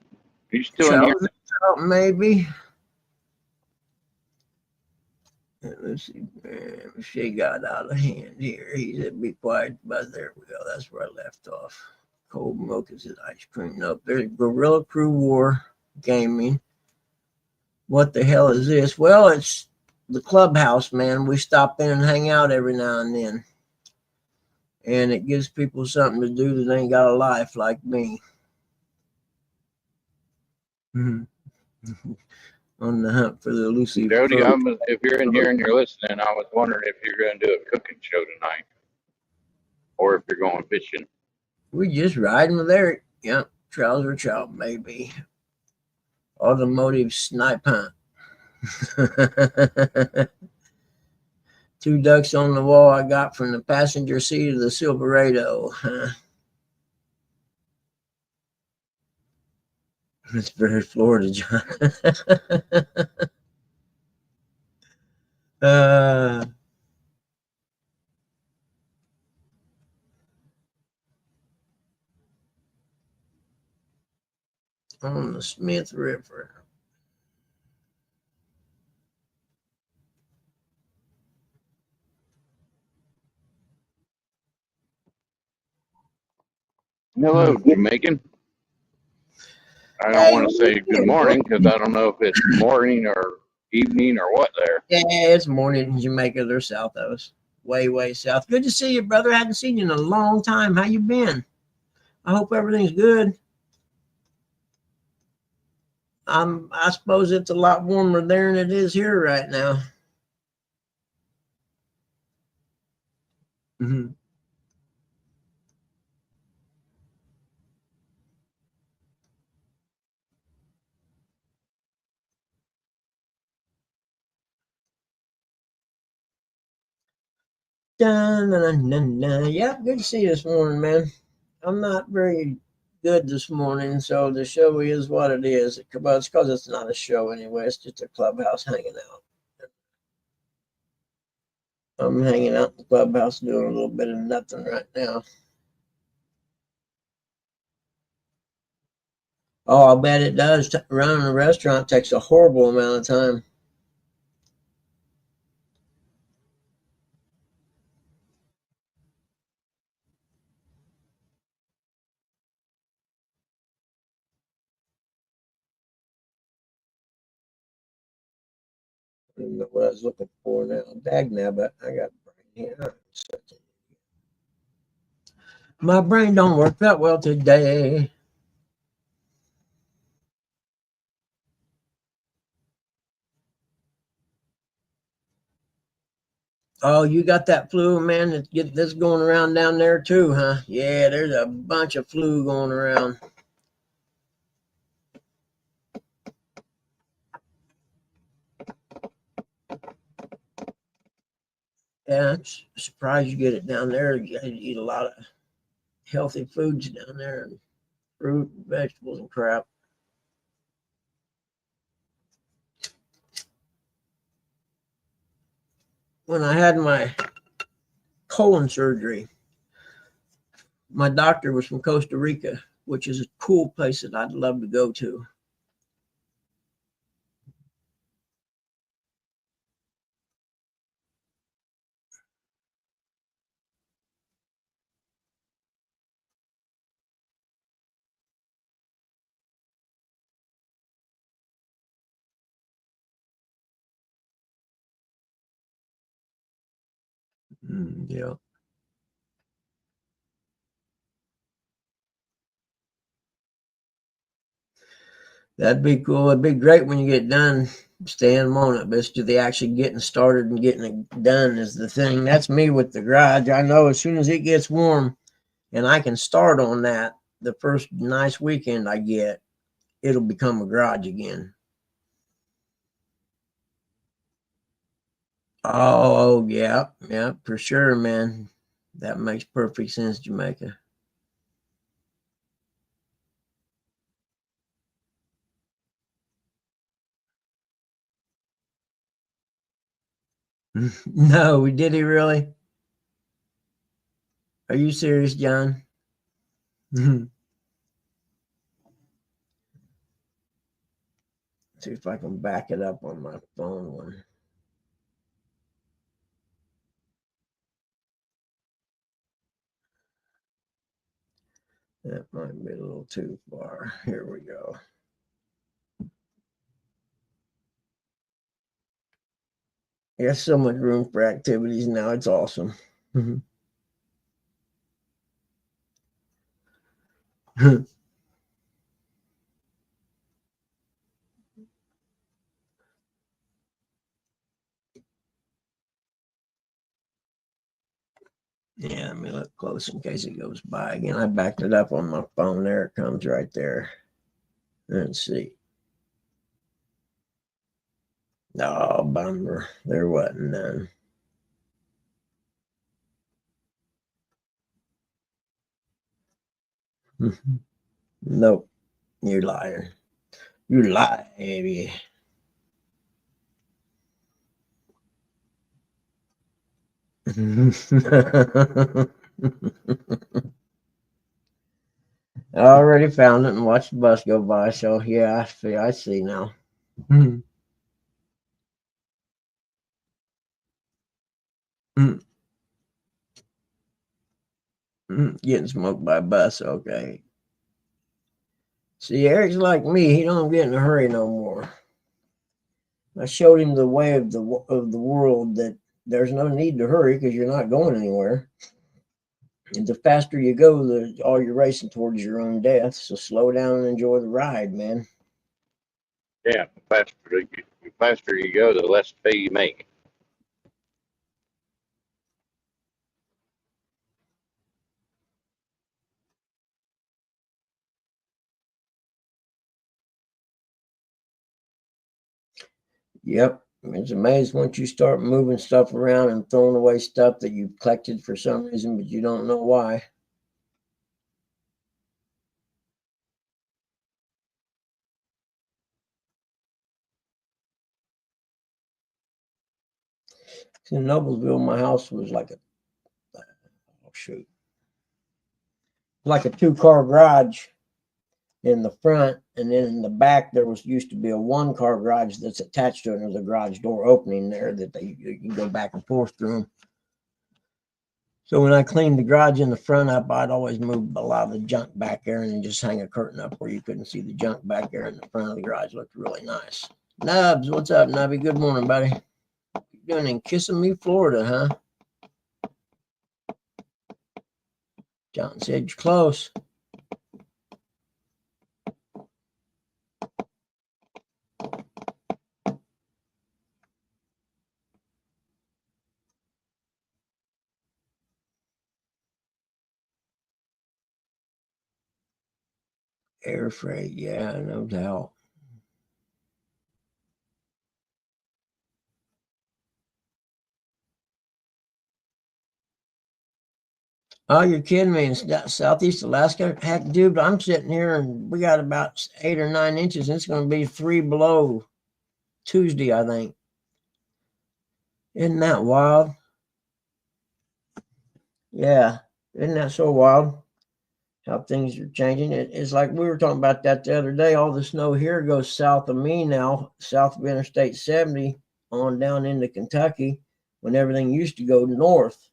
you still in here?
Charles out maybe. Let's see. Man, she got out of hand here. He said, "Be quiet." But there we go. That's where I left off. Cold milk is his ice cream. Nope. There's Gorilla Crew War Gaming. What the hell is this? Well, it's the clubhouse, man. We stop in and hang out every now and then. And it gives people something to do that ain't got a life like me. On the hunt for the elusive.
Jody, if you're in here and you're listening, I was wondering if you're going to do a cooking show tonight, or if you're going fishing.
We just riding with Eric. Yep, trouser chop maybe. Automotive snipe hunt. 2 ducks on the wall I got from the passenger seat of the Silverado. It's very Florida, John. On the Smith River.
Hello, Jamaican. I don't want to say good morning because I don't know if it's morning or evening or what there.
Yeah, it's morning in Jamaica. They're south of us. Way, way south. Good to see you, brother. I hadn't seen you in a long time. How you been? I hope everything's good. I suppose it's a lot warmer there than it is here right now. Mm-hmm. Yeah, good to see you this morning, man. I'm not very good this morning, so the show is what it is. Well, it's because it's not a show anyway. It's just a clubhouse hanging out. I'm hanging out in the clubhouse doing a little bit of nothing right now. Oh, I'll bet it does. Running a restaurant takes a horrible amount of time. I don't know what I was looking for now. Dagnabbit, I got brain here. My brain don't work that well today. Oh, you got that flu, man, that's going around down there too, huh? Yeah, there's a bunch of flu going around. Yeah, I'm surprised you get it down there. You gotta eat a lot of healthy foods down there, and fruit and vegetables and crap. When I had my colon surgery. My doctor was from Costa Rica, which is a cool place that I'd love to go to. Yeah. That'd be cool. It'd be great when you get done staying on it, but it's to the actually getting started and getting it done is the thing. That's me with the garage. I know as soon as it gets warm and I can start on that, the first nice weekend I get, it'll become a garage again. Oh, yeah, yeah, for sure, man. That makes perfect sense, Jamaica. No, did he really? Are you serious, John? See if I can back it up on my phone one. That might be a little too far. Here we go. There's so much room for activities now. It's awesome. Yeah, let me look close in case it goes by again. I backed it up on my phone. There it comes right there. Let's see. Oh, bummer. There wasn't none. Nope. You're lying. You lie, baby. I already found it and watched the bus go by. So yeah, I see now. Getting smoked by a bus. Okay. See, Eric's like me. He don't get in a hurry no more. I showed him the way of the world, that there's no need to hurry because you're not going anywhere. And the faster you go, all you're racing towards your own death. So slow down and enjoy the ride, man.
Yeah, the faster you go, the less pay you make.
Yep. It's amazing once you start moving stuff around and throwing away stuff that you've collected for some reason, but you don't know why. In Noblesville, my house was like like a 2-car garage in the front, and then in the back there used to be a 1-car garage that's attached to it. There's a garage door opening there that you can go back and forth through them. So when I cleaned the garage in the front up, I'd always move a lot of the junk back there and then just hang a curtain up where you couldn't see the junk back there in the front of the garage. It looked really nice. Nubs, what's up, Nubby? Good morning, buddy. What you doing in Kissimmee, Florida, huh? John said you're close. Air freight, yeah, no doubt. Oh, you're kidding me. In Southeast Alaska? Heck, dude, I'm sitting here and we got about 8 or 9 inches. And it's going to be 3 below Tuesday, I think. Isn't that wild? Yeah, isn't that so wild? How things are changing. It's like we were talking about that the other day. All the snow here goes south of me now, south of Interstate 70, on down into Kentucky, when everything used to go north.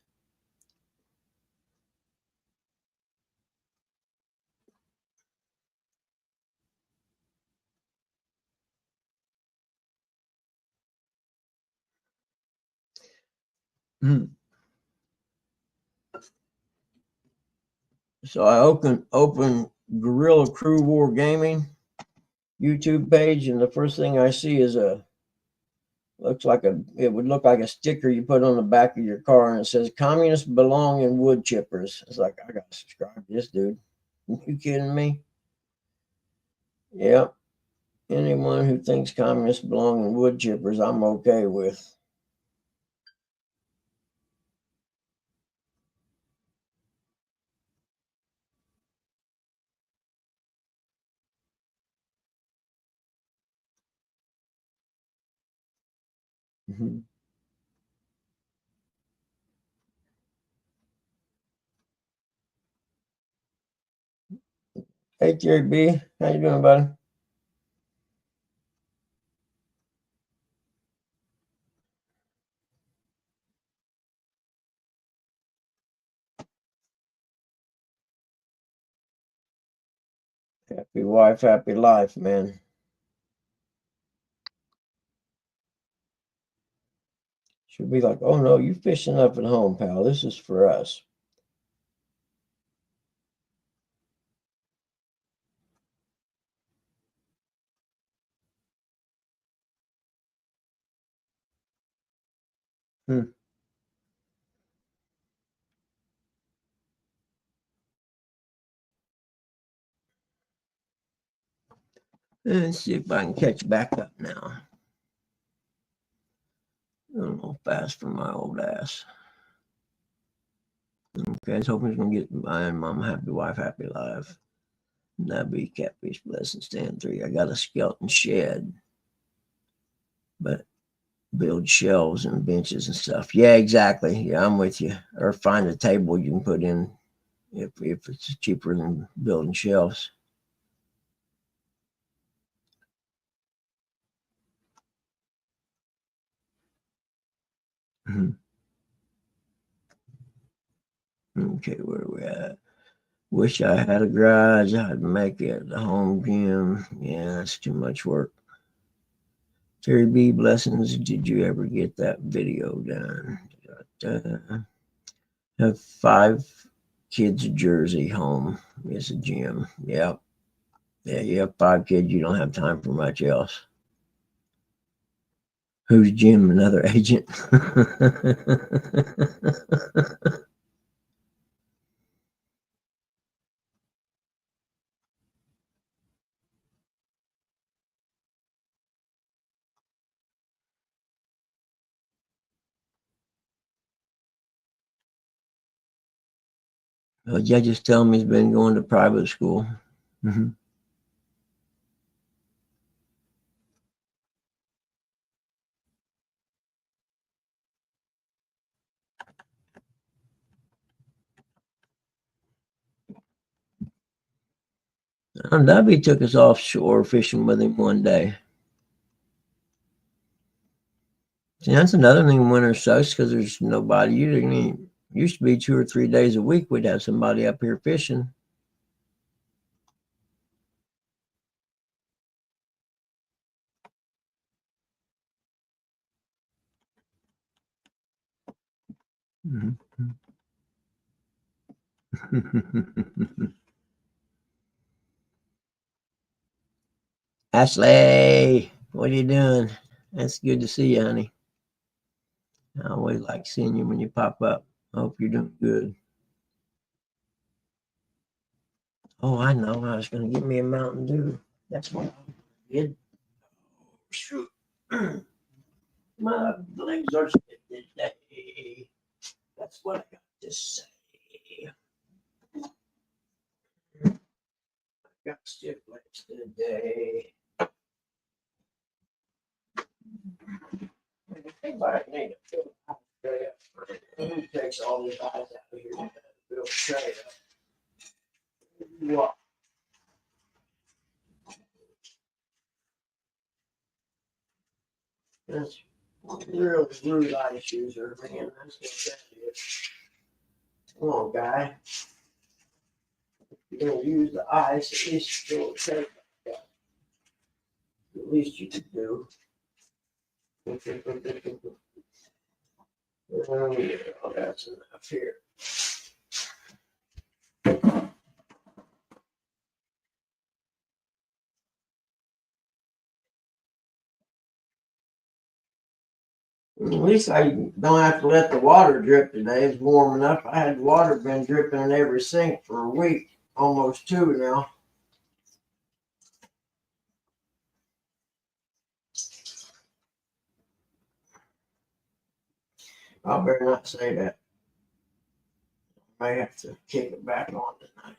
So I open Guerrilla Crew War Gaming YouTube page, and the first thing I see is it would look like a sticker you put on the back of your car, and it says "Communists belong in wood chippers." It's like, I gotta subscribe to this dude. You kidding me? Yep. Anyone who thinks communists belong in wood chippers, I'm okay with. Mhm. Hey, Terry B, how you doing, buddy? Happy wife, happy life, man. She'll be like, "Oh no, you fishing up at home, pal. This is for us." Hmm. Let's see if I can catch back up now. A little fast for my old ass. Okay, I was hoping it's gonna get mine. Mom, happy wife, happy life. That'd be Catfish Blessing Stand 3. I got a skeleton shed, but build shelves and benches and stuff. Yeah, exactly. Yeah, I'm with you. Or find a table you can put in if it's cheaper than building shelves. Mhm. Okay, where are we at? Wish I had a garage. I'd make it a home gym. Yeah, that's too much work. Terry B, blessings. Did you ever get that video done? Have 5 kids jersey home. It's a gym. Yep. Yeah, you have 5 kids, you don't have time for much else. Who's Jim? Another agent? Well, yeah, just tell him he's been going to private school. Mm-hmm. Nubby took us offshore fishing with him one day. See, that's another thing winter sucks because there's nobody. Used to be 2 or 3 days a week we'd have somebody up here fishing. Mm-hmm. Ashley, what are you doing? That's good to see you, honey. I always like seeing you when you pop up. I hope you're doing good. Oh, I know. I was going to get me a Mountain Dew. That's what I did. Shoot. My legs are stiff today. That's what I got to say. I got stiff legs today. I think I need to fill out. Who takes all these eyes out of here? tray up. What? That's really rude ice user, man. That's what that is. Come on, guy. If you're gonna use the ice, at least you don't take that. At least you could do. Oh, yeah, that's enough here. At least I don't have to let the water drip today. It's warm enough. I had water been dripping in every sink for a week, almost 2 now. I better not say that. I may have to kick it back on tonight.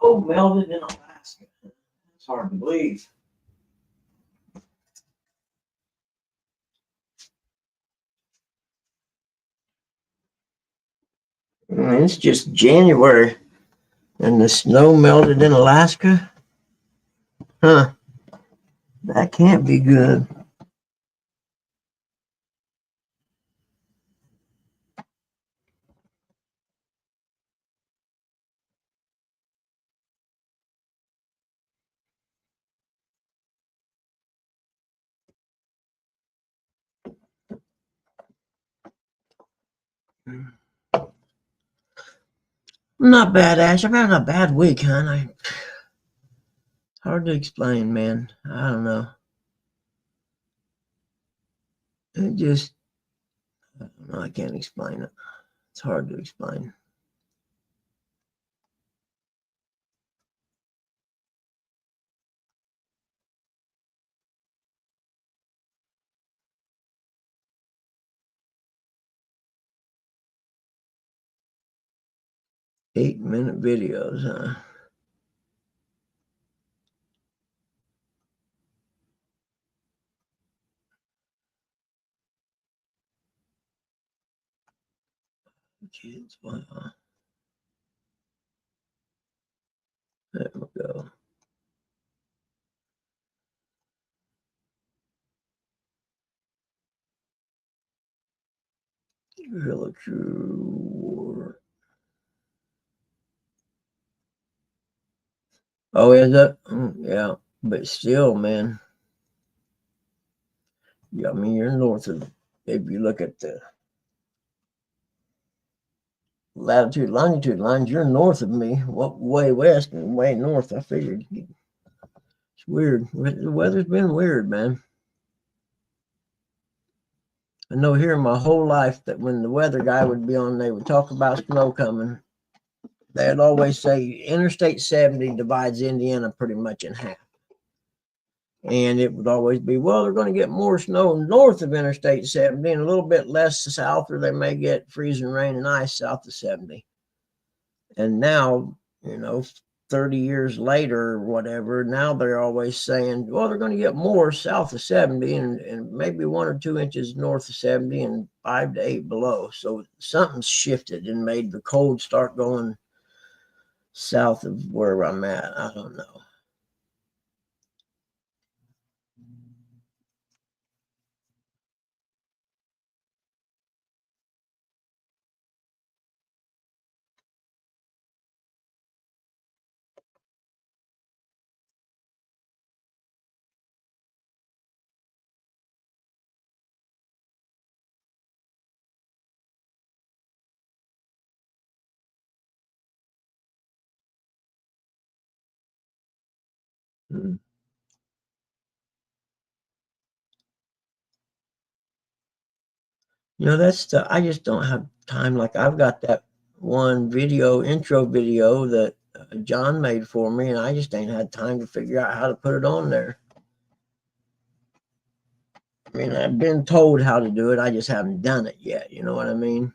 Oh, melted in Alaska. It's hard to believe. It's just January and the snow melted in Alaska. Huh. That can't be good. Not bad, Ash. I've had a bad week, hon. Hard to explain, man. I don't know. It just, I don't know. I can't explain it. It's hard to explain. Eight-minute videos, huh? Kids, wow. There we go. Guerrilla Crew War. Oh, is that? Yeah, but still, man. Yeah, I mean, you're north of, if you look at the latitude, longitude lines, you're north of me. What, way west and way north. I figured. It's weird. The weather's been weird, man. I know here my whole life that when the weather guy would be on, they would talk about snow coming. They'd always say Interstate 70 divides Indiana pretty much in half. And it would always be, well, they're going to get more snow north of Interstate 70 and a little bit less south, or they may get freezing rain and ice south of 70. And now, 30 years later or whatever, now they're always saying, well, they're going to get more south of 70 and maybe 1 or 2 inches north of 70 and 5 to 8 below. So something's shifted and made the cold start going south of where I'm at. I don't know. I just don't have time. Like I've got that one intro video that John made for me, and I just ain't had time to figure out how to put it on there. mean, I've been told how to do it. I just haven't done it yet. You know what I mean?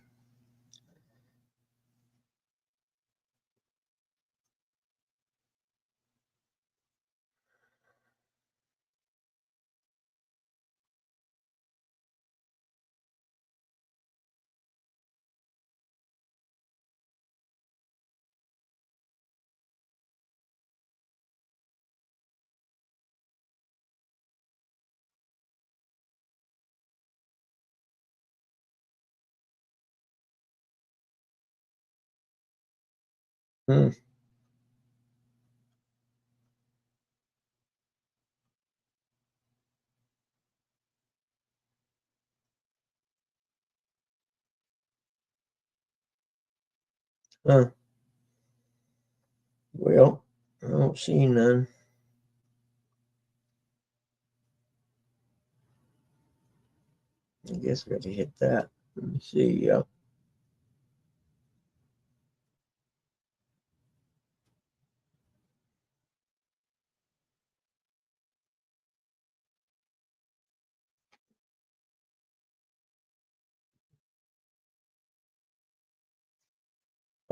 Hmm. Huh. Well, I don't see none. I guess I got to hit that. Let me see.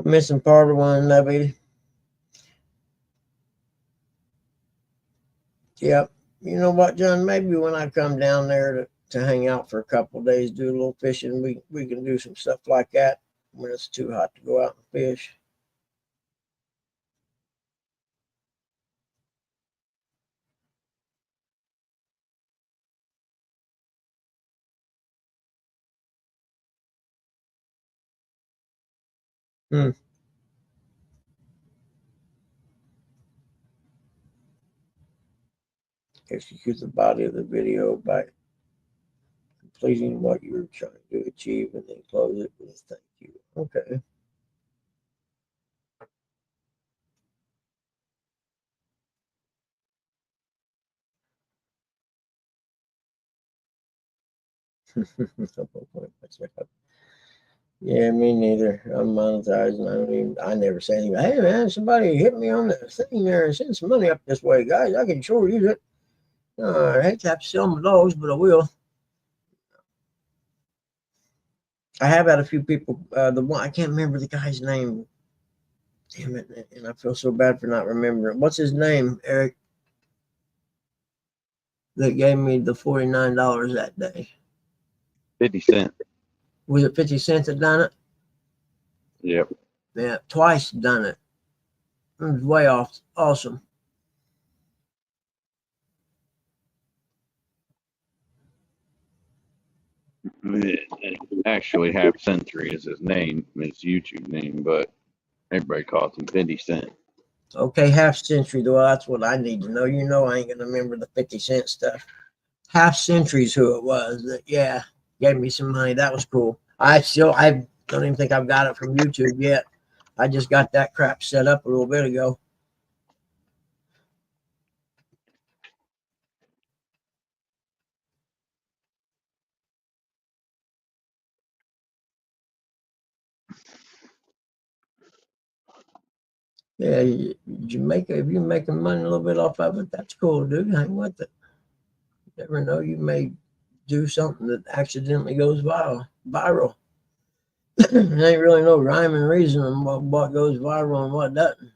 I'm missing part of one, Levy. Yep. You know what, John? Maybe when I come down there to hang out for a couple of days, do a little fishing, we can do some stuff like that when it's too hot to go out and fish. Hmm. Execute the body of the video by completing what you're trying to achieve and then close it with thank you. Okay. Yeah, me neither. I'm monetized and I never say anything. Hey man, somebody hit me on the thing there and send some money up this way, guys. I can sure use it. I hate to have to sell my dogs, but I will. I have had a few people. The one I can't remember the guy's name. Damn it! And I feel so bad for not remembering. What's his name, Eric? That gave me the $49 that day.
50 Cent.
Was it 50 cents that done it?
Yep.
Yeah, twice done it. It was way off. Awesome.
Actually, Half Century is his name, his YouTube name, but everybody calls him 50 Cent.
Okay, half century though. That's what I need to know. You know, I ain't gonna remember the 50 cent stuff. Half century's who it was. That yeah, gave me some money. That was cool. I don't even think I've got it from YouTube yet. I just got that crap set up a little bit ago. Yeah, Jamaica, if you're making money a little bit off of it, that's cool, dude. Hang with it. You never know, you may do something that accidentally goes viral. There ain't really no rhyme and reason on what goes viral and what doesn't.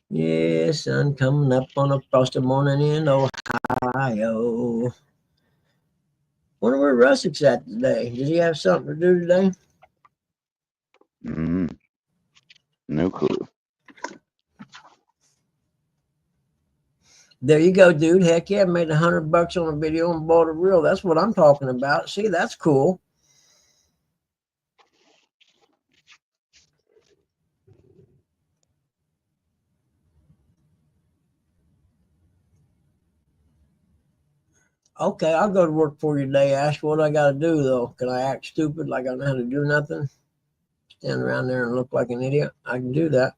Yeah, sun coming up on a frosty morning in Ohio. Wonder where Russick's at today. Did he have something to do today?
No clue.
There you go, dude. Heck yeah, made $100 on a video and bought a reel. That's what I'm talking about. See, that's cool. Okay, I'll go to work for you today, Ash. What I got to do, though? Can I act stupid like I don't know how to do nothing? Stand around there and look like an idiot? I can do that.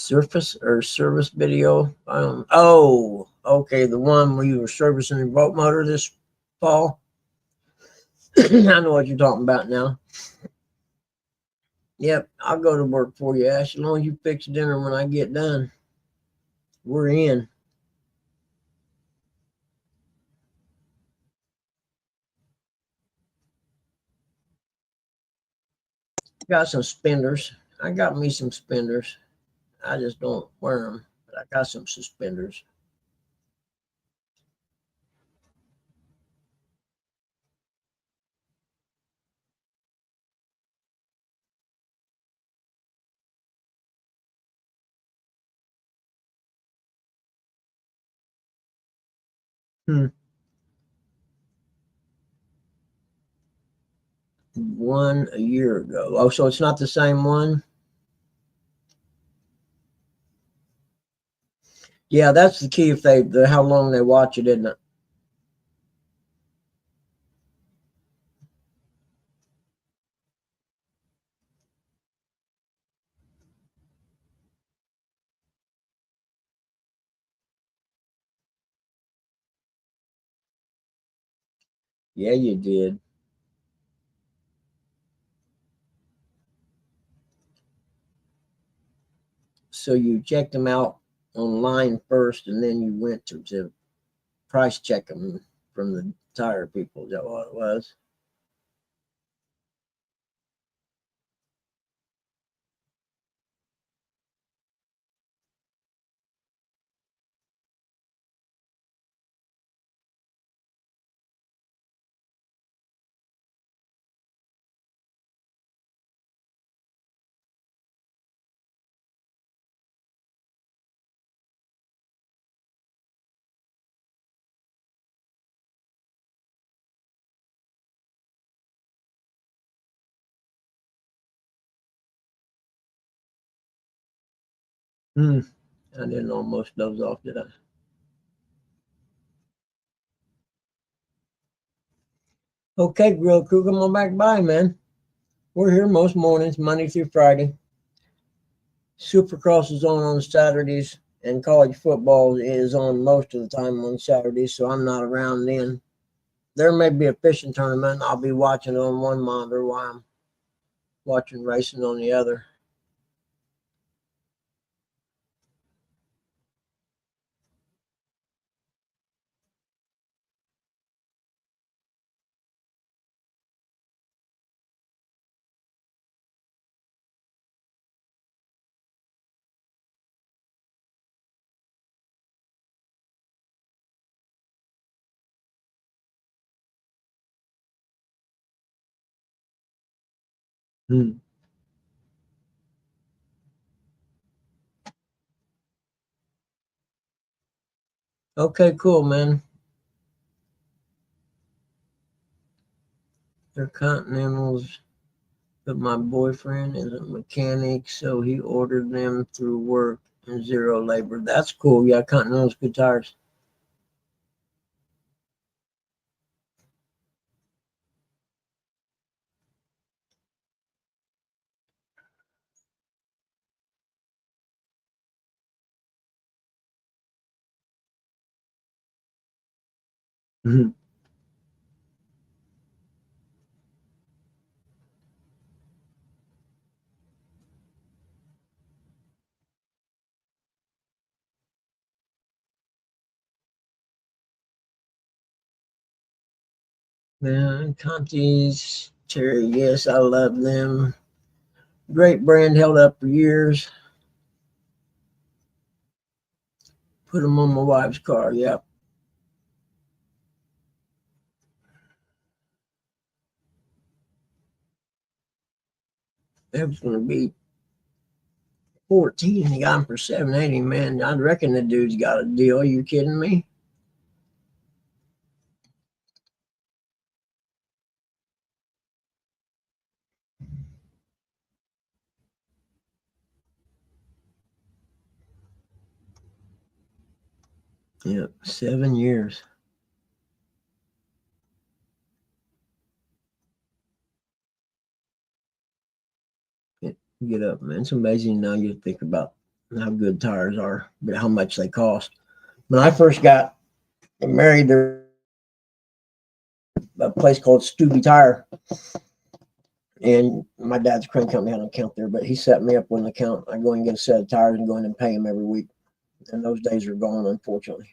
Surface or service video. Oh, okay. The one where you were servicing your boat motor this fall. I know what you're talking about now. Yep, I'll go to work for you, Ash. As long as you fix dinner when I get done. We're in. Got some spenders. I got me some spenders. I just don't wear them, but I got some suspenders. One a year ago. Oh, so it's not the same one? Yeah, that's the key. If how long they watch it, isn't it? Yeah, you did. So you checked them out online first, and then you went to price check them from the tire people. Is that what it was? I didn't almost doze off, did I? Okay, Grill Crew, come on back by, man. We're here most mornings, Monday through Friday. Supercross is on Saturdays, and college football is on most of the time on Saturdays, so I'm not around then. There may be a fishing tournament. I'll be watching it on one monitor while I'm watching racing on the other. Okay, cool, man. They're Continentals, but my boyfriend is a mechanic, so he ordered them through work and zero labor. That's cool. Yeah, Continentals, good tires. Man, Conti's, Cherry, yes, I love them. Great brand, held up for years. Put them on my wife's car, yep. It was going to be 14. He got them for 780, man. I reckon the dude's got a deal. Are you kidding me? Yep, 7 years. Get up, man. It's amazing now you think about how good tires are, but how much they cost. When I first got married, there was a place called Stubby Tire, and my dad's crane company had an account there, but he set me up with an account. I go and get a set of tires and go in and pay him every week. And those days are gone, unfortunately.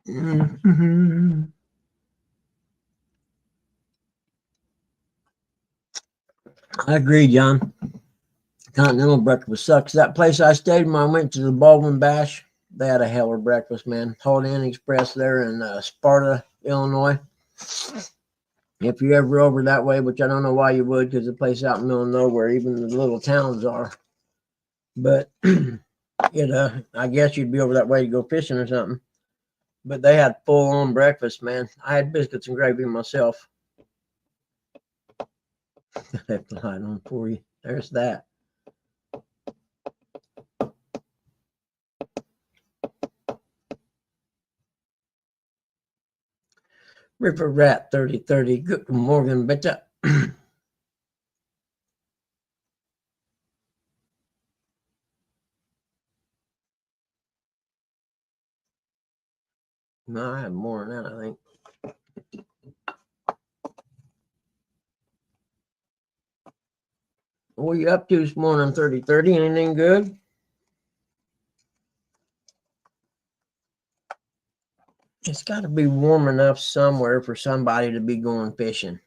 Mhm. I agree, John. Continental breakfast sucks. That place I stayed when I went to the Baldwin Bash, they had a hell of breakfast, man. Holiday Inn Express there in Sparta, Illinois. If you're ever over that way, which I don't know why you would, because the place out in the middle of nowhere, even the little towns are. But I guess you'd be over that way to go fishing or something. But they had full on breakfast, man. I had biscuits and gravy myself. I have to hide on for you. There's that. River Rat 3030. Good morning, bitte. No, I have more than that, I think. What are you up to this morning, 3030? Anything good? It's got to be warm enough somewhere for somebody to be going fishing.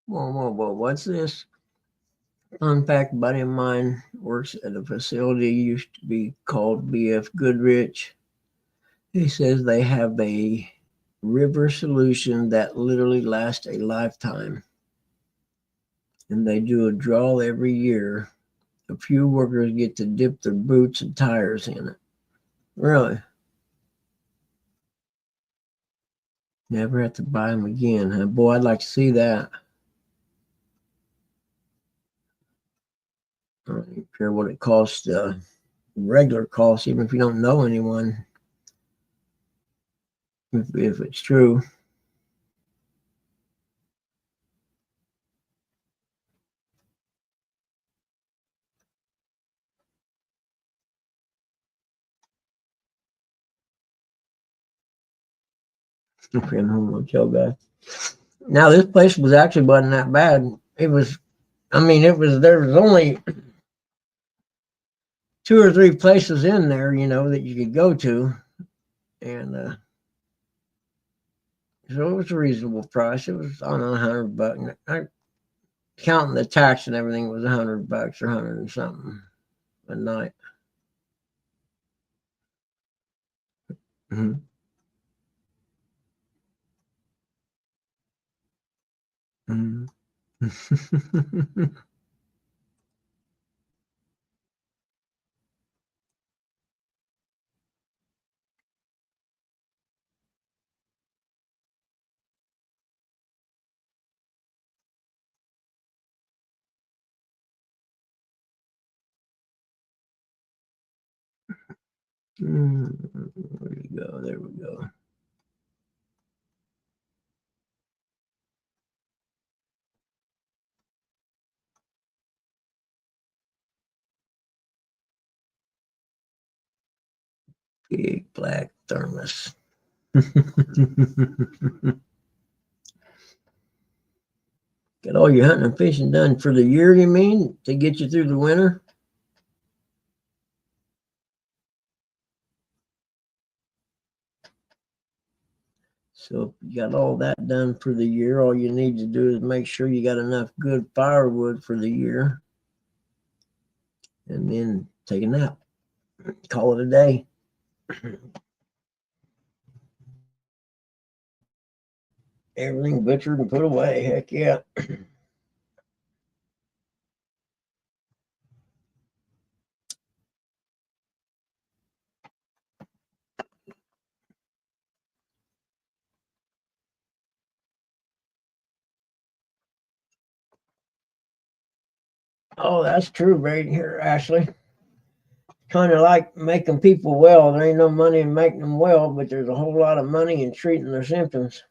Whoa, what's this? Fun fact, buddy of mine works at a facility used to be called BF Goodrich. He says they have a river solution that literally lasts a lifetime. And they do a draw every year. A few workers get to dip their boots and tires in it. Really? Never have to buy them again, huh? Boy, I'd like to see that. I don't care what it costs, regular cost, even if you don't know anyone, if it's true. Hotel guy. Now this place was actually wasn't that bad. It was, there was only 2 or 3 places in there, that you could go to, and so it was a reasonable price. It was on $100. Counting the tax and everything, it was $100 or 100 and something a night. Mm-hmm. Mm-hmm. Where do you go? There we go. Big black thermos. Get all your hunting and fishing done for the year, you mean? To get you through the winter? So if you got all that done for the year, all you need to do is make sure you got enough good firewood for the year. And then take a nap, call it a day. Everything butchered and put away. Heck yeah. Oh, that's true right here, Ashley. Kind of like making people well. There ain't no money in making them well, but there's a whole lot of money in treating their symptoms.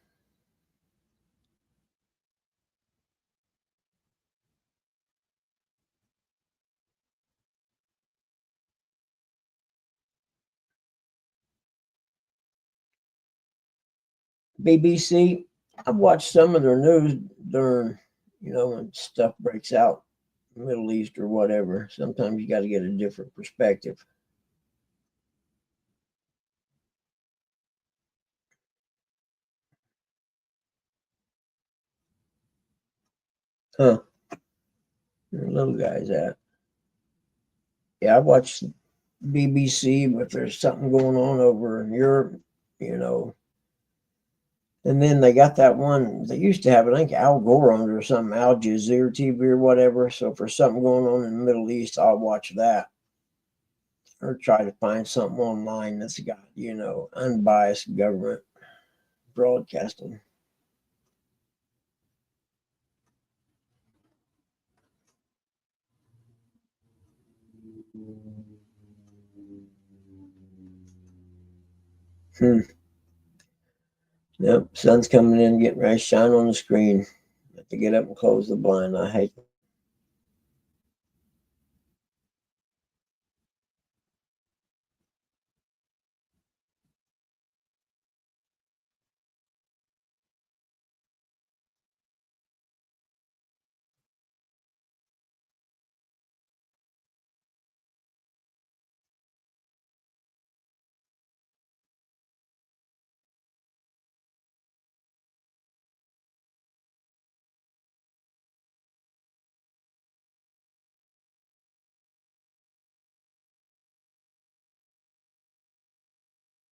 BBC, I've watched some of their news during, when stuff breaks out, Middle East or whatever. Sometimes you got to get a different perspective. Huh. Where the little guys at? Yeah, I watched BBC, but there's something going on over in Europe, And then they got that one, they used to have it, I think Al Gore on it or something, Al Jazeera TV or whatever. So for something going on in the Middle East, I'll watch that. Or try to find something online that's got, unbiased government broadcasting. Yep, sun's coming in, getting ready to shine on the screen. I have to get up and close the blind. I hate it.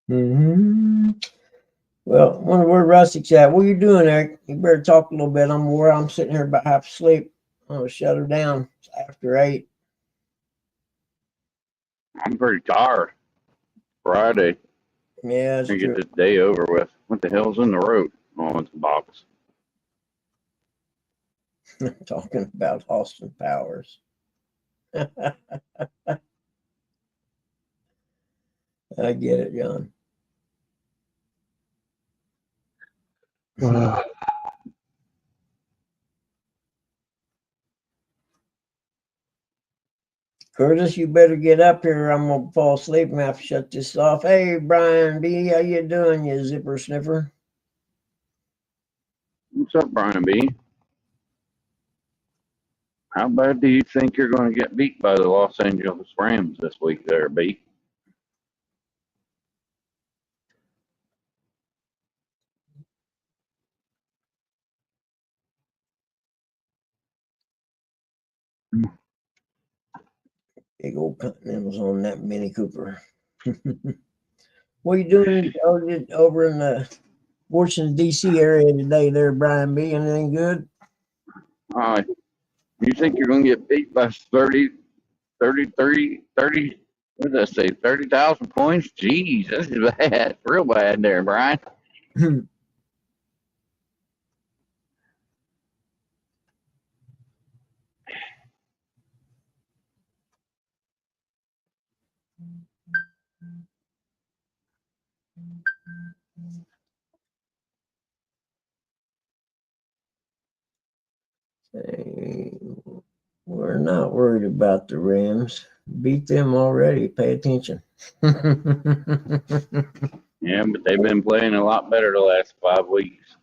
Mm-hmm. Well, I wonder where Rustic's at. What are you doing, Eric? You better talk a little bit. I'm sitting here about half asleep. I'm gonna shut her down. It's after 8.
I'm pretty tired. Friday.
Yeah, it's
And
true.
get this day over with. What the hell's in the road? Oh, it's a box.
Talking about Austin Powers. I get it, John. Curtis, you better get up here. I'm gonna fall asleep and have to shut this off. Hey, Brian B, how you doing, you zipper sniffer?
What's up, Brian B? How bad do you think you're going to get beat by the Los Angeles Rams this week there, B?
Big old Continentals on that Mini Cooper. What are you doing over in the Washington, D.C. area today there, Brian B? Anything good?
You think you're going to get beat by 30, what did I say, 30,000 points? Jeez, this is bad. Real bad there, Brian.
We're not worried about the Rams. Beat them already. Pay attention.
Yeah, but they've been playing a lot better the last 5 weeks.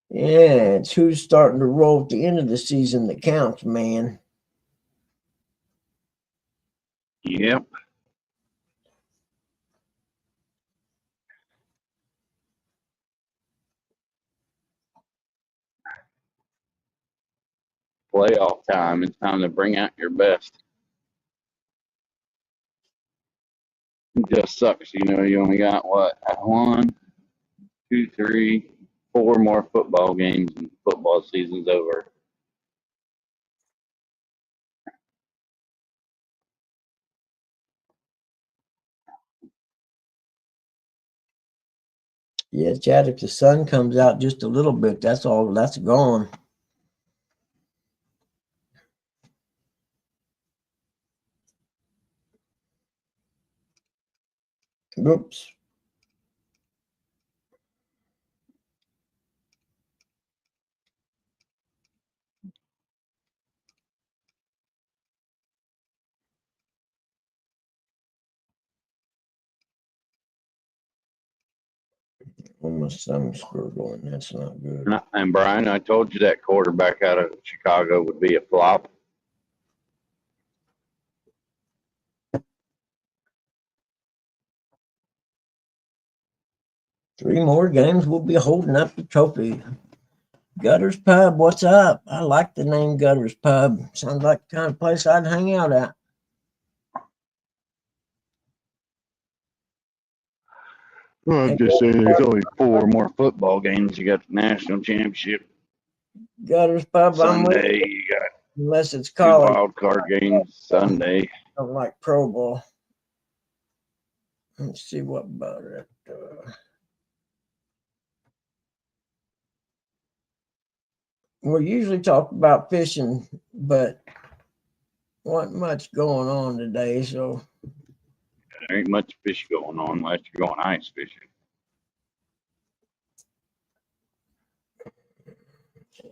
Yeah, it's who's starting to roll at the end of the season that counts, man.
Yep. playoff time. It's time to bring out your best. It just sucks, you know. You only got what, 1, 2, 3, 4 more football games, and football season's over.
Yeah, Chad, if the sun comes out just a little bit, that's all, that's gone. Oops. Almost some screw going. That's not good.
And Brian, I told you that quarterback out of Chicago would be a flop.
Three more games, we'll be holding up the trophy. Gutters Pub, what's up? I like the name Gutters Pub. Sounds like the kind of place I'd hang out at.
Well, I'm just saying, there's only 4 more football games. You got the national championship
Gutters Pub, I'm with
Sunday.
you,
You got
unless it's
2
college.
wild card games Sunday.
I don't like Pro Bowl. Let's see what about it. We usually talk about fishing, but wasn't much going on today, so
There ain't much fish going on unless you're going ice fishing.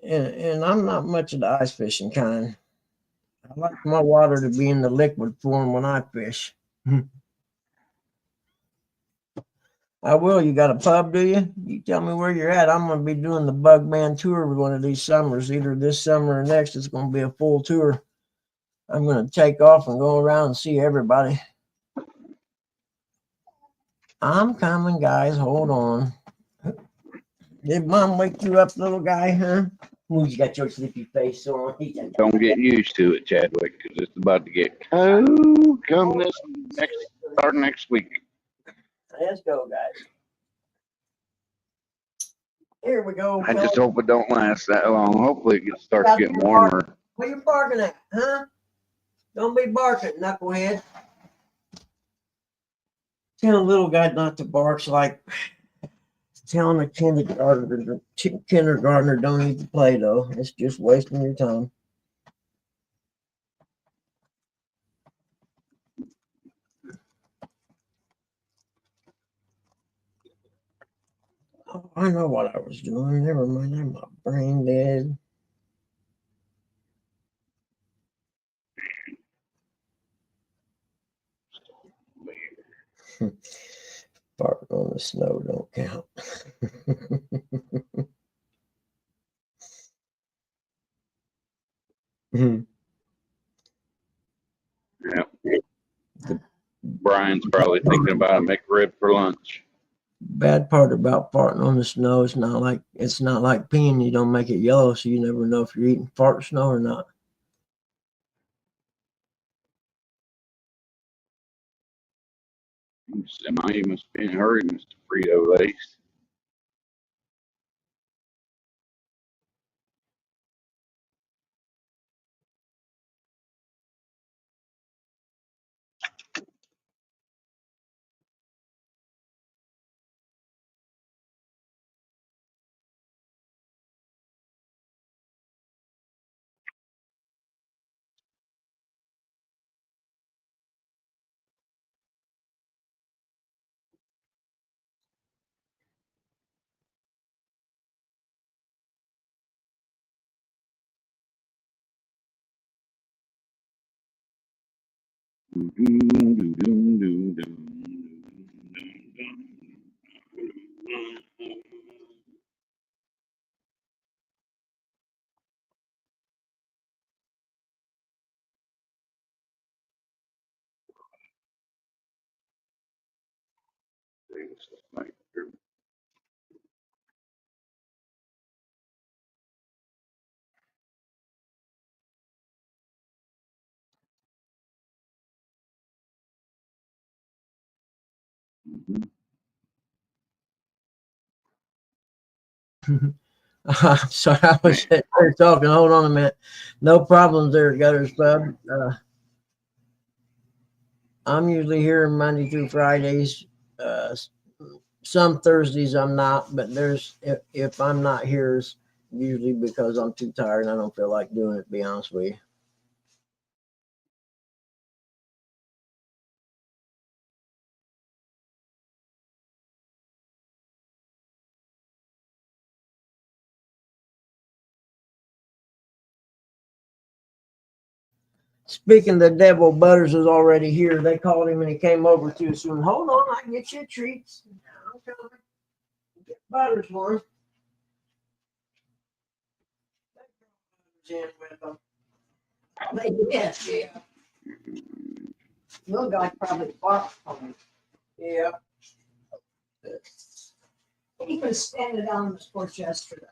and I'm not much of the ice fishing kind. I like my water to be in the liquid form when I fish. I will. You got a pub, do you? You tell me where you're at. I'm going to be doing the Bugman tour one of these summers, either this summer or next. It's going to be a full tour. I'm going to take off and go around and see everybody. I'm coming, guys. Hold on. Did Mom wake you up, little guy, huh? Ooh, you got your sleepy face on.
Don't get used to it, Chadwick, because it's about to get cold come start next week.
Let's go, guys. Here we go.
I just hope it don't last that long. Hopefully it starts getting warmer.
What you barking at, huh? Don't be barking, knucklehead. Tell a little guy not to bark like telling a kindergartner don't eat the Play-Doh. It's just wasting your time. Oh, I know what I was doing. Never mind. I'm my brain dead. Farting on the snow don't count.
Yeah. Brian's probably thinking about a McRib for lunch.
Bad part about farting on the snow, it's not like peeing. You don't make it yellow, so you never know if you're eating fart snow or not.
You must be in a hurry, Mr. Frito Lace.
Sorry, I was sitting there talking. Hold on a minute. No problems there, Gutters Pub. I'm usually here Monday through Fridays. Some Thursdays I'm not, but if I'm not here, it's usually because I'm too tired and I don't feel like doing it, to be honest with you. Speaking of the devil, Butters is already here. They called him and he came over too soon. Hold on, I can get you a treat. I'm coming. Get Butters one. In with them.
Yes, yeah. Little guy probably barked for me.
Yeah.
He was standing on the porch yesterday.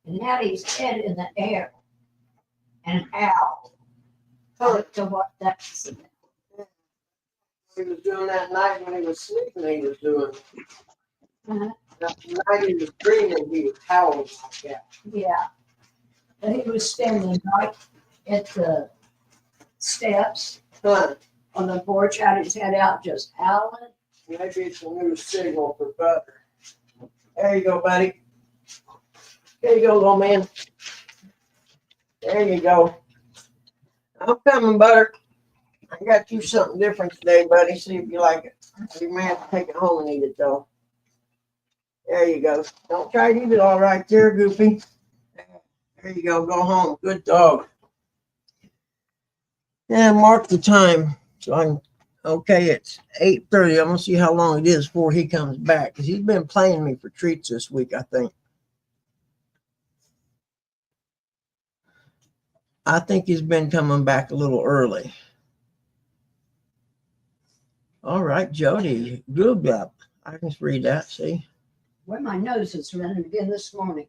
And had his head in the air and howled. To what that's.
He was doing that night when he was sleeping. He was doing.
Uh-huh.
That night he was dreaming. He was howling like that.
Yeah. And he was standing right at the steps
Huh.
on the porch, had his head out, just howling.
Maybe it's a new signal for Butter. There you go, buddy. There you go, little man. There you go. I'm coming, Butter. I got you something different today, buddy. See if you like it. You may have to take it home and eat it, though. There you go. Don't try to eat it all right there, Goofy. There you go. Go home. Good dog. Yeah, mark the time. So I can, okay, it's 8:30. I'm going to see how long it is before he comes back. Because he's been playing me for treats this week, I think. I think he's been coming back a little early. All right, Jody. Good job. I can read that, see?
Where my nose is running again this morning.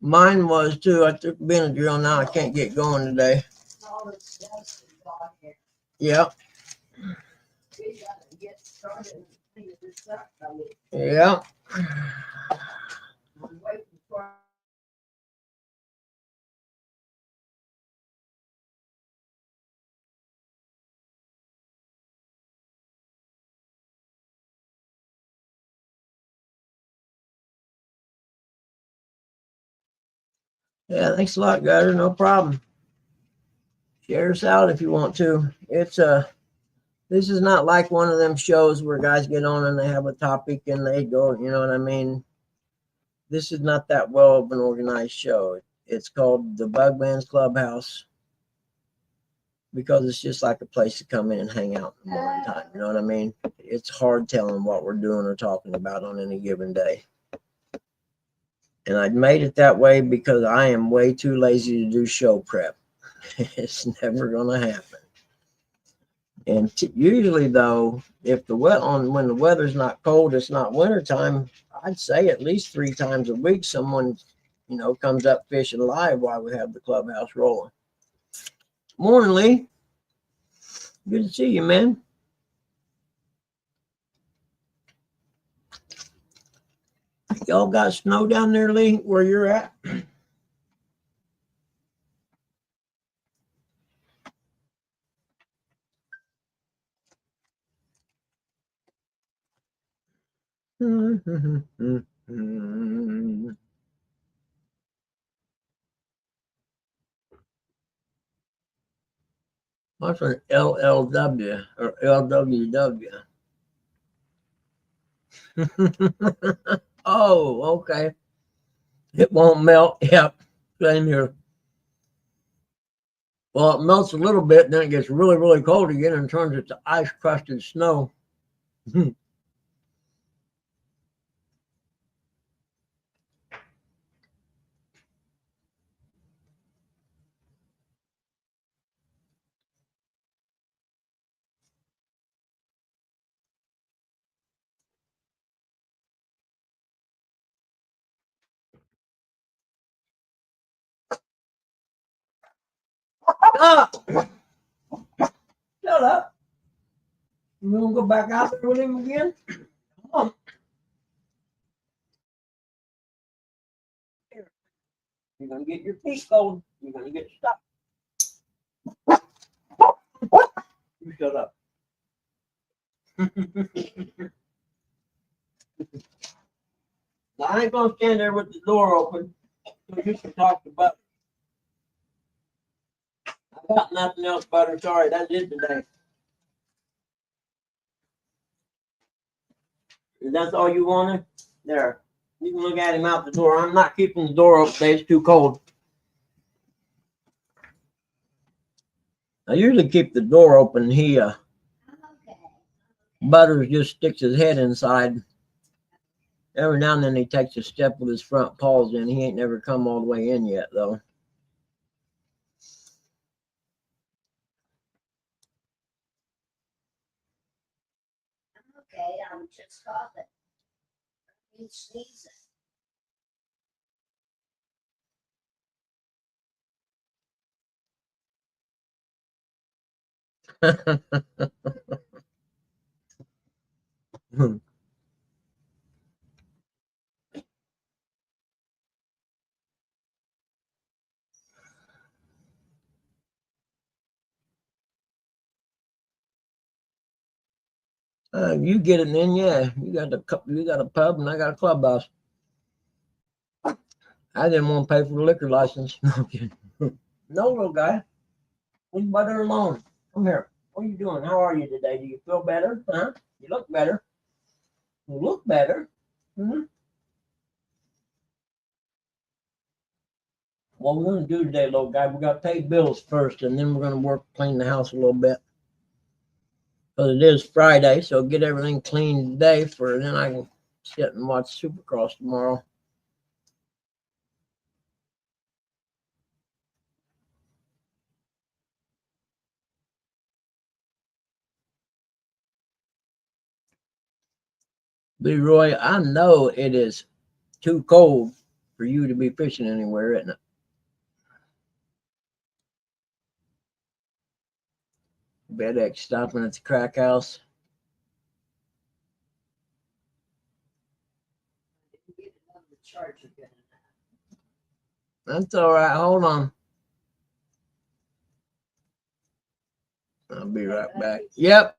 Mine was too. I took Benadryl. Now I can't get going today.
All this dust is on here.
Yep.
We gotta get started and clean this up.
Yep.
I'm waiting for.
Yeah, thanks a lot, Gutter. No problem. Share us out if you want to. It's this is not like one of them shows where guys get on and they have a topic and they go, you know what I mean? This is not that well of an organized show. It's called the Bugman's Clubhouse because it's just like a place to come in and hang out in the morning time. You know what I mean? It's hard telling what we're doing or talking about on any given day. And I made it that way because I am way too lazy to do show prep. It's never going to happen. And usually, though, if when the weather's not cold, it's not wintertime, I'd say at least 3 times a week someone, comes up fishing live while we have the clubhouse rolling. Morning, Lee. Good to see you, man. Y'all got snow down there, Lee, where you're at? What's an LLW or LWW? Oh, okay. It won't melt. Yep. Same here. Well, it melts a little bit, then it gets really, really cold again and turns it to ice crusted snow. Up! Shut up. You want to go back out there with him again? Come on. Here. You're going to get your feet cold. You're going to get stuck. You shut up. Now, I ain't going to stand there with the door open. So you can talk to Butter. I got nothing else, Butter. Sorry, that's it today. If that's all you wanted, there. You can look at him out the door. I'm not keeping the door open today. It's too cold. I usually keep the door open.
Okay.
Butters just sticks his head inside. Every now and then he takes a step with his front paws in. He ain't never come all the way in yet, though.
Okay, I'm just coughing. He's sneezing.
You get it in, yeah. You got a pub and I got a clubhouse. I didn't want to pay for the liquor license. No, I'm kidding. No, little guy. Leave Butter alone. Come here. What are you doing? How are you today? Do you feel better? Huh? You look better. You look better. Hmm? What we're going to do today, little guy, we got to pay bills first, and then we're going to work clean the house a little bit. Because it is Friday, so get everything clean today then I can sit and watch Supercross tomorrow. Leroy, I know it is too cold for you to be fishing anywhere, isn't it? BedX stopping at the crack house.
Get another charger gun.
That's all right. Hold on. I'll be right back. Yep.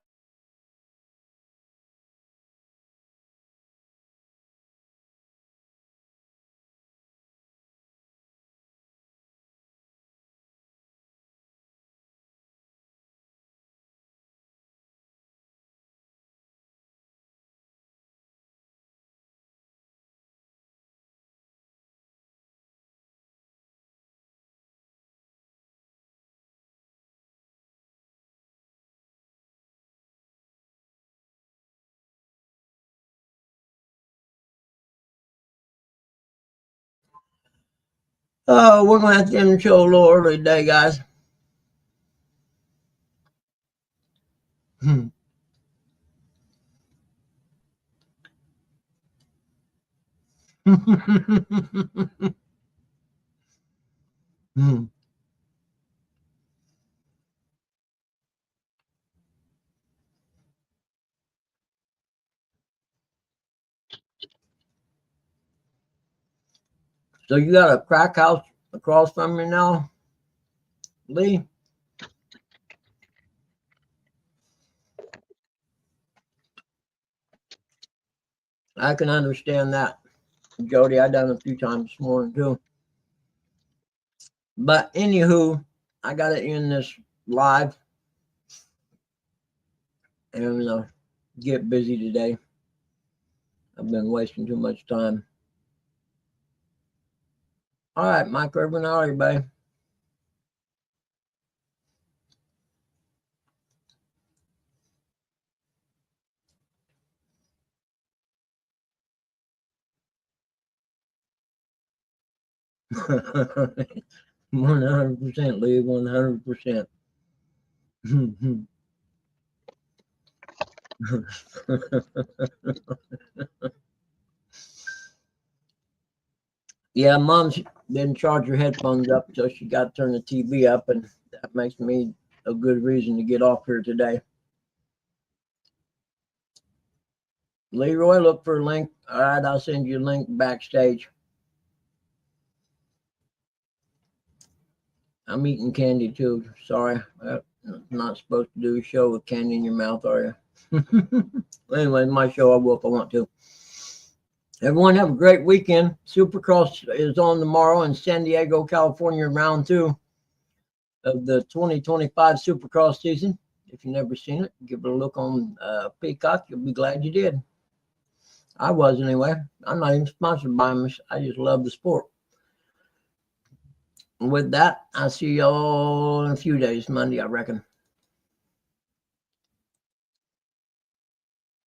Oh, we're going to have to end the show a little early today, guys. Hmm. Hmm. So you got a crack house across from you now, Lee? I can understand that, Jody. I done it a few times this morning too. But anywho, I got to end this live and get busy today. I've been wasting too much time. All right, Mike Irvin, how are you, babe? %, Lee, 100%. Yeah, Mom didn't charge her headphones up, so she got to turn the TV up, and That makes me a good reason to get off here today. Leroy, look for a link. All right, I'll send you a link backstage. I'm eating candy too. Sorry. I'm not supposed to do a show with candy in your mouth, are you? Anyway, my show, I will if I want to. Everyone have a great weekend. Supercross is on tomorrow in San Diego, California, round 2 of the 2025 Supercross season. If you've never seen it, give it a look on Peacock. You'll be glad you did. I was anyway. I'm not even sponsored by them. I just love the sport. And with that, I'll see y'all in a few days, Monday, I reckon.